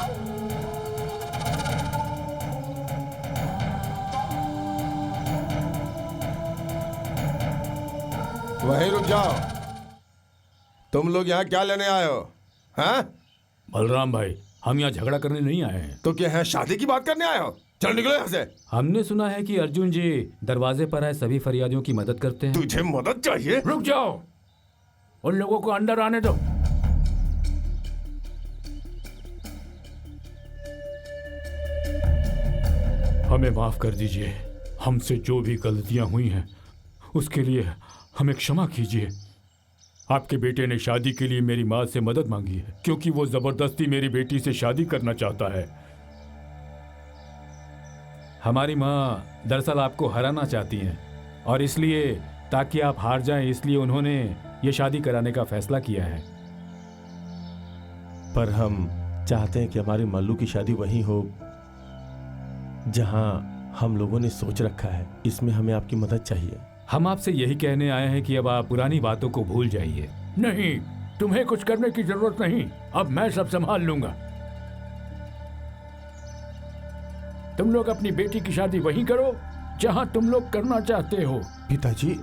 वहीं रुक जाओ। तुम लोग यहाँ क्या लेने आए हो? हैं? बलराम भाई, हम यहाँ झगड़ा करने नहीं आए हैं। तो क्या है, शादी की बात करने आए हो? चल निकलो यहाँ से। हमने सुना है कि अर्जुन जी दरवाजे पर आए सभी फरियादियों की मदद करते हैं। तुझे मदद चाहिए? रुक जाओ, उन लोगों को अंदर आने दो। हमें माफ कर दीजिए। हमसे जो भी गलतियां हुई हैं उसके लिए हमें क्षमा कीजिए। आपके बेटे ने शादी के लिए मेरी माँ से मदद मांगी है क्योंकि वो जबरदस्ती मेरी बेटी से शादी करना चाहता है। हमारी माँ दरअसल आपको हराना चाहती हैं और इसलिए ताकि आप हार जाएं इसलिए उन्होंने ये शादी कराने का फैसला किया है। पर हम चाहते हैं कि हमारी मल्लू की शादी वहीं हो जहां हम लोगों ने सोच रखा है। इसमें हमें आपकी मदद चाहिए। हम आपसे यही कहने आए हैं कि अब आप पुरानी बातों को भूल जाइए। नहीं, तुम्हें कुछ करने की जरूरत नहीं, अब मैं सब संभाल लूंगा। तुम लोग अपनी बेटी की शादी वहीं करो जहां तुम लोग करना चाहते हो। पिताजी।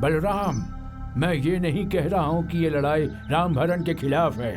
बलराम, मैं ये नहीं कह रहा हूं कि ये लड़ाई रामभरण के खिलाफ है,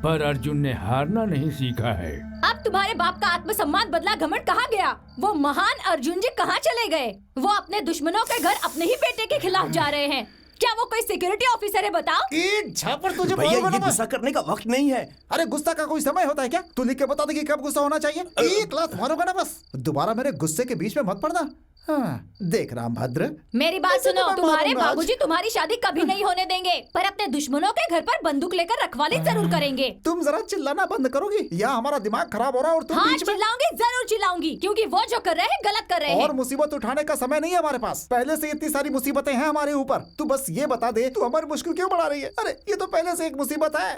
पर अर्जुन ने हारना नहीं सीखा है। अब तुम्हारे बाप का आत्मसम्मान बदला घमंड कहाँ गया? वो महान अर्जुन जी कहाँ चले गए? वो अपने दुश्मनों के घर अपने ही बेटे के खिलाफ जा रहे हैं। क्या वो कोई सिक्योरिटी ऑफिसर है? बताओ। एक झापड़ तुझे भैया, ये गुस्सा करने का वक्त नहीं है। अरे गुस्सा का कोई समय होता है क्या? तू लिख के बता दे कि कब गुस्सा होना चाहिए। एक लात मारूंगा ना बस। दोबारा मेरे गुस्से के बीच में मत पड़ना। हाँ, देख रामभद्र, मेरी बात सुनो। तुम्हारे बाबूजी तुम्हारी शादी कभी नहीं होने देंगे, पर अपने दुश्मनों के घर पर बंदूक लेकर रखवाली जरूर करेंगे। तुम जरा चिल्लाना बंद करोगी या हमारा दिमाग खराब हो रहा है और तुम हाँ, बीच में। चिल्लाऊंगी, जरूर चिल्लाऊंगी, क्योंकि वो जो कर रहे हैं गलत कर रहे हैं। और मुसीबत उठाने का समय नहीं है हमारे पास। पहले से इतनी सारी मुसीबतें हैं हमारे ऊपर। तू बस ये बता दे, तू हमारी मुश्किल क्यों बढ़ा रही है? अरे ये तो पहले से एक मुसीबत है।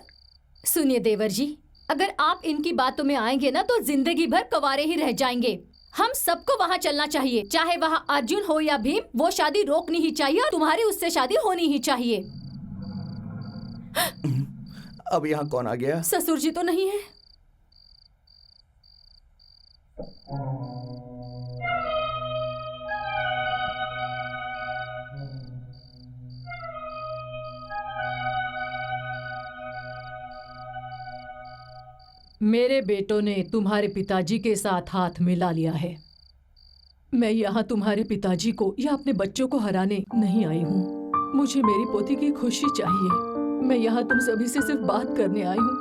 सुनिए देवर जी, अगर आप इनकी बातों में आएंगे ना तो जिंदगी भर कंवारे ही रह जाएंगे। हम सबको वहाँ चलना चाहिए, चाहे वहाँ अर्जुन हो या भीम। वो शादी रोकनी ही चाहिए और तुम्हारी उससे शादी होनी ही चाहिए। अब यहाँ कौन आ गया? ससुर जी तो नहीं है? मेरे बेटों ने तुम्हारे पिताजी के साथ हाथ मिला लिया है। मैं यहाँ तुम्हारे पिताजी को या अपने बच्चों को हराने नहीं आई हूँ। मुझे मेरी पोती की खुशी चाहिए। मैं यहाँ तुम सभी से सिर्फ बात करने आई हूँ।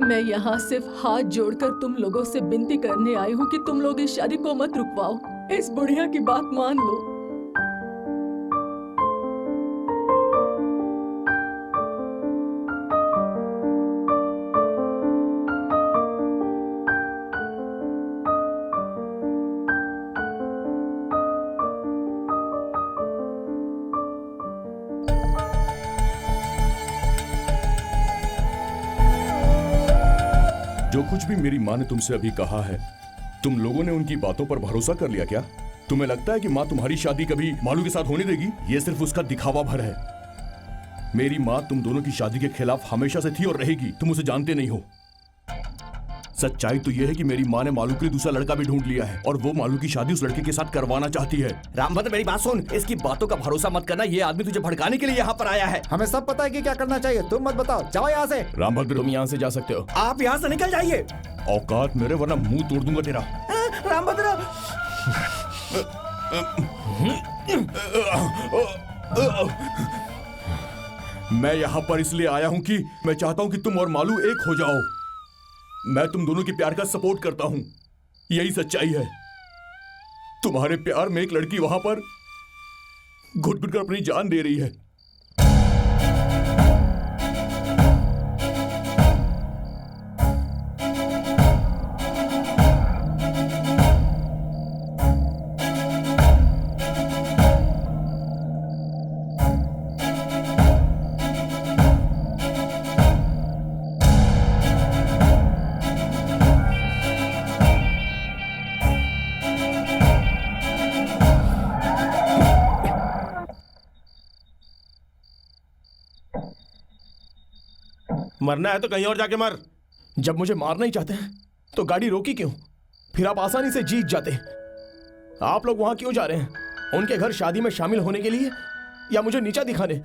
मैं यहाँ सिर्फ हाथ जोड़कर तुम लोगों से विनती करने आई हूँ कि तुम लोग इस शादी को मत रुकवाओ। इस बुढ़िया की बात मान लो। जो कुछ भी मेरी माँ ने तुमसे अभी कहा है, तुम लोगों ने उनकी बातों पर भरोसा कर लिया क्या? तुम्हें लगता है कि माँ तुम्हारी शादी कभी मालू के साथ होने देगी? ये सिर्फ उसका दिखावा भर है। मेरी माँ तुम दोनों की शादी के खिलाफ हमेशा से थी और रहेगी। तुम उसे जानते नहीं हो। सच्चाई तो यह है कि मेरी माँ ने मालू के लिए दूसरा लड़का भी ढूंढ लिया है और वो मालू की शादी उस लड़के के साथ करवाना चाहती है। रामभद्र, मेरी बात सुन। इसकी बातों का भरोसा मत करना। ये आदमी तुझे भड़काने के लिए यहाँ पर आया है। हमें सब पता है कि क्या करना चाहिए। तुम मत बताओ, जाओ यहाँ से। रामभद्र, तुम यहाँ से जा सकते हो। आप यहाँ से निकल जाइए। औकात मेरे, वरना मुंह तोड़ दूंगा तेरा। रामभद्र, मैं यहाँ पर इसलिए आया हूँ कि मैं चाहता हूँ कि तुम और मालू एक हो जाओ। मैं तुम दोनों के प्यार का सपोर्ट करता हूँ। यही सच्चाई है। तुम्हारे प्यार में एक लड़की वहां पर घुट घुट कर अपनी जान दे रही है। मरना है तो कहीं और जाके मर। जब मुझे मारना ही चाहते हैं तो गाड़ी रोकी क्यों? फिर आप आसानी से जीत जाते। आप लोग वहां क्यों जा रहे हैं? उनके घर शादी में शामिल होने के लिए या मुझे नीचा दिखाने?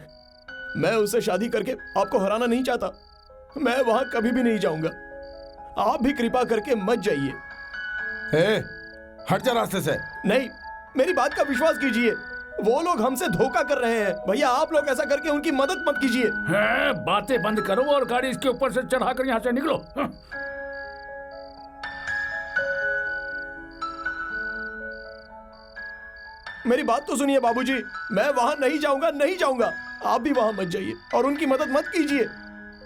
मैं उससे शादी करके आपको हराना नहीं चाहता। मैं वहां कभी भी नहीं जाऊंगा। आप भी कृपा करके मत जाइए। हट जा रास्ते से। नहीं, मेरी बात का विश्वास कीजिए। वो लोग हमसे धोखा कर रहे हैं। भैया, आप लोग ऐसा करके उनकी मदद मत कीजिए। बातें बंद करो और गाड़ी इसके ऊपर से चढ़ाकर यहाँ से निकलो। मेरी बात तो सुनिए बाबूजी, मैं वहां नहीं जाऊंगा, नहीं जाऊंगा। आप भी वहां मत जाइए और उनकी मदद मत कीजिए।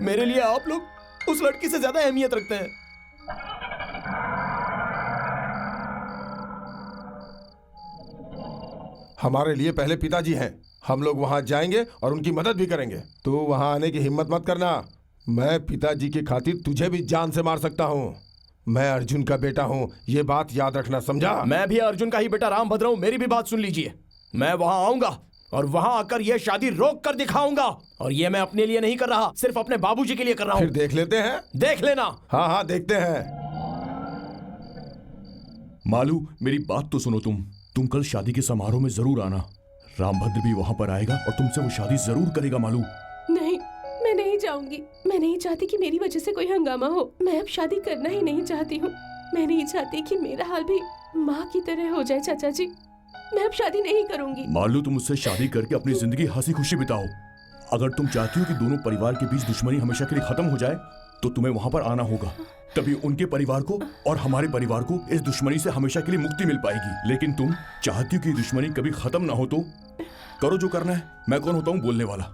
मेरे लिए आप लोग उस लड़की से ज्यादा अहमियत रखते हैं। हमारे लिए पहले पिताजी हैं। हम लोग वहां जाएंगे और उनकी मदद भी करेंगे। तू वहां आने की हिम्मत मत करना। मैं पिताजी की खातिर तुझे भी जान से मार सकता हूँ। मैं अर्जुन का बेटा हूँ, ये बात याद रखना, समझा? मैं भी अर्जुन का ही बेटा रामभद्र हूँ। मेरी भी बात सुन लीजिए। मैं वहां आऊंगा और वहां आकर यह शादी रोक कर दिखाऊंगा। और ये मैं अपने लिए नहीं कर रहा, सिर्फ अपने बाबूजी के लिए कर रहा हूँ। फिर देख लेते हैं। देख लेना। हाँ हाँ देखते हैं। मालू, मेरी बात तो सुनो। तुम कल शादी के समारोह में जरूर आना। रामभद्र भी वहां पर आएगा और तुमसे वो शादी जरूर करेगा। मालू, नहीं, मैं नहीं जाऊंगी। मैं नहीं चाहती कि मेरी वजह से कोई हंगामा हो। मैं अब शादी करना ही नहीं चाहती हूँ। मैं नहीं चाहती कि मेरा हाल भी माँ की तरह हो जाए। चाचा जी, मैं अब शादी नहीं करूंगी। मालू, तुम मुझसे शादी करके अपनी जिंदगी हंसी खुशी बिताओ। अगर तुम चाहती हो कि दोनों परिवार के बीच दुश्मनी हमेशा के लिए खत्म हो जाए तो तुम्हें वहां पर आना होगा। तभी उनके परिवार को और हमारे परिवार को इस दुश्मनी से हमेशा के लिए मुक्ति मिल पाएगी। लेकिन तुम चाहती हो कि दुश्मनी कभी खत्म ना हो तो करो जो करना है। मैं कौन होता हूँ बोलने वाला?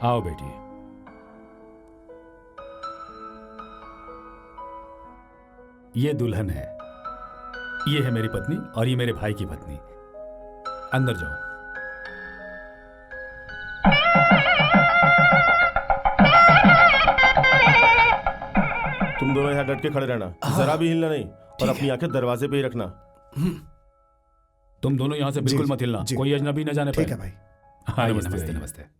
आओ बेटी। ये दुल्हन है, ये है मेरी पत्नी और ये मेरे भाई की पत्नी। अंदर जाओ। तुम दोनों यहाँ डट के खड़े रहना, जरा भी हिलना नहीं और अपनी आंखें दरवाजे पे ही रखना। तुम दोनों यहाँ से बिल्कुल मत हिलना, कोई अजनबी न जाने पाए। ठीक है भाई। हाँ, नमस्ते नमस्ते।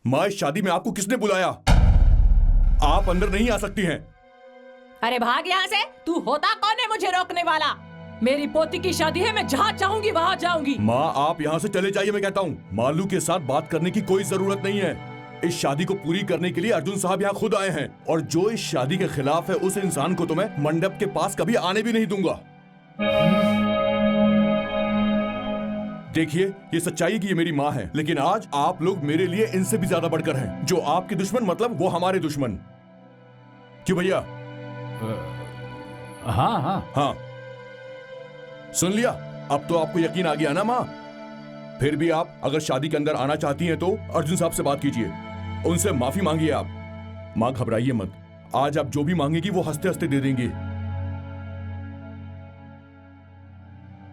माँ, इस शादी में आपको किसने बुलाया? आप अंदर नहीं आ सकती हैं। अरे भाग यहाँ से। तू होता कौन है मुझे रोकने वाला? मेरी पोती की शादी है, मैं जहाँ चाहूंगी वहाँ जाऊंगी। माँ, आप यहाँ से चले जाइए, मैं कहता हूँ। मालू के साथ बात करने की कोई जरूरत नहीं है। इस शादी को पूरी करने के लिए अर्जुन साहब यहाँ खुद आए हैं और जो इस शादी के खिलाफ है उस इंसान को तो मैं मंडप के पास कभी आने भी नहीं दूंगा। देखिए, ये सच्चाई की ये मेरी माँ है, लेकिन आज आप लोग मेरे लिए इनसे भी ज्यादा बढ़कर हैं। जो आपके दुश्मन मतलब वो हमारे दुश्मन। क्यों भैया? हाँ हाँ हाँ, सुन लिया। अब तो आपको यकीन आ गया ना माँ? फिर भी आप अगर शादी के अंदर आना चाहती हैं तो अर्जुन साहब से बात कीजिए, उनसे माफी मांगिए आप। माँ, घबराइए मत। आज आप जो भी मांगेगी वो हंसते हंसते दे देंगे।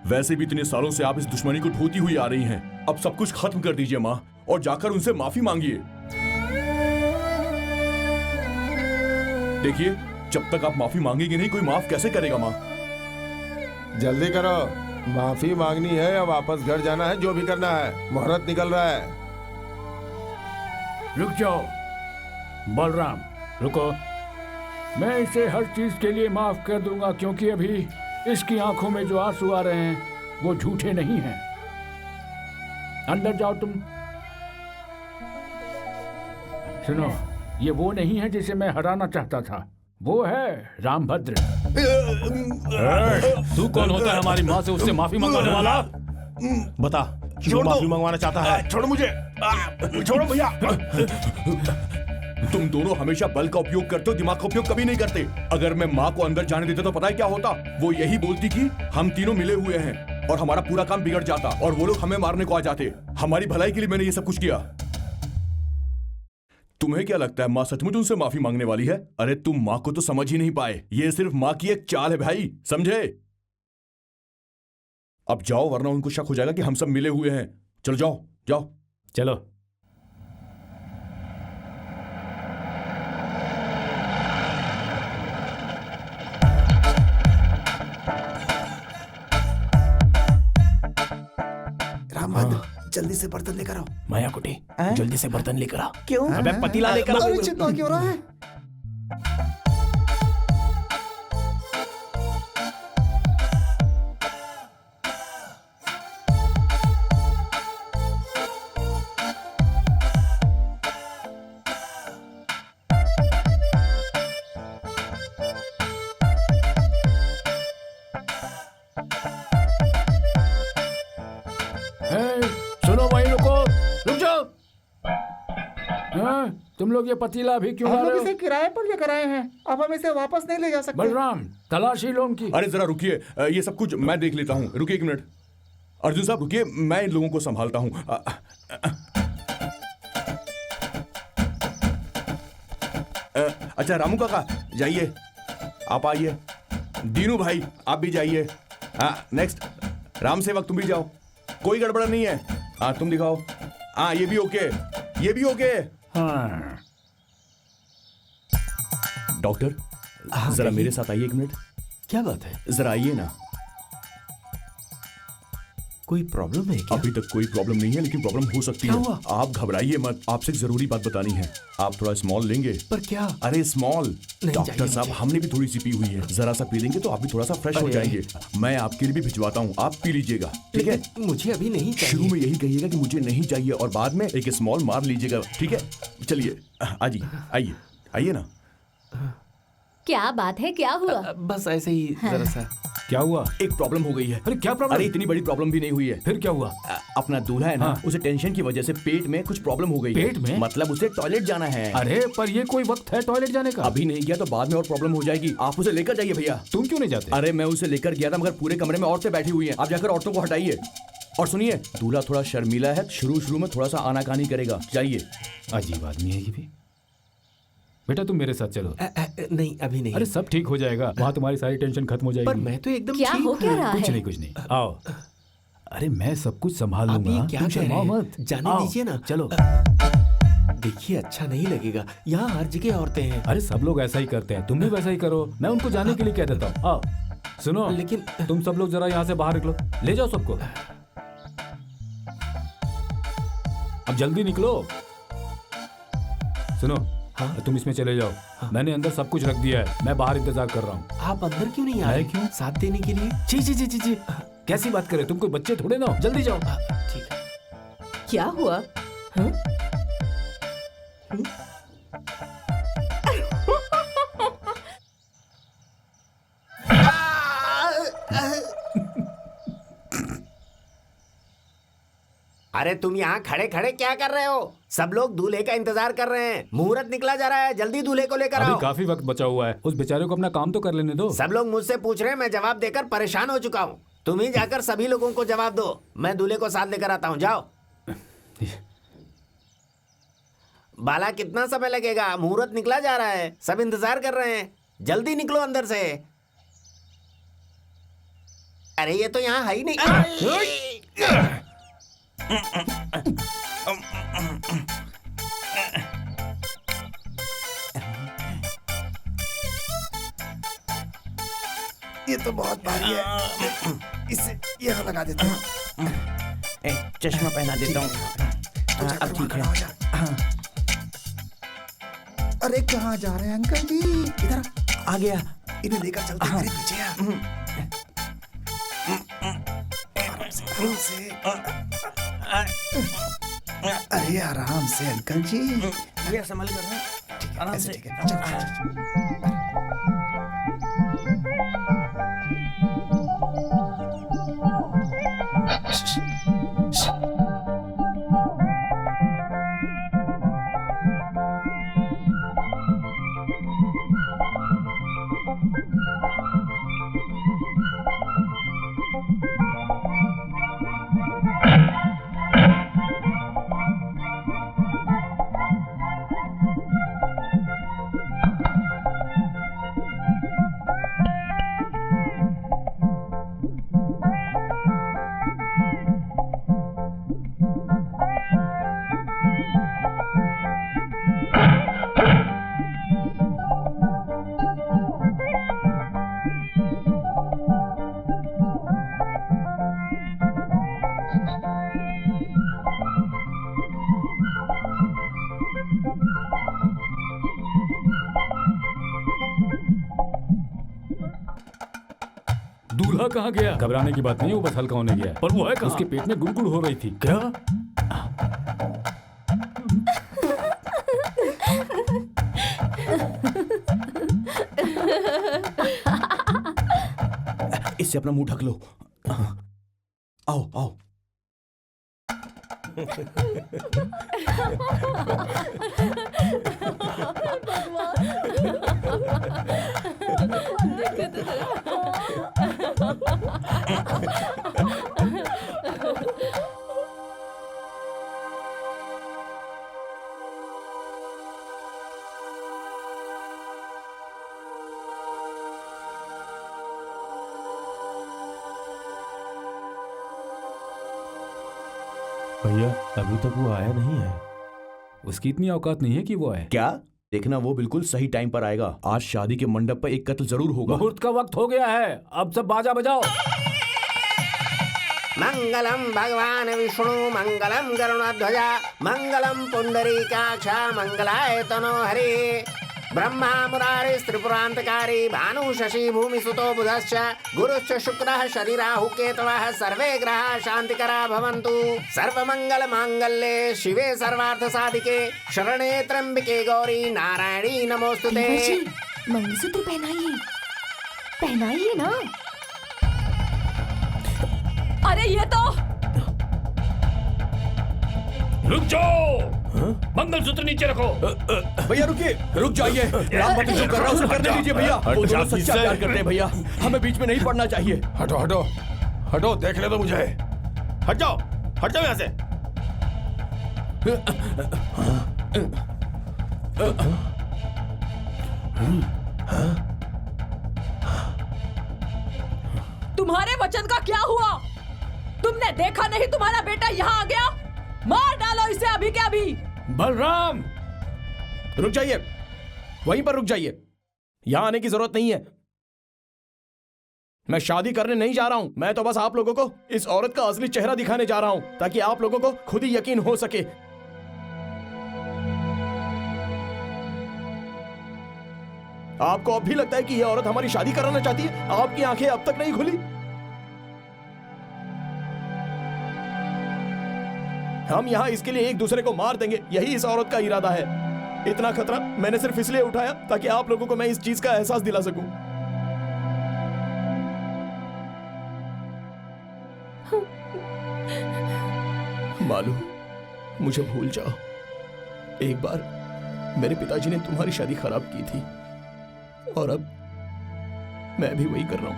वैसे भी इतने सालों से आप इस दुश्मनी को ढोती हुई आ रही हैं। अब सब कुछ खत्म कर दीजिए माँ और जाकर उनसे माफी मांगिए। देखिए, जब तक आप माफी मांगेंगे नहीं, कोई माफ कैसे करेगा माँ? जल्दी करो, माफी मांगनी है या वापस घर जाना है, जो भी करना है। मुहूर्त निकल रहा है। रुक जाओ बलराम, रुको। मैं इसे हर चीज के लिए माफ कर दूंगा क्योंकि अभी इसकी आंखों में जो आंसू आ रहे हैं वो झूठे नहीं हैं। अंदर जाओ तुम। सुनो, ये वो नहीं है जिसे मैं हराना चाहता था, वो है रामभद्र। तू कौन होता है हमारी माँ से उससे माफी मंगवाने वाला? बता, क्यों माफी मंगवाना चाहता है? छोड़ो मुझे, छोड़ो भैया। तुम दोनों हमेशा बल का उपयोग करते हो, दिमाग का उपयोग कभी नहीं करते। अगर मैं माँ को अंदर जाने देता तो पता है क्या होता? वो यही बोलती कि हम तीनों मिले हुए हैं और हमारा पूरा काम बिगड़ जाता और वो लोग हमें मारने को आ जाते। हमारी भलाई के लिए मैंने ये सब कुछ किया। तुम्हें क्या लगता है माँ सचमुच उनसे माफी मांगने वाली है? अरे तुम माँ को तो समझ ही नहीं पाए। ये सिर्फ माँ की एक चाल है भाई, समझे? अब जाओ वरना उनको शक हो जाएगा कि हम सब मिले हुए हैं। चलो जाओ जाओ। चलो। जल्दी से बर्तन लेकर आओ। माया कुटी, जल्दी से बर्तन लेकर आ। क्यों? अबे पतीला लेकर आ। अरे चिंता क्यों रहा है? सुनो भाई, रुक जाओ। तुम लोग ये पतीला अभी क्यों ला रहे हो? किराए पर लेकर आए हैं, अब हम इसे वापस नहीं ले जा सकते। बलराम, तलाशी लो उनकी। अरे जरा रुकिए, ये सब कुछ मैं देख लेता हूँ। रुकिए 1 मिनट। अर्जुन साहब रुकिए, मैं इन लोगों को संभालता हूँ। अच्छा रामू काका जाइए, आप आइए। दीनू भाई आप भी जाइए। हाँ नेक्स्ट, राम सेवक तुम भी जाओ, कोई गड़बड़ नहीं है। हाँ तुम दिखाओ। हाँ ये भी ओके, ये भी ओके। हाँ। डॉक्टर जरा मेरे साथ आइए 1 मिनट। क्या बात है? जरा आइए ना। कोई प्रॉब्लम है क्या? अभी तक कोई प्रॉब्लम नहीं है, लेकिन प्रॉब्लम हो सकती है। आप घबराइए मत, आपसे एक जरूरी बात बतानी है। आप थोड़ा स्मॉल लेंगे? पर क्या? अरे स्मॉल। डॉक्टर साहब हमने भी थोड़ी सी पी हुई है, जरा सा पी लेंगे तो आप भी थोड़ा सा फ्रेश हो जाएंगे। मैं आपके लिए भी भिजवाता हूँ, आप पी लीजिएगा, ठीक है? मुझे अभी नहीं चाहिए। शुरू में यही कहिएगा कि मुझे नहीं चाहिए और बाद में एक स्मॉल मार लीजिएगा, ठीक है? चलिए आइए आइए ना। क्या बात है, क्या हुआ? बस ऐसे ही जरा सा। क्या हुआ? एक प्रॉब्लम हो गई है। अरे क्या प्रॉब्लम? अरे इतनी बड़ी प्रॉब्लम भी नहीं हुई है। फिर क्या हुआ? अपना दूल्हा है ना, उसे टेंशन की वजह से पेट में कुछ प्रॉब्लम हो गई है। पेट में? मतलब उसे टॉयलेट जाना है। अरे पर ये कोई वक्त है टॉयलेट जाने का? अभी नहीं गया तो बाद में और प्रॉब्लम हो जाएगी। आप उसे लेकर जाइए भैया। तुम क्यों नहीं जाते? अरे मैं उसे लेकर गया था, मगर पूरे कमरे में औरतें बैठी हुई हैं। आप जाकर औरतों को हटाइए। और सुनिए, दूल्हा थोड़ा शर्मीला है, शुरू में थोड़ा सा आनाकानी करेगा। जाइए। अजीब आदमी है ये भी। बेटा तुम मेरे साथ चलो। नहीं अभी नहीं। अरे सब ठीक हो जाएगा, वहाँ तुम्हारी सारी टेंशन खत्म हो जाएगी। पर मैं तो एकदम क्या हो क्या रहा है? कुछ नहीं आओ। अरे मैं सब कुछ संभाल आप ये लूंगा, क्या तुम कह रहे शर्माओ हैं? मत। जाने आओ, दीजिए ना। चलो। देखिए अच्छा नहीं लगेगा, यहाँ हर जगह औरतें हैं। अरे सब लोग ऐसा ही करते हैं, तुम भी वैसा ही करो। मैं उनको जाने के लिए कह देता हूँ। आओ। सुनो, लेकिन तुम सब लोग जरा यहाँ से बाहर निकलो, ले जाओ सबको। अब जल्दी निकलो। सुनो, हाँ? तुम इसमें चले जाओ। हाँ? मैंने अंदर सब कुछ रख दिया है, मैं बाहर इंतजार कर रहा हूँ। आप अंदर क्यों नहीं आ रहे? क्यों? साथ देने के लिए। जी कैसी बात करे, तुम कोई बच्चे थोड़े ना हो। जल्दी जाओ। ठीक है। क्या हुआ? हाँ? अरे तुम यहाँ खड़े खड़े क्या कर रहे हो? सब लोग दूल्हे का इंतजार कर रहे हैं, मुहूर्त निकला जा रहा है, जल्दी दूल्हे को लेकर आओ। अभी काफी वक्त बचा हुआ है, उस बेचारे को अपना काम तो कर लेने दो। सब लोग मुझसे पूछ रहे हैं, मैं जवाब देकर परेशान हो चुका हूँ। तुम ही जाकर सभी लोगों को जवाब दो। मैं दूल्हे को साथ लेकर आता हूँ, जाओ। बाला कितना समय लगेगा? मुहूर्त निकला जा रहा है, सब इंतजार कर रहे हैं, जल्दी निकलो अंदर से। अरे ये तो यहाँ है ही नहीं। ये तो बहुत भारी है, इसे यहाँ लगा देता हूँ। चश्मा पहना देता हूँ। अब ठीक है। अरे कहाँ जा रहे हैं अंकल जी? इधर आ गया। इन्हें लेकर चलते हैं, मेरे पीछे आराम से। अरे आराम से अंकल जी, ये संभल कर आराम से। ठीक है। दूल्हा कहाँ गया? घबराने की बात नहीं है, वो बस हल्का होने गया है। पर वो है कहाँ? उसके पेट में गुड़गुड़ हो रही थी। क्या? इससे अपना मुंह ढक लो। आओ आओ। भैया अभी तक वो आया नहीं है। उसकी इतनी औकात नहीं है कि वो आए। क्या? देखना वो बिल्कुल सही टाइम पर आएगा। आज शादी के मंडप पर एक कत्ल जरूर होगा। मुहूर्त का वक्त हो गया है, अब सब बाजा बजाओ। मंगलम भगवान विष्णु मंगलम गरुणध्वजा मंगलम पुंडरीकाक्ष मंगलाय तनो हरि ब्रह्मा मुरारी त्रिपुरांतकारी भानु शशि भूमि सुतो बुधश्च गुरुश्च शुक्रः शनि राहु केतवः सर्वे ग्रहाः शांतिकरा भवन्तु सर्वमंगल मांगल्ये शिवे सर्वार्थ साधिके शरणे त्र्यंबके गौरी नारायणी नमोस्तुते। मंगलसूत्र पहनाइए, पहनाइए ना। अरे ये तो रुक जाओ। मंगलसूत्र नीचे रखो। भैया रुकिए, रुक जाइए। राम भक्त जो कर रहा है उसे करने दीजिए भैया। वो दोनों सच्चा प्यार करते हैं भैया, हमें बीच में नहीं पड़ना चाहिए। हटो हटो हटो, देख ले तो मुझे। हट जाओ यहाँ से। तुम्हारे वचन का क्या हुआ? तुमने देखा नहीं तुम्हारा बेटा यहाँ आ गया? मार डालो इसे अभी के अभी। बलराम रुक जाइए, वहीं पर रुक जाइए। यहां आने की जरूरत नहीं है। मैं शादी करने नहीं जा रहा हूं, मैं तो बस आप लोगों को इस औरत का असली चेहरा दिखाने जा रहा हूं ताकि आप लोगों को खुद ही यकीन हो सके। आपको अब भी लगता है कि यह औरत हमारी शादी कराना चाहती है? आपकी आंखें अब तक नहीं खुली? हम यहां इसके लिए एक दूसरे को मार देंगे, यही इस औरत का इरादा है। इतना खतरा मैंने सिर्फ इसलिए उठाया ताकि आप लोगों को मैं इस चीज का एहसास दिला सकूं। मालू, मुझे भूल जाओ। एक बार मेरे पिताजी ने तुम्हारी शादी खराब की थी और अब मैं भी वही कर रहा हूं।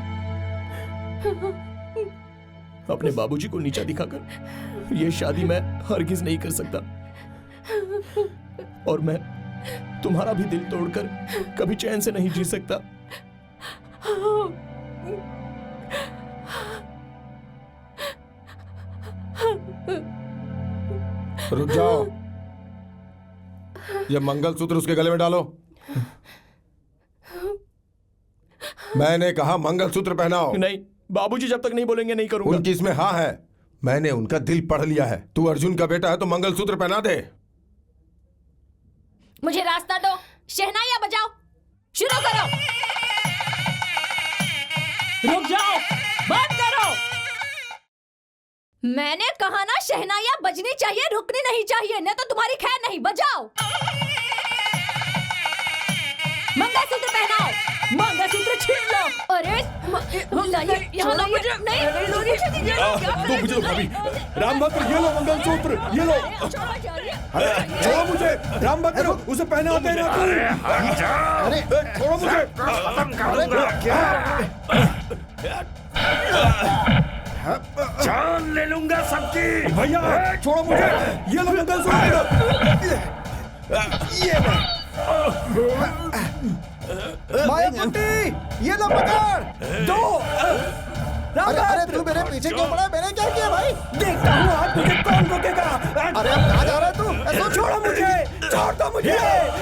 अपने बाबूजी को नीचा दिखाकर ये शादी मैं हरगिज नहीं कर सकता और मैं तुम्हारा भी दिल तोड़कर कभी चैन से नहीं जी सकता। रुक जाओ, ये मंगलसूत्र उसके गले में डालो। मैंने कहा मंगलसूत्र पहनाओ। नहीं, बाबूजी जब तक नहीं बोलेंगे नहीं करूंगा। उनकी इसमें हाँ है, मैंने उनका दिल पढ़ लिया है। तू अर्जुन का बेटा है तो मंगलसूत्र पहना दे। मुझे रास्ता दो, शहनाइयां बजाओ, शुरू करो। रुक जाओ, बंद करो। मैंने कहा ना शहनाइयां बजनी चाहिए, रुकनी नहीं चाहिए, नहीं तो तुम्हारी खैर नहीं। बजाओ, मंगलसूत्र पहनाओ। मंगलसूत्र छीन लो। अरे लाइए, यहाँ लाइए। नहीं, तो मुझे लो भाभी। राम भक्त ये लो मंगलसूत्र, ये लो। अरे छोड़ो मुझे, राम भक्त उसे पहना दे ना तू। अरे छोड़ो मुझे। जान ले लूंगा सबकी। भैया छोड़ो मुझे, ये लो मंगलसूत्र। ये मायाकुट्टी, ये लो पकड़ दो। अरे तू मेरे पीछे क्यों पड़ा? मैंने क्या किया भाई? देखता हूँ आज मुझे कौन रोकेगा। अरे अब कहाँ जा रहा है तू? छोड़ो मुझे, छोड़ दो मुझे,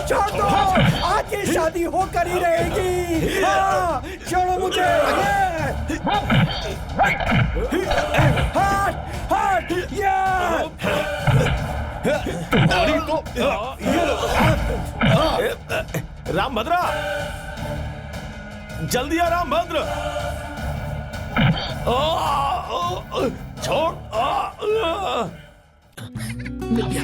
छोड़ दो। आज ये शादी होकर ही रहेगी। हाँ, छोड़ो मुझे। हट हट, ये तुम्हारी तो ये लो। रामभद्रा, जल्दी आ रामभद्र। छोड़। मिल गया।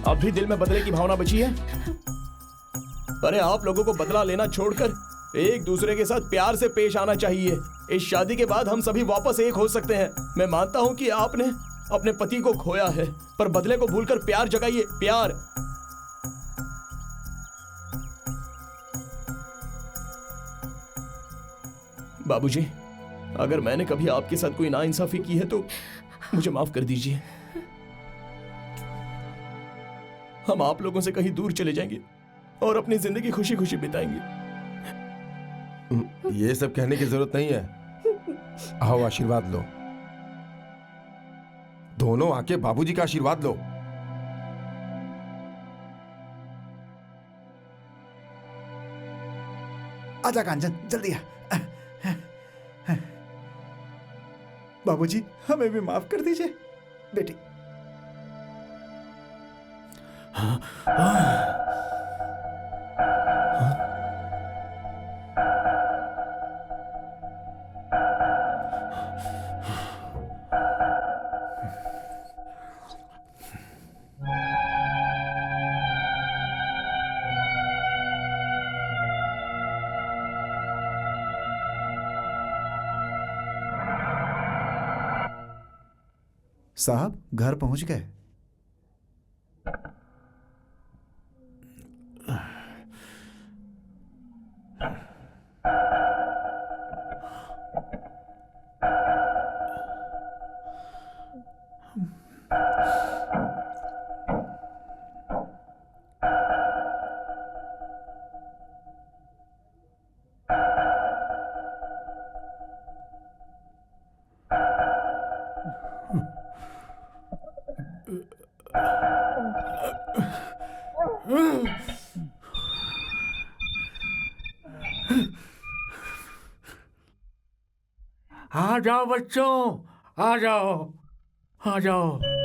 अब भी दिल में बदले की भावना बची है? अरे आप लोगों को बदला लेना छोड़कर एक दूसरे के साथ प्यार से पेश आना चाहिए। इस शादी के बाद हम सभी वापस एक हो सकते हैं। मैं मानता हूं कि आपने अपने पति को खोया है, पर बदले को भूलकर प्यार जगाइए, प्यार। बाबूजी, अगर मैंने कभी आपके साथ कोई नाइंसाफी की है तो मुझे माफ कर दीजिए। हम आप लोगों से कहीं दूर चले जाएंगे और अपनी जिंदगी खुशी खुशी बिताएंगे। ये सब कहने की जरूरत नहीं है। आओ आशीर्वाद लो, दोनों आके बाबूजी का आशीर्वाद लो। आजा कांचन, जल्दी आ। बाबूजी, हमें भी माफ कर दीजिए। बेटी, साहब घर पहुंच गए। आ जाओ बच्चों, आ जाओ, आ जाओ।